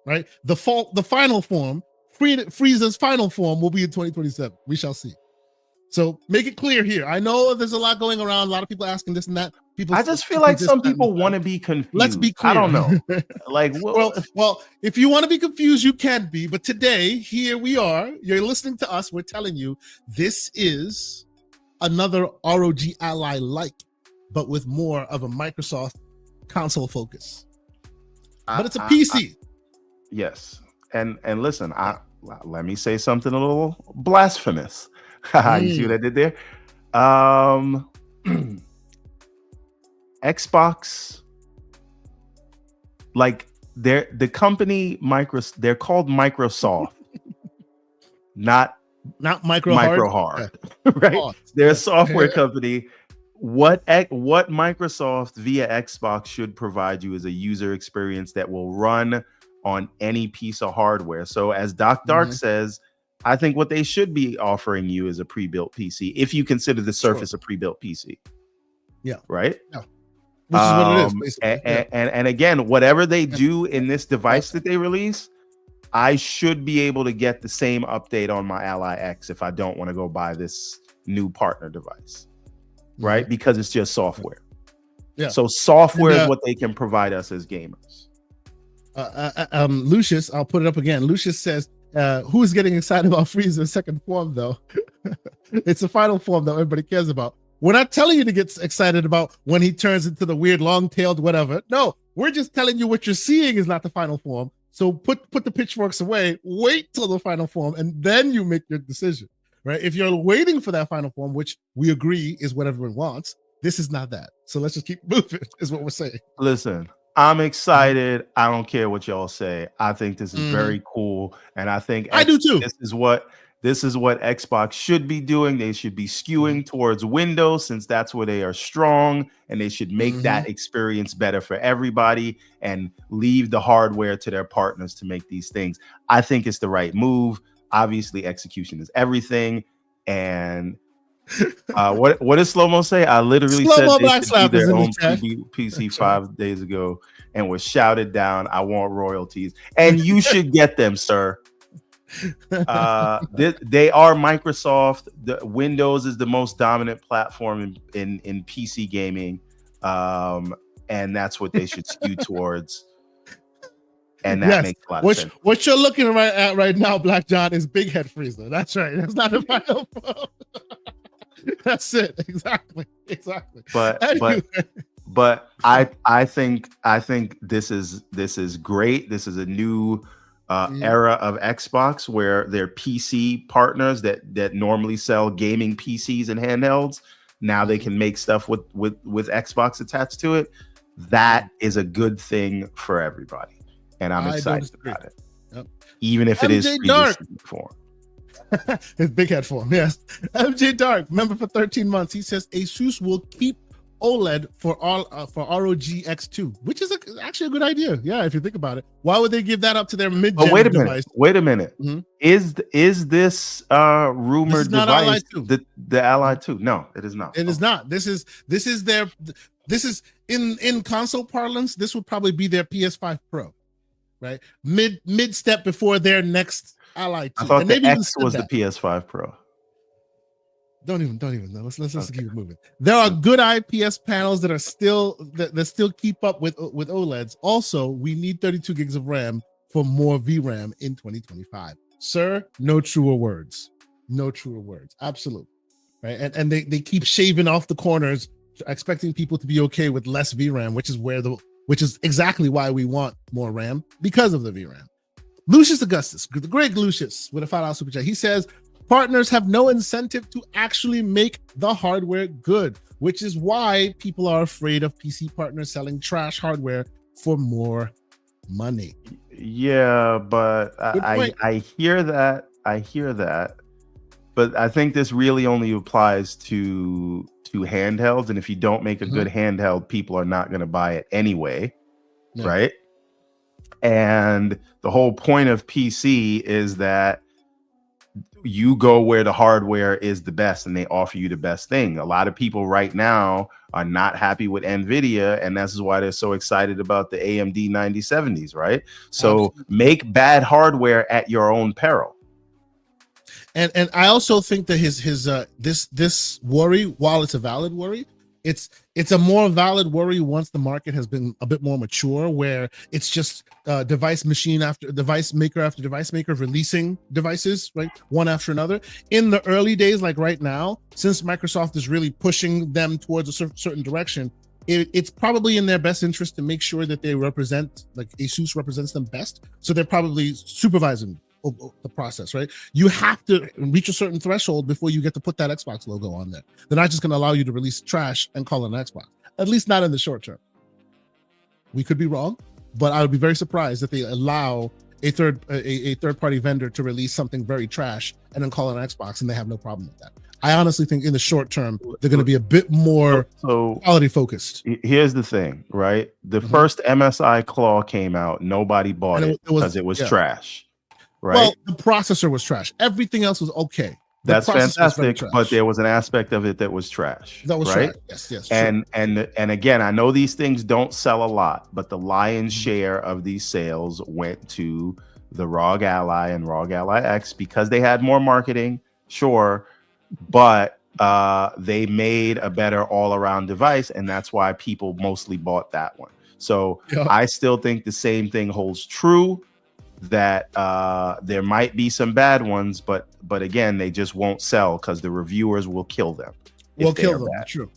right? The final form, Frieza's final form will be in 2027. We shall see. So make it clear here. I know there's a lot going around. A lot of people asking this and that. I just feel like some people want to be confused. Let's be clear. I don't know. Like, well, if you want to be confused, you can be. But today, here we are. You're listening to us. We're telling you this is another ROG Ally like, but with more of a Microsoft console focus. But it's a PC. Yes. And listen, let me say something a little blasphemous. You see what I did there? Xbox, like the company they're called Microsoft, not micro hard, right? They're a software company. What Microsoft via Xbox should provide you is a user experience that will run on any piece of hardware. So as Doc Dark says, I think what they should be offering you is a pre-built PC, if you consider the Surface a pre-built PC. Yeah. Right? Yeah. Which is what it is, basically. And again, whatever they do in this device that they release, I should be able to get the same update on my Ally X if I don't want to go buy this new partner device, right? Because it's just software. Yeah. So software is what they can provide us as gamers. Lucius, I'll put it up again. Lucius says, who is getting excited about Frieza's second form, though? It's a final form that everybody cares about. We're not telling you to get excited about when he turns into the weird long-tailed whatever. No, we're just telling you what you're seeing is not the final form. So put the pitchforks away, wait till the final form, and then you make your decision, right? If you're waiting for that final form, which we agree is what everyone wants, this is not that. So let's just keep moving, is what we're saying. Listen, I'm excited. I don't care what y'all say. I think this is very cool. And I think I do too. This is what Xbox should be doing. They should be skewing towards Windows, since that's where they are strong, and they should make that experience better for everybody and leave the hardware to their partners to make these things. I think it's the right move. Obviously, execution is everything. And what does Slow-Mo say? I literally said they should do their own PC 5 days ago and was shouted down. I want royalties, and you should get them, sir. They are Microsoft. The Windows is the most dominant platform in PC gaming, and that's what they should skew towards. And that makes a lot of sense. What you're looking at right now, Black John, is Big Head Frieza. That's right. That's not a final form. That's it. Exactly. But I think this is great. This is a new era of Xbox, where their PC partners that normally sell gaming PCs and handhelds, now they can make stuff with Xbox attached to it. That is a good thing for everybody, and I'm excited about it. Yep. Even if it is previously form. His big head form, yes. MJ Dark, member for 13 months. He says Asus will keep OLED for ROG X2, which is actually a good idea. Yeah, if you think about it, why would they give that up to their mid-gen device? Wait a minute. Is this rumored device the Ally 2? No, it is not. It is not. This is in console parlance. This would probably be their PS5 Pro, right? Mid step before their next Ally 2. I thought the X was the PS5 Pro. Don't even know. Let's keep it moving. There are good IPS panels that still keep up with OLEDs. Also, we need 32 gigs of RAM for more VRAM in 2025. Sir, no truer words. Absolutely. Right. And they keep shaving off the corners, expecting people to be okay with less VRAM, which is exactly why we want more RAM, because of the VRAM. Lucius Augustus, the great Lucius, with a $5 super chat. He says, partners have no incentive to actually make the hardware good, which is why people are afraid of PC partners selling trash hardware for more money. Yeah, but I hear that. But I think this really only applies to handhelds. And if you don't make a good handheld, people are not going to buy it anyway. No. Right. And the whole point of PC is that you go where the hardware is the best and they offer you the best thing. A lot of people right now are not happy with NVIDIA, and this is why they're so excited about the AMD 9070s, right? So make bad hardware at your own peril. And I also think that his this worry, while it's a valid worry, it's a more valid worry once the market has been a bit more mature, where it's just device maker after device maker releasing devices, right, one after another. In the early days, like right now, since Microsoft is really pushing them towards a certain direction, it's probably in their best interest to make sure that they represent, like Asus represents them best. So they're probably supervising the process, right? You have to reach a certain threshold before you get to put that Xbox logo on there. They're not just going to allow you to release trash and call it an Xbox, at least not in the short term. We could be wrong, but I would be very surprised if they allow a third party vendor to release something very trash and then call it an Xbox, and they have no problem with that. I honestly think in the short term they're going to be a bit more quality focused. Here's the thing, right? The first MSI Claw came out, nobody bought it because it was trash, right? Well, the processor was trash. Everything else was okay. That's fantastic, but there was an aspect of it that was trash. That was right. Trash. Yes. And again, I know these things don't sell a lot, but the lion's share of these sales went to the ROG Ally and ROG Ally X because they had more marketing, sure, but they made a better all-around device, and that's why people mostly bought that one. So I still think the same thing holds true, that there might be some bad ones, but again, they just won't sell because the reviewers will kill them. True.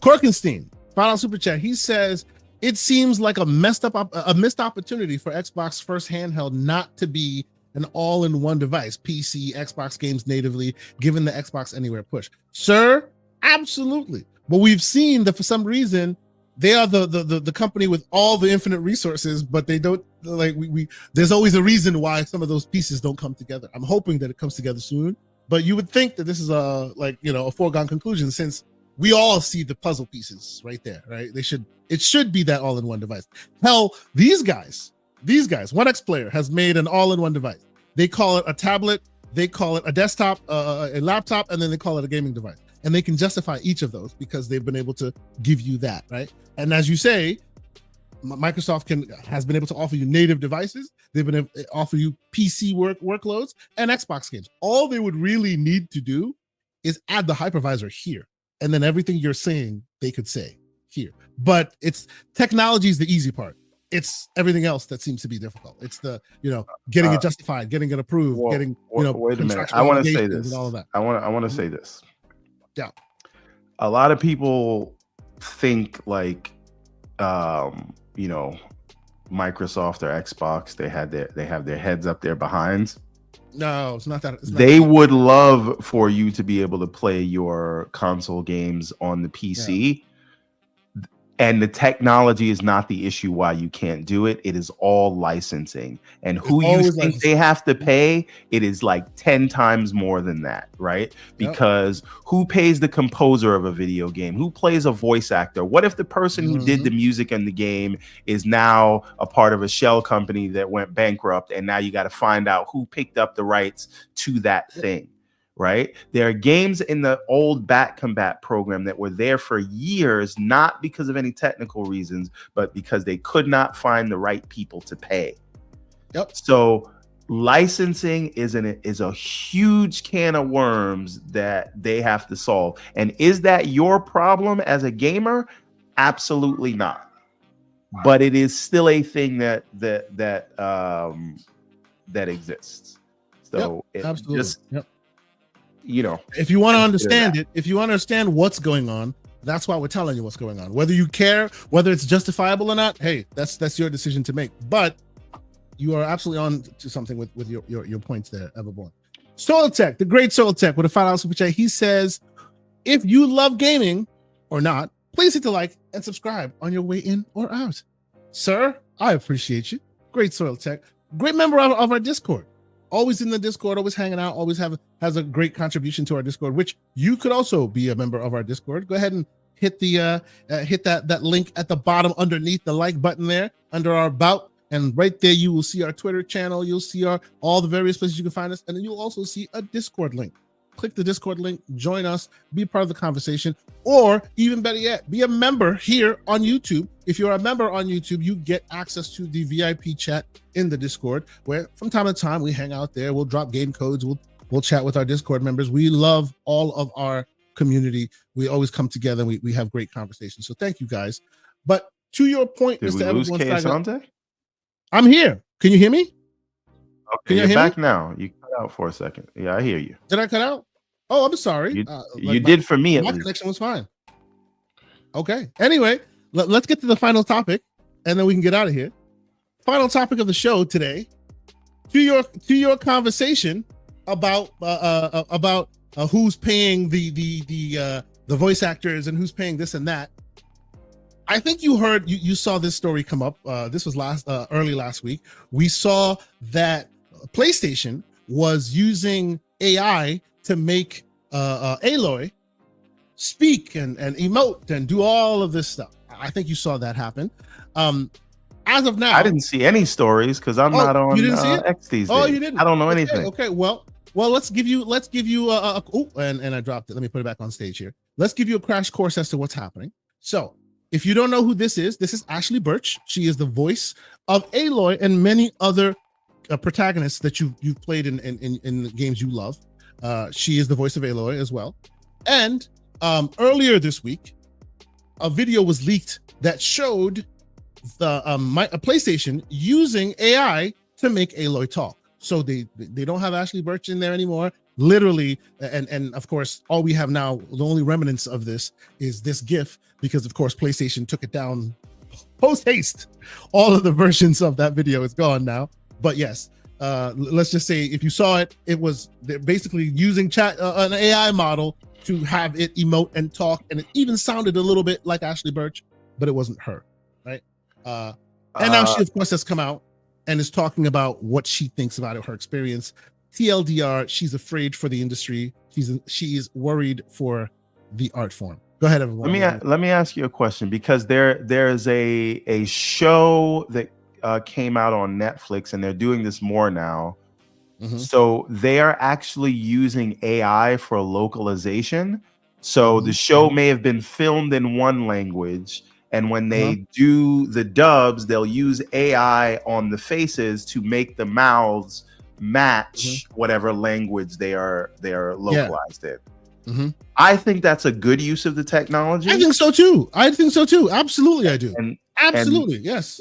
Korkenstein, final super chat. He says it seems like a missed opportunity for Xbox first handheld not to be an all-in-one device, PC, Xbox games natively, given the Xbox Anywhere push. Sir, absolutely. But we've seen that for some reason they are the company with all the infinite resources, but they don't there's always a reason why some of those pieces don't come together. I'm hoping that it comes together soon, but you would think that this is a foregone conclusion since we all see the puzzle pieces right there, right? It should be that all-in-one device. Hell, these guys, 1X Player has made an all-in-one device. They call it a tablet, they call it a desktop, a laptop, and then they call it a gaming device. And they can justify each of those because they've been able to give you that, right? And as you say, Microsoft has been able to offer you native devices. They've been able to offer you PC workloads and Xbox games. All they would really need to do is add the hypervisor here, and then everything you're saying they could say here. But it's technology is the easy part. It's everything else that seems to be difficult. It's the getting it justified, getting it approved, getting wait a minute. I want to say this. All of that. I want to say this. Yeah. A lot of people think like Microsoft or Xbox, they have their heads up their behinds. No, it's not that. They would love for you to be able to play your console games on the PC. Yeah. And the technology is not the issue why you can't do it. It is all licensing. And who you think they have to pay, it is like 10 times more than that, right? Because who pays the composer of a video game? Who plays a voice actor? What if the person who did the music in the game is now a part of a shell company that went bankrupt, and now you got to find out who picked up the rights to that thing? Right? There are games in the old Bat Combat program that were there for years, not because of any technical reasons, but because they could not find the right people to pay. Yep. So licensing is a huge can of worms that they have to solve. And is that your problem as a gamer? Absolutely not. But it is still a thing that exists. So absolutely. If you want to understand it, if you understand what's going on, that's why we're telling you what's going on. Whether you care, whether it's justifiable or not, hey, that's your decision to make. But you are absolutely on to something with your points there, Everborn. Soil Tech, the great Soil Tech, with a $5 super chat. He says, if you love gaming or not, please hit the like and subscribe on your way in or out. Sir, I appreciate you. Great Soil Tech, great member of our Discord. Always in the Discord, always hanging out, always has a great contribution to our Discord, which you could also be a member of our Discord. Go ahead and hit the hit that link at the bottom underneath the like button there under our about, and right there you will see our Twitter channel. You'll see all the various places you can find us, and then you'll also see a Discord link. Click the Discord link, join us, be part of the conversation, or even better yet, be a member here on YouTube. If you're a member on YouTube, you get access to the VIP chat in the Discord, where from time to time we hang out there. We'll drop game codes. We'll chat with our Discord members. We love all of our community. We always come together. And we have great conversations. So thank you guys. But to your point, did Mr. we lose Asante? I'm here. Can you hear me? Okay, you're back now. You cut out for a second. Yeah, I hear you. Did I cut out? Oh, I'm sorry. You did for me. My connection was fine. Okay. Anyway, let's get to the final topic, and then we can get out of here. Final topic of the show today. to your conversation about who's paying the voice actors and who's paying this and that. I think you saw this story come up. This was early last week. We saw that PlayStation was using AI to make Aloy speak and emote and do all of this stuff. I think you saw that happen. As of now, I didn't see any stories because I'm not on X these days. Oh, you didn't? I don't know anything. Okay. Well, let's give you and I dropped it. Let me put it back on stage here. Let's give you a crash course as to what's happening. So, if you don't know who this is Ashley Birch. She is the voice of Aloy and many other protagonists that you've played in the games you love. She is the voice of Aloy as well. And earlier this week, a video was leaked that showed the PlayStation using AI to make Aloy talk. So they don't have Ashley Birch in there anymore. Literally, and of course, all we have now, the only remnants of this is this GIF, because of course PlayStation took it down post haste. All of the versions of that video is gone now. But yes, let's just say if you saw it, it was basically using an AI model to have it emote and talk, and it even sounded a little bit like Ashley Birch, but it wasn't her, right? And now she of course has come out and is talking about what she thinks about it, her experience. TLDR, she's afraid for the industry. She is worried for the art form. Go ahead, everyone. Let me ask you a question, because there's a show that came out on Netflix, and they're doing this more now. Mm-hmm. So they are actually using AI for localization. So the show may have been filmed in one language, and when they do the dubs, they'll use AI on the faces to make the mouths match whatever language they are localized in. Mm-hmm. I think that's a good use of the technology. I think so too. Absolutely, I do. Absolutely, yes.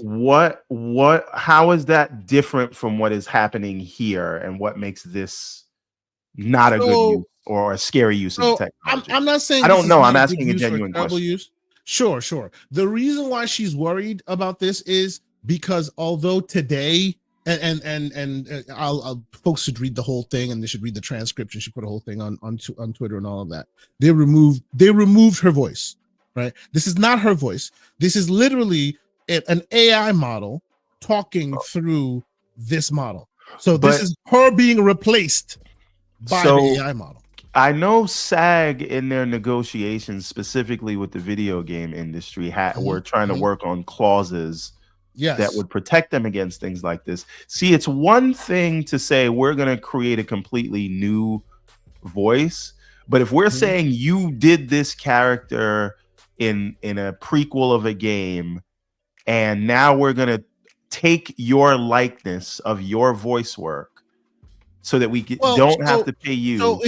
How is that different from what is happening here, and what makes this not a good use or a scary use of the technology? I'm not saying I don't know. I'm asking a genuine question. Use. Sure. The reason why she's worried about this is because although today, and I'll folks should read the whole thing, and they should read the transcript, and she put a whole thing on Twitter and all of that. They removed her voice, right? This is not her voice. This is literally an AI model talking through this model. So this is her being replaced by the AI model. I know SAG in their negotiations, specifically with the video game industry, were trying to work on clauses that would protect them against things like this. See, it's one thing to say we're going to create a completely new voice, but if we're saying you did this character in a prequel of a game, and now we're going to take your likeness of your voice work so that we don't have to pay you. So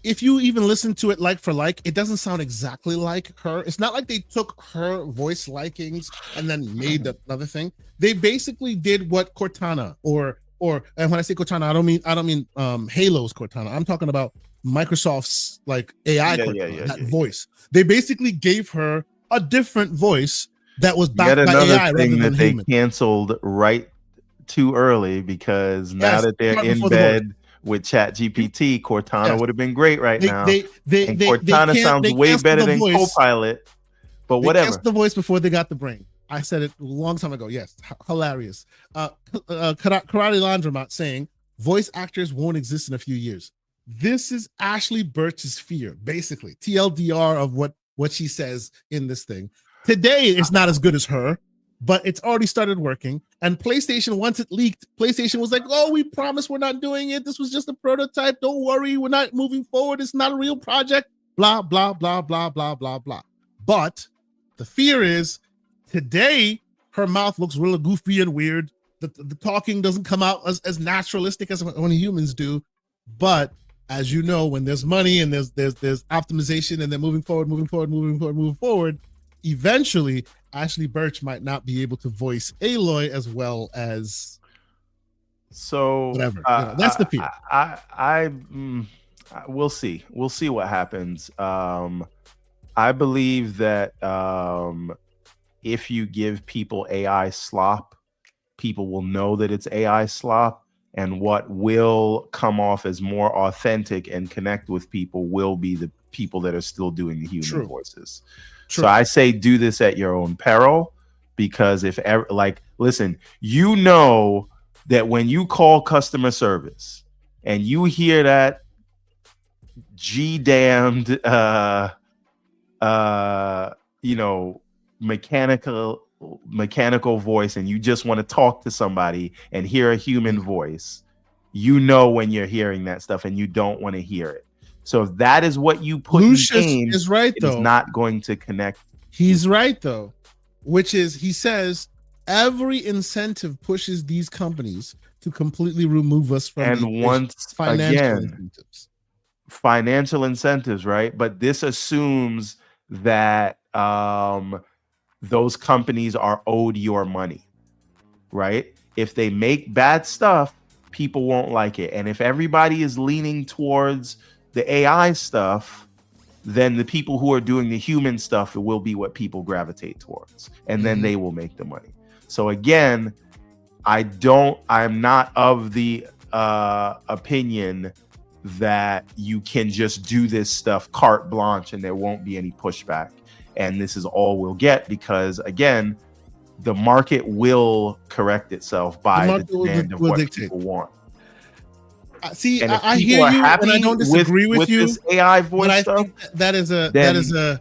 if you even listen to it like for like, it doesn't sound exactly like her. It's not like they took her voice likings and then made another thing. They basically did what Cortana and when I say Cortana, I don't mean Halo's Cortana. I'm talking about Microsoft's like AI voice. They basically gave her a different voice that was backed by AI rather than they canceled right too early, because now that they're in bed with ChatGPT, Cortana would have been great right now. Cortana sounds way better than Copilot, but whatever. They cast the voice before they got the brain. I said it a long time ago. Yes, hilarious. Karate Laundromat saying voice actors won't exist in a few years. This is Ashley Birch's fear, basically. TLDR of what she says in this thing. Today, it's not as good as her, but it's already started working. And PlayStation, once it leaked, PlayStation was like, oh, we promise we're not doing it. This was just a prototype. Don't worry. We're not moving forward. It's not a real project. Blah, blah, blah, blah, blah, blah, blah. But the fear is today, her mouth looks really goofy and weird. The talking doesn't come out as naturalistic as when humans do. But as you know, when there's money and there's optimization and they're moving forward, eventually Ashley Birch might not be able to voice Aloy as well as whatever. That's the fear. We'll see. We'll see what happens. I believe that if you give people AI slop, people will know that it's AI slop, and what will come off as more authentic and connect with people will be the people that are still doing the human voices. True. So I say do this at your own peril, because if ever, like, listen, you know that when you call customer service and you hear that G-damned, you know, mechanical voice, and you just want to talk to somebody and hear a human voice, you know when you're hearing that stuff and you don't want to hear it. So if that is what you put Lucius in game, is right, though. It's not going to connect. He's right, though, which is, he says every incentive pushes these companies to completely remove us from financial incentives, right? But this assumes that those companies are owed your money, right? If they make bad stuff, people won't like it. And if everybody is leaning towards the AI stuff, then the people who are doing the human stuff, it will be what people gravitate towards. And then they will make the money. So again, I'm not of the opinion that you can just do this stuff carte blanche and there won't be any pushback. And this is all we'll get, because again, the market will correct itself by the demand of what people want. See, I hear you, and I don't disagree with you. This AI voice stuff, the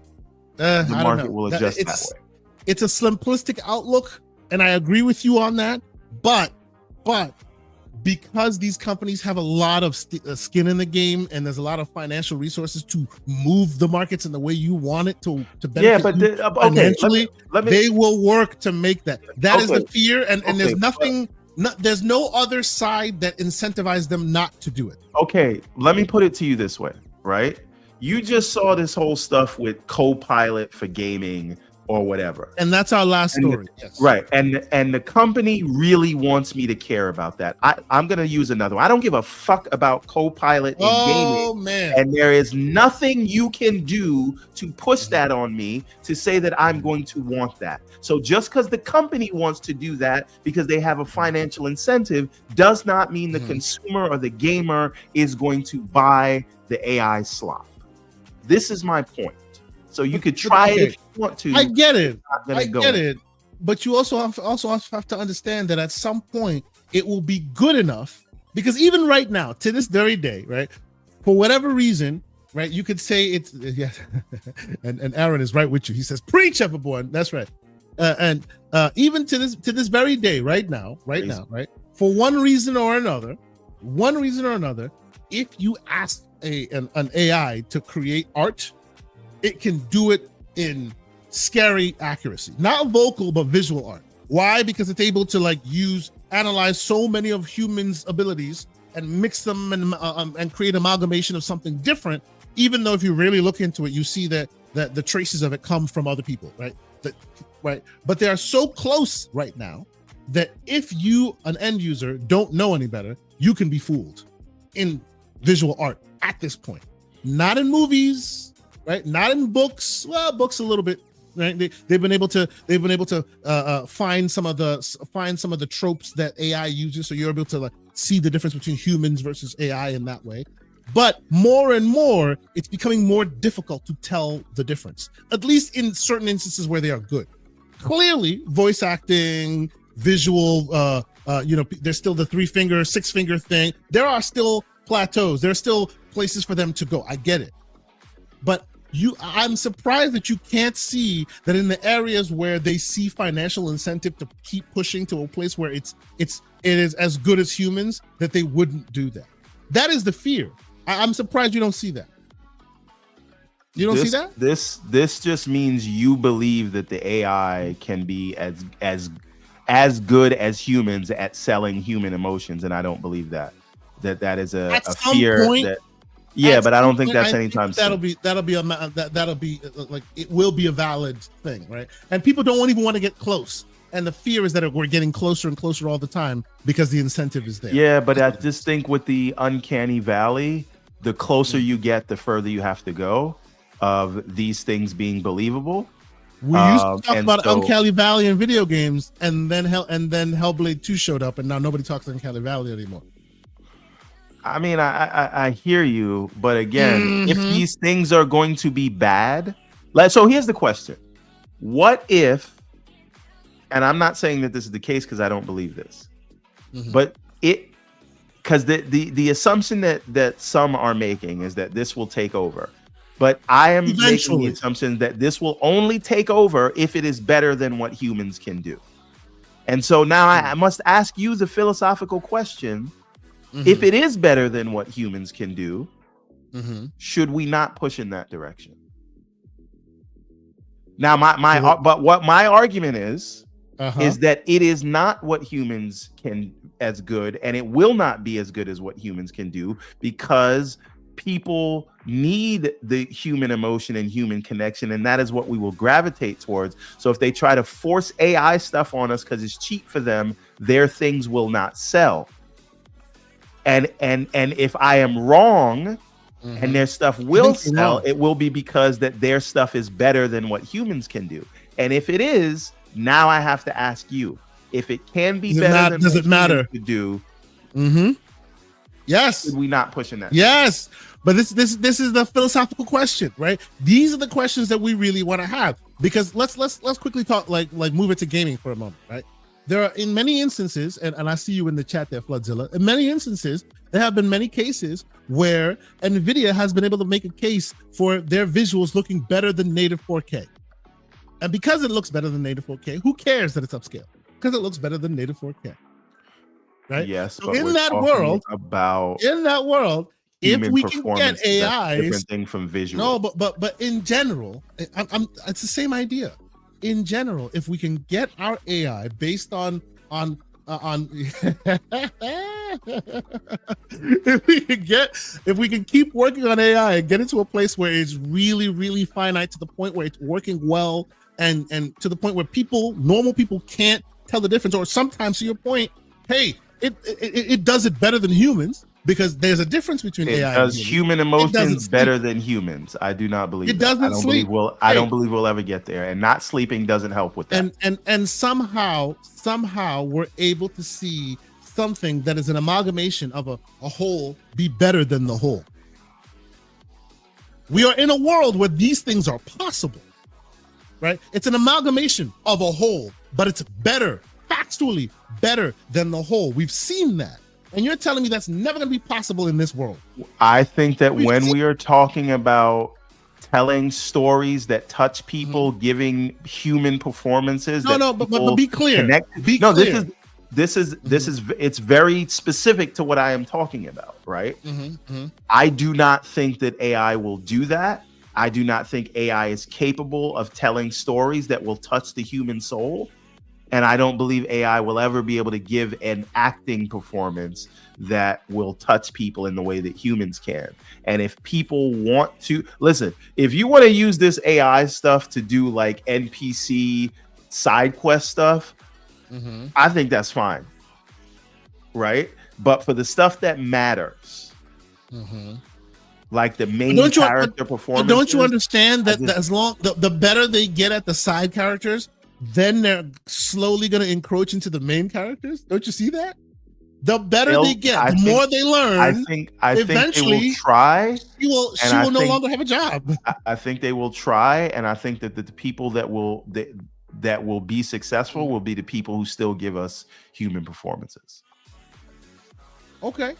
market will adjust that way. It's a simplistic outlook, and I agree with you on that. But because these companies have a lot of skin in the game, and there's a lot of financial resources to move the markets in the way you want it to benefit financially, they will work to make that. That is the fear, and there's nothing. There's no other side that incentivizes them not to do it. Okay, let me put it to you this way, right? You just saw this whole stuff with Copilot for gaming or whatever. And that's our last story. Yes. Right. And the company really wants me to care about that. I'm going to use another one. I don't give a fuck about Copilot in gaming. Man. And there is nothing you can do to push that on me to say that I'm going to want that. So just because the company wants to do that because they have a financial incentive does not mean the consumer or the gamer is going to buy the AI slop. This is my point. So you could try it if you want to. I get it. But you also have to understand that at some point it will be good enough, because even right now, to this very day, right, for whatever reason, right, you could say it's and Aaron is right with you. He says, "Preach, everyone." That's right. And even to this very day, right now, right, for one reason or another, if you ask an AI to create art, it can do it in scary accuracy, not vocal, but visual art. Why? Because it's able to analyze so many of humans' abilities and mix them and create amalgamation of something different. Even though if you really look into it, you see that the traces of it come from other people, right? But they are so close right now that if you, an end user, don't know any better, you can be fooled in visual art at this point. Not in movies. Right, not in books. Well, books a little bit. Right, they've been able to find some of the tropes that AI uses, so you're able to see the difference between humans versus AI in that way. But more and more, it's becoming more difficult to tell the difference. At least in certain instances where they are good. Clearly, voice acting, visual. There's still the 3-finger, 6-finger thing. There are still plateaus. There are still places for them to go. I get it, but I'm surprised that you can't see that in the areas where they see financial incentive to keep pushing to a place where it is as good as humans, that they wouldn't do that. That is the fear. I'm surprised you don't see that. You don't see that? This just means you believe that the AI can be as good as humans at selling human emotions, and I don't believe that. That is a fear that. Yeah, but I don't think that's anytime soon. That'll be it will be a valid thing, right? And people don't even want to get close. And the fear is that we're getting closer and closer all the time because the incentive is there. Yeah, but I just think with the uncanny valley, the closer you get, the further you have to go of these things being believable. We used to talk about uncanny valley in video games, and then Hellblade 2 showed up, and now nobody talks Uncanny Valley anymore. I mean, I hear you, but again, if these things are going to be bad, so here's the question: what if? And I'm not saying that this is the case because I don't believe this, but because the assumption that some are making is that this will take over, but I am making the assumption that this will only take over if it is better than what humans can do. And so now I must ask you the philosophical question: if it is better than what humans can do, should we not push in that direction? Now, but what my argument is that it is not what humans can as good, and it will not be as good as what humans can do, because people need the human emotion and human connection, and that is what we will gravitate towards. So if they try to force AI stuff on us because it's cheap for them, their things will not sell. And if I am wrong, and their stuff will sell, it will be because that their stuff is better than what humans can do. And if it is, now I have to ask you, if it can be better than what humans could do, yes, should we not push in that? Yes, but this is the philosophical question, right? These are the questions that we really want to have, because let's quickly talk, like move it to gaming for a moment, right? There are, in many instances, and I see you in the chat there, Floodzilla. In many instances, there have been many cases where NVIDIA has been able to make a case for their visuals looking better than native 4K. And because it looks better than native 4K, who cares that it's upscale? Because it looks better than native 4K. Right? Yes. So in that world, if we can get AIs, different thing from visual. No, but in general, it's the same idea. In general, if we can get our AI based on if we can keep working on AI and get it to a place where it's really, really finite, to the point where it's working well, and to the point where normal people can't tell the difference, or sometimes, to your point, hey, it does it better than humans, because there's a difference between AI and humans. Human emotions better than humans. I do not believe it doesn't sleep. I don't believe we'll ever get there, and not sleeping doesn't help with that. And somehow we're able to see something that is an amalgamation of a whole be better than the whole. We are in a world where these things are possible, right? It's an amalgamation of a whole, but it's better, factually better than the whole. We've seen that. And you're telling me that's never going to be possible in this world? I think that when we are talking about telling stories that touch people, giving human performances, but be clear. This is it's very specific to what I am talking about, right? I do not think that AI will do that. I do not think AI is capable of telling stories that will touch the human soul. And I don't believe AI will ever be able to give an acting performance that will touch people in the way that humans can. And if people want to listen, if you want to use this AI stuff to do like NPC side quest stuff, I think that's fine. Right? But for the stuff that matters, like the main character performance, don't you understand that as long the better they get at the side characters, then they're slowly going to encroach into the main characters? Don't you see that? The better they get, the more they learn. I think eventually they will try. She will no longer have a job. I think they will try, and I think that the people that will be successful will be the people who still give us human performances. Okay.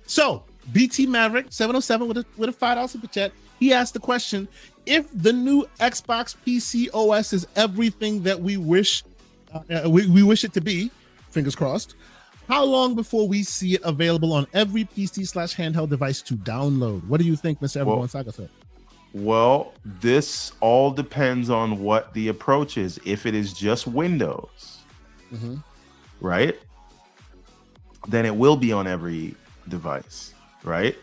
So BT Maverick 707 with a $5 super chat. He asked the question: if the new Xbox PC OS is everything that we wish we wish it to be, fingers crossed, how long before we see it available on every PC/handheld device to download? What do you think, Mr. Everyone Saga? Well, this all depends on what the approach is. If it is just Windows, right, then it will be on every device, right?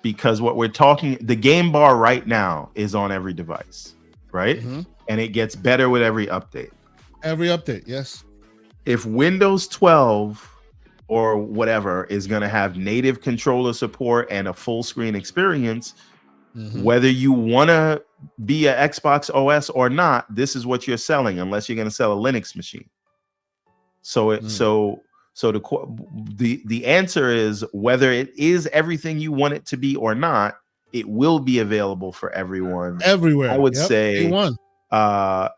Because what we're talking, the game bar right now is on every device, right? And it gets better with every update. Yes. If Windows 12 or whatever is going to have native controller support and a full screen experience, whether you want to be an Xbox OS or not, this is what you're selling, unless you're going to sell a Linux machine. So So the answer is whether it is everything you want it to be or not, it will be available for everyone everywhere. I would say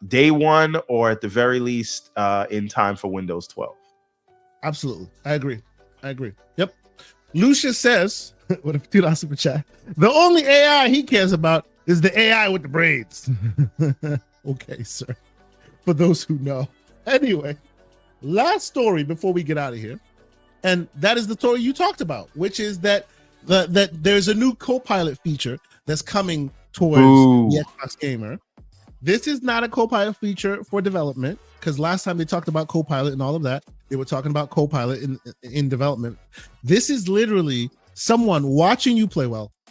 day one, or at the very least in time for Windows 12. Absolutely. I agree. Yep. Lucius says, with a $2 super chat, the only AI he cares about is the AI with the braids. Okay, sir. For those who know. Anyway, last story before we get out of here. And that is the story you talked about, which is that that there's a new Copilot feature that's coming towards the Xbox Gamer. This is not a Copilot feature for development, because last time they talked about Copilot and all of that, they were talking about Copilot in development. This is literally someone watching you play,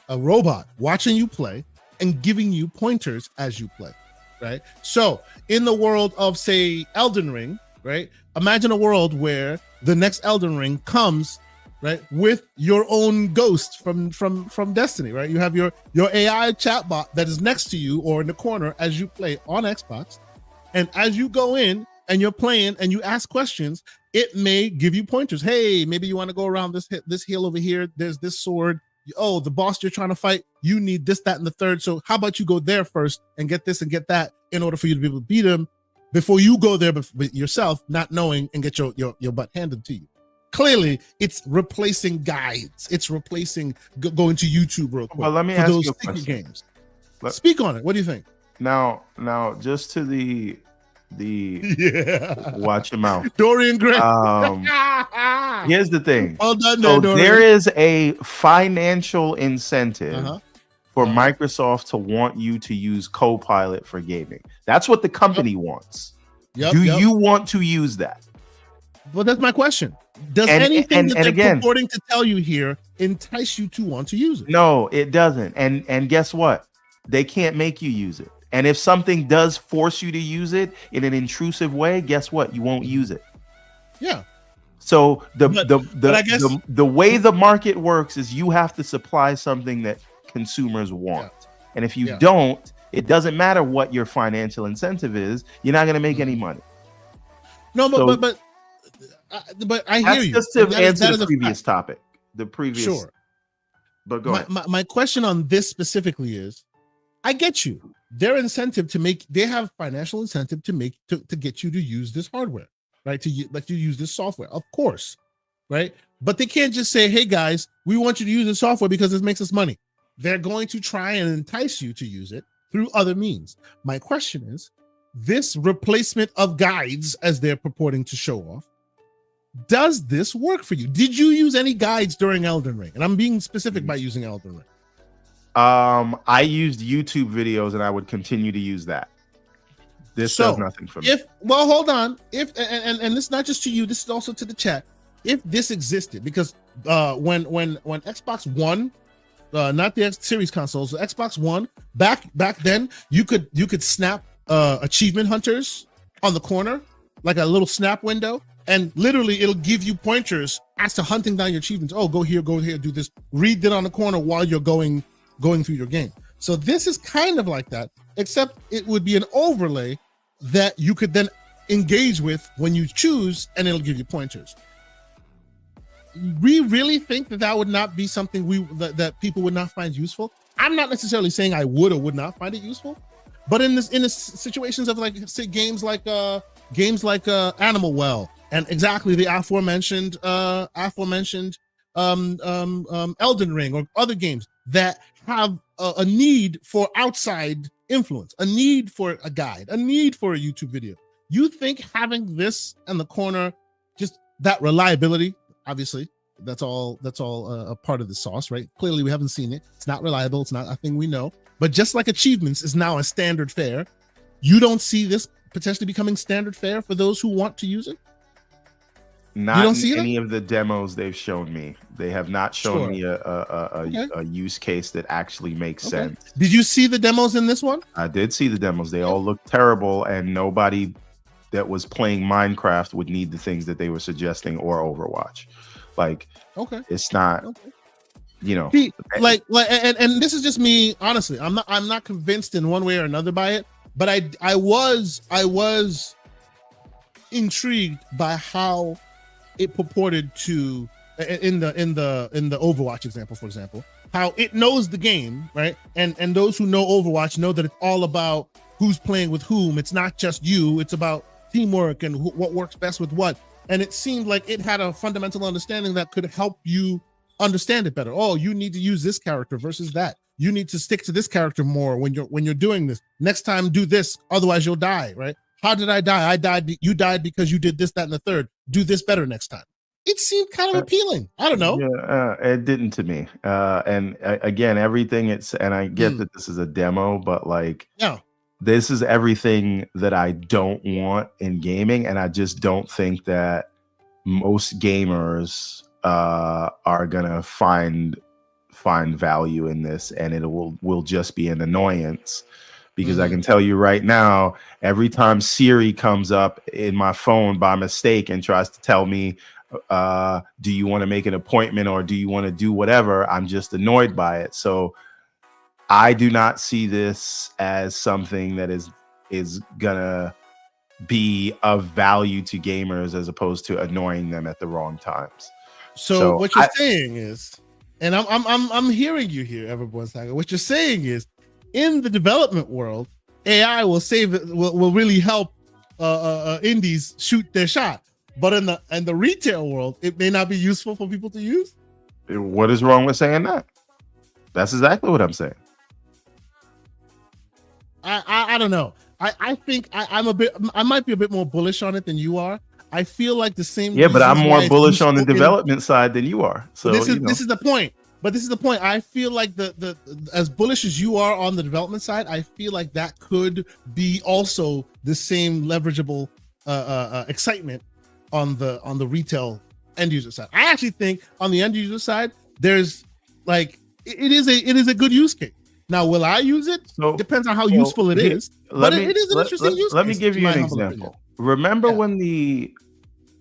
a robot watching you play and giving you pointers as you play, right? So in the world of, say, Elden Ring, right? Imagine a world where the next Elden Ring comes, right, with your own ghost from Destiny, right? You have your AI chatbot that is next to you or in the corner as you play on Xbox, and as you go in and you're playing and you ask questions, it may give you pointers. Hey, maybe you want to go around this hill over here. There's this sword. Oh, the boss you're trying to fight, you need this, that, and the third. So how about you go there first and get this and get that in order for you to be able to beat him before you go there yourself, not knowing, and get your butt handed to you. Clearly, it's replacing guides. It's replacing going to YouTube real quick. Well, let me ask you a question. Games. Speak on it. What do you think? Now, just to the watch your mouth, Dorian Gray. Here's the thing. Well done, so Dorian. There is a financial incentive for Microsoft to want you to use Copilot for gaming. That's what the company wants. Do you want to use that? Well, that's my question. Does anything that they're purporting to tell you here entice you to want to use it? No, it doesn't. And guess what? They can't make you use it. And if something does force you to use it in an intrusive way, guess what? You won't use it. Yeah. So the way the market works is you have to supply something that consumers want. And if you don't, it doesn't matter what your financial incentive is, you're not going to make any money. No, but I hear you. Just to answer the previous topic. The previous. Sure. But go ahead. My question on this specifically is, I get you. Their incentive they have financial incentive to get you to use this hardware, right? To let you use this software, of course, right? But they can't just say, hey guys, we want you to use the software because this makes us money. They're going to try and entice you to use it through other means. My question is, this replacement of guides, as they're purporting to show off, does this work for you? Did you use any guides during Elden Ring? And I'm being specific by using Elden Ring. I used YouTube videos and I would continue to use that. This does nothing for me. Hold on. And this is not just to you, this is also to the chat. If this existed, because when Xbox One, not the X Series consoles, the Xbox One, back then, you could snap achievement hunters on the corner, like a little snap window, and literally it'll give you pointers as to hunting down your achievements. Oh, go here, do this. Read it on the corner while you're going through your game. So this is kind of like that, except it would be an overlay that you could then engage with when you choose, and it'll give you pointers. We really think that would not be something that people would not find useful. I'm not necessarily saying I would or would not find it useful, but in the situations of, like, say, games like Animal Well, and exactly the aforementioned Elden Ring, or other games that have a need for outside influence, a need for a guide, a need for a YouTube video. You think having this in the corner, just that reliability, obviously, that's all a part of the sauce, right? Clearly, we haven't seen it. It's not reliable. It's not a thing we know. But just like achievements is now a standard fare, you don't see this potentially becoming standard fare for those who want to use it? Not in any of the demos they've shown me. They have not shown me a use case that actually makes sense. Did you see the demos in this one? I did see the demos. They all look terrible, and nobody that was playing Minecraft would need the things that they were suggesting, or Overwatch. Like, it's not, you know. See, and this is just me. Honestly, I'm not convinced in one way or another by it. But I was intrigued by how it purported to in the Overwatch example, for example, how it knows the game, right? And those who know Overwatch know that it's all about who's playing with whom. It's not just you. It's about teamwork and what works best with what. And it seemed like it had a fundamental understanding that could help you understand it better. Oh, you need to use this character versus that. You need to stick to this character more when you're doing this. Next time, do this, otherwise you'll die, right? How did I die? I died. You died because you did this, that, and the third. Do this better next time. It seemed kind of appealing. I don't know. Yeah, it didn't to me. And again, everything and I get that this is a demo, but like, this is everything that I don't want in gaming, and I just don't think that most gamers are gonna find value in this, and it will just be an annoyance. Because I can tell you right now, every time Siri comes up in my phone by mistake and tries to tell me, do you want to make an appointment or do you want to do whatever, I'm just annoyed by it. So I do not see this as something that is gonna be of value to gamers as opposed to annoying them at the wrong times. So what you're saying is, and I'm hearing you here, Everborn Saga. What you're saying is, in the development world, AI will will really help indies shoot their shot. But in the retail world, it may not be useful for people to use. What is wrong with saying that? That's exactly what I'm saying. I don't know. I think I might be a bit more bullish on it than you are. I feel like the same. Yeah, but I'm more bullish on the development side than you are. So this is the point. But this is the point. I feel like the as bullish as you are on the development side, I feel like that could be also the same leverageable excitement on the retail end user side. I actually think on the end user side, there's like it is a good use case. Now, will I use it? Depends on how useful it is. But it is an interesting use case. Let me give you an example. Remember when the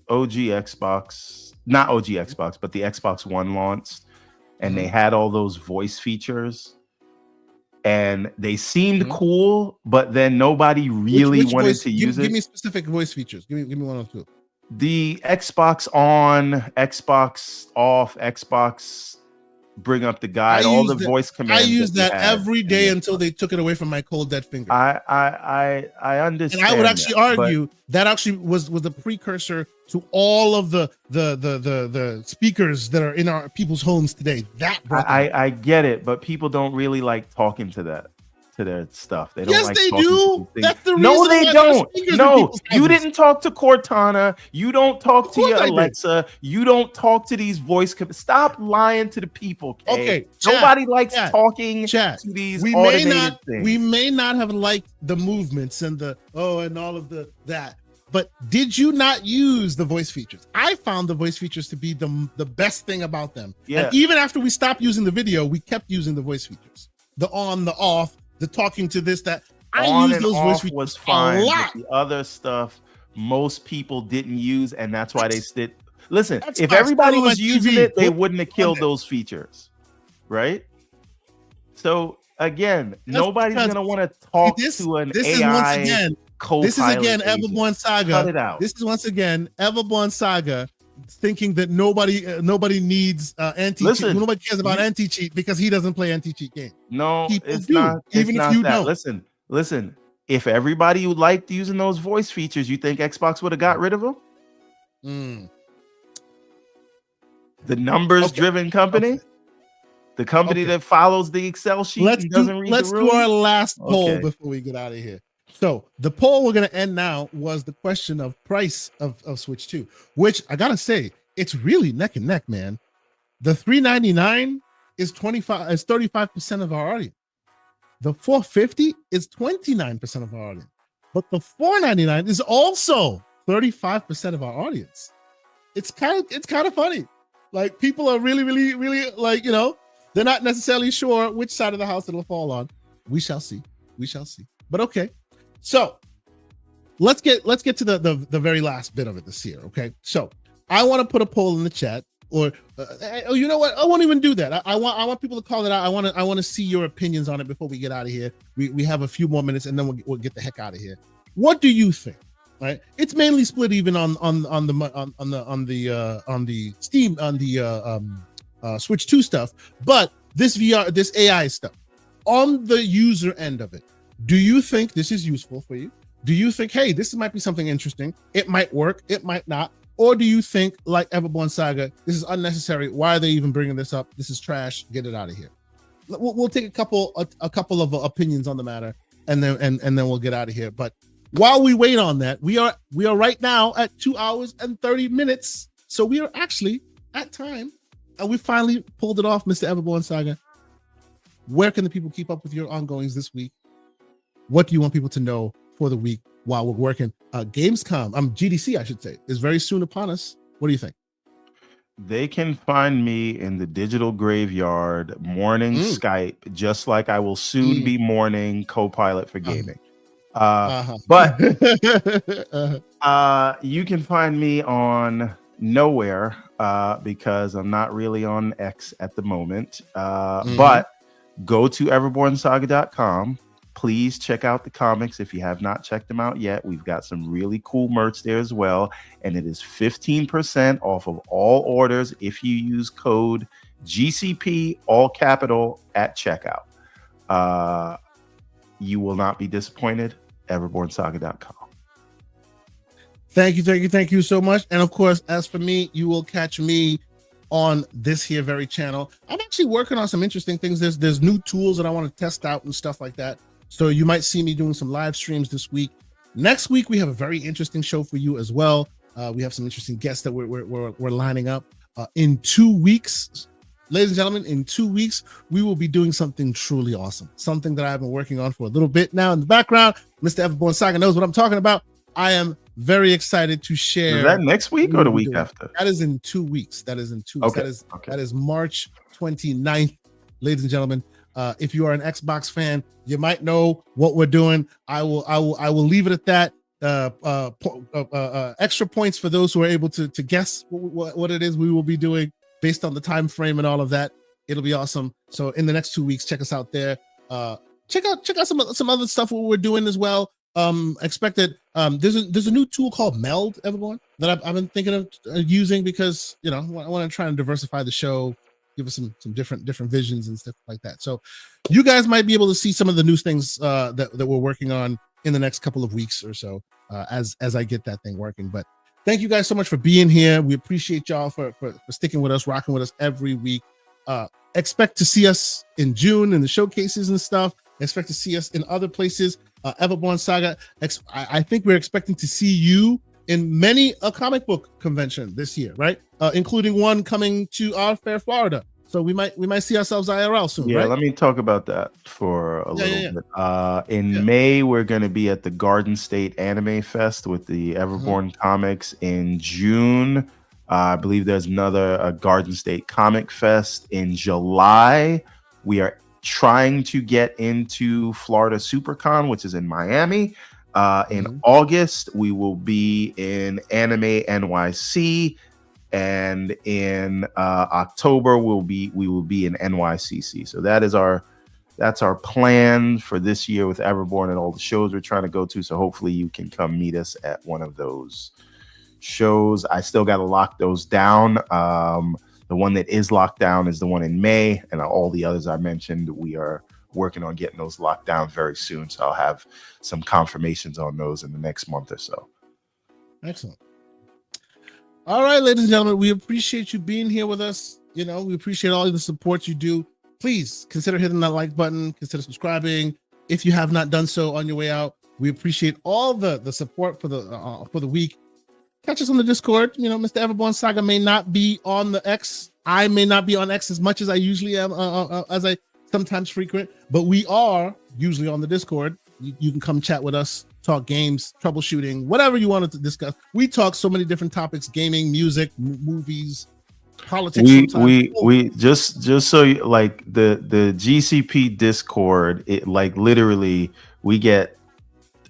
OG Xbox, not OG Xbox, but the Xbox One launched, and they had all those voice features, and they seemed cool, but then nobody really wanted to use it. Give me specific voice features. Give me one or two. The Xbox on, Xbox off, Xbox bring up the guide, all the voice commands. I use that every day until they took it away from my cold dead finger. I understand. And I would actually argue that actually was the precursor to all of the speakers that are in our people's homes today. That I get it, but people don't really like talking to their stuff. They don't. Yes, like they do. That's the reason. No, they don't. No, you didn't talk to Cortana. You don't talk to your Alexa. You don't talk to these voice. Stop lying to the people. Kay? Okay, nobody likes talking to these automated things. We may not have liked the movements and and all of that. But did you not use the voice features? I found the voice features to be the best thing about them. Yeah. And even after we stopped using the video, we kept using the voice features. The on, the off, the talking to this, that. I used those voice features was fine, a lot. But the other stuff most people didn't use, and that's why they stood. Listen, if everybody was using it, they wouldn't have killed those features, right? So again, nobody's gonna want to talk to an AI. This is again Everborn Saga. Cut it out. This is once again Everborn Saga thinking that nobody needs anti-cheat. Nobody cares about anti-cheat because he doesn't play anti-cheat game. No, it's not. Even if you don't. Listen. If everybody liked using those voice features, you think Xbox would have got rid of them? The numbers-driven company, the company that follows the Excel sheet and doesn't read the room. Let's do our last poll before we get out of here. So the poll we're going to end now was the question of price of Switch 2, which I got to say, it's really neck and neck, man. The $399 is 35% of our audience. The $450 is 29% of our audience. But the $499 is also 35% of our audience. It's kind of funny. Like people are really, really, really like, they're not necessarily sure which side of the house it'll fall on. We shall see. But okay. So let's get to the very last bit of it this year. Okay. So I want to put a poll in the chat, or you know what? I won't even do that. I want people to call it out. I want to see your opinions on it before we get out of here. We have a few more minutes and then we'll get the heck out of here. What do you think? right? It's mainly split even on the Steam Switch 2 stuff, but this AI stuff on the user end of it. Do you think this is useful for you? Do you think, hey, this might be something interesting? It might work, it might not. Or do you think, like Everborn Saga, this is unnecessary? Why are they even bringing this up? This is trash. Get it out of here. We'll take a couple of opinions on the matter, and then we'll get out of here. But while we wait on that, we are right now at 2 hours and 30 minutes. So we are actually at time, and we finally pulled it off, Mr. Everborn Saga. Where can the people keep up with your ongoings this week? What do you want people to know for the week while we're working? Gamescom, GDC, I should say, is very soon upon us. What do you think? They can find me in the digital graveyard, morning Skype, just like I will soon be morning Copilot for gaming. But you can find me on nowhere because I'm not really on X at the moment. But go to everbornsaga.com. Please check out the comics if you have not checked them out yet. We've got some really cool merch there as well. And it is 15% off of all orders if you use code GCP, all capital, at checkout. You will not be disappointed. everbornsaga.com. Thank you so much. And of course, as for me, you will catch me on this here very channel. I'm actually working on some interesting things. There's new tools that I want to test out and stuff like that. So you might see me doing some live streams this week. Next week, we have a very interesting show for you as well. We have some interesting guests that we're lining up. In 2 weeks, ladies and gentlemen, in 2 weeks, we will be doing something truly awesome. Something that I've been working on for a little bit now in the background. Mr. Everborn Saga knows what I'm talking about. I am very excited to share. Is that next week or the week after? That is in 2 weeks. That is in 2 weeks. Okay. That is March 29th, ladies and gentlemen. If you are an Xbox fan, you might know what we're doing. I will leave it at that. Extra points for those who are able to guess what it is we will be doing based on the time frame and all of that. It'll be awesome. So in the next 2 weeks, check us out there. Check out some other stuff what we're doing as well. Expected. There's a new tool called Meld, Everborn, that I've been thinking of using because I want to try and diversify the show, give us some different visions and stuff like that. So you guys might be able to see some of the new things that we're working on in the next couple of weeks or so as I get that thing working. But thank you guys so much for being here. We appreciate y'all for sticking with us, rocking with us every week. Expect to see us in June in the showcases and stuff. Expect to see us in other places. Everborn Saga, I think we're expecting to see you in many a comic book convention this year, right? Including one coming to our fair, Florida. So we might see ourselves IRL soon. Yeah, right? Let me talk about that for a little bit. In May, we're going to be at the Garden State Anime Fest with the Everborn Comics. In June, I believe there's another Garden State Comic Fest. In July, we are trying to get into Florida SuperCon, which is in Miami. In August, we will be in Anime NYC, and in October we will be in NYCC. So that's our plan for this year with Everborn and all the shows we're trying to go to. So hopefully you can come meet us at one of those shows. I still got to lock those down. The one that is locked down is the one in May, and all the others I mentioned, we are working on getting those locked down very soon. So I'll have some confirmations on those in the next month or so. Excellent. All right, ladies and gentlemen, we appreciate you being here with us. We appreciate all the support you do. Please consider hitting that like button, consider subscribing if you have not done so on your way out. We appreciate all the support for the week. Catch us on the Discord. Mr. Everborn Saga may not be on the X. I may not be on X as much as I usually am, as I sometimes frequent, but we are usually on the Discord. You can come chat with us, talk games, troubleshooting, whatever you wanted to discuss. We talk so many different topics: gaming, music, movies, politics. We just so you, like the GCP Discord, it like literally we get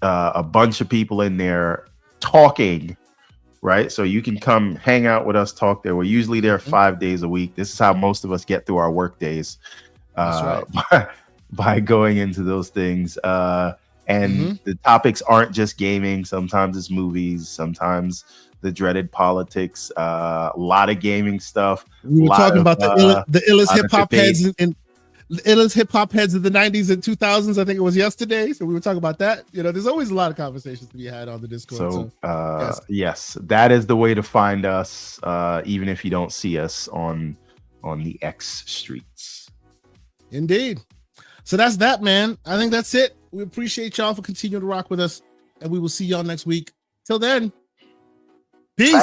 a bunch of people in there talking, right? So you can come hang out with us, talk there. We're usually there 5 days a week. This is how most of us get through our work days. That's right. by going into those things. And the topics aren't just gaming. Sometimes it's movies. Sometimes the dreaded politics. A lot of gaming stuff. We were talking about the illest hip hop heads and the illest hip hop heads of the 90s and 2000s. I think it was yesterday. So we were talking about that. You know, there's always a lot of conversations to be had on the Discord. So, yes, that is the way to find us, even if you don't see us on the X streets. Indeed. So that's that, man. I think that's it. We appreciate y'all for continuing to rock with us, and we will see y'all next week. Till then, peace.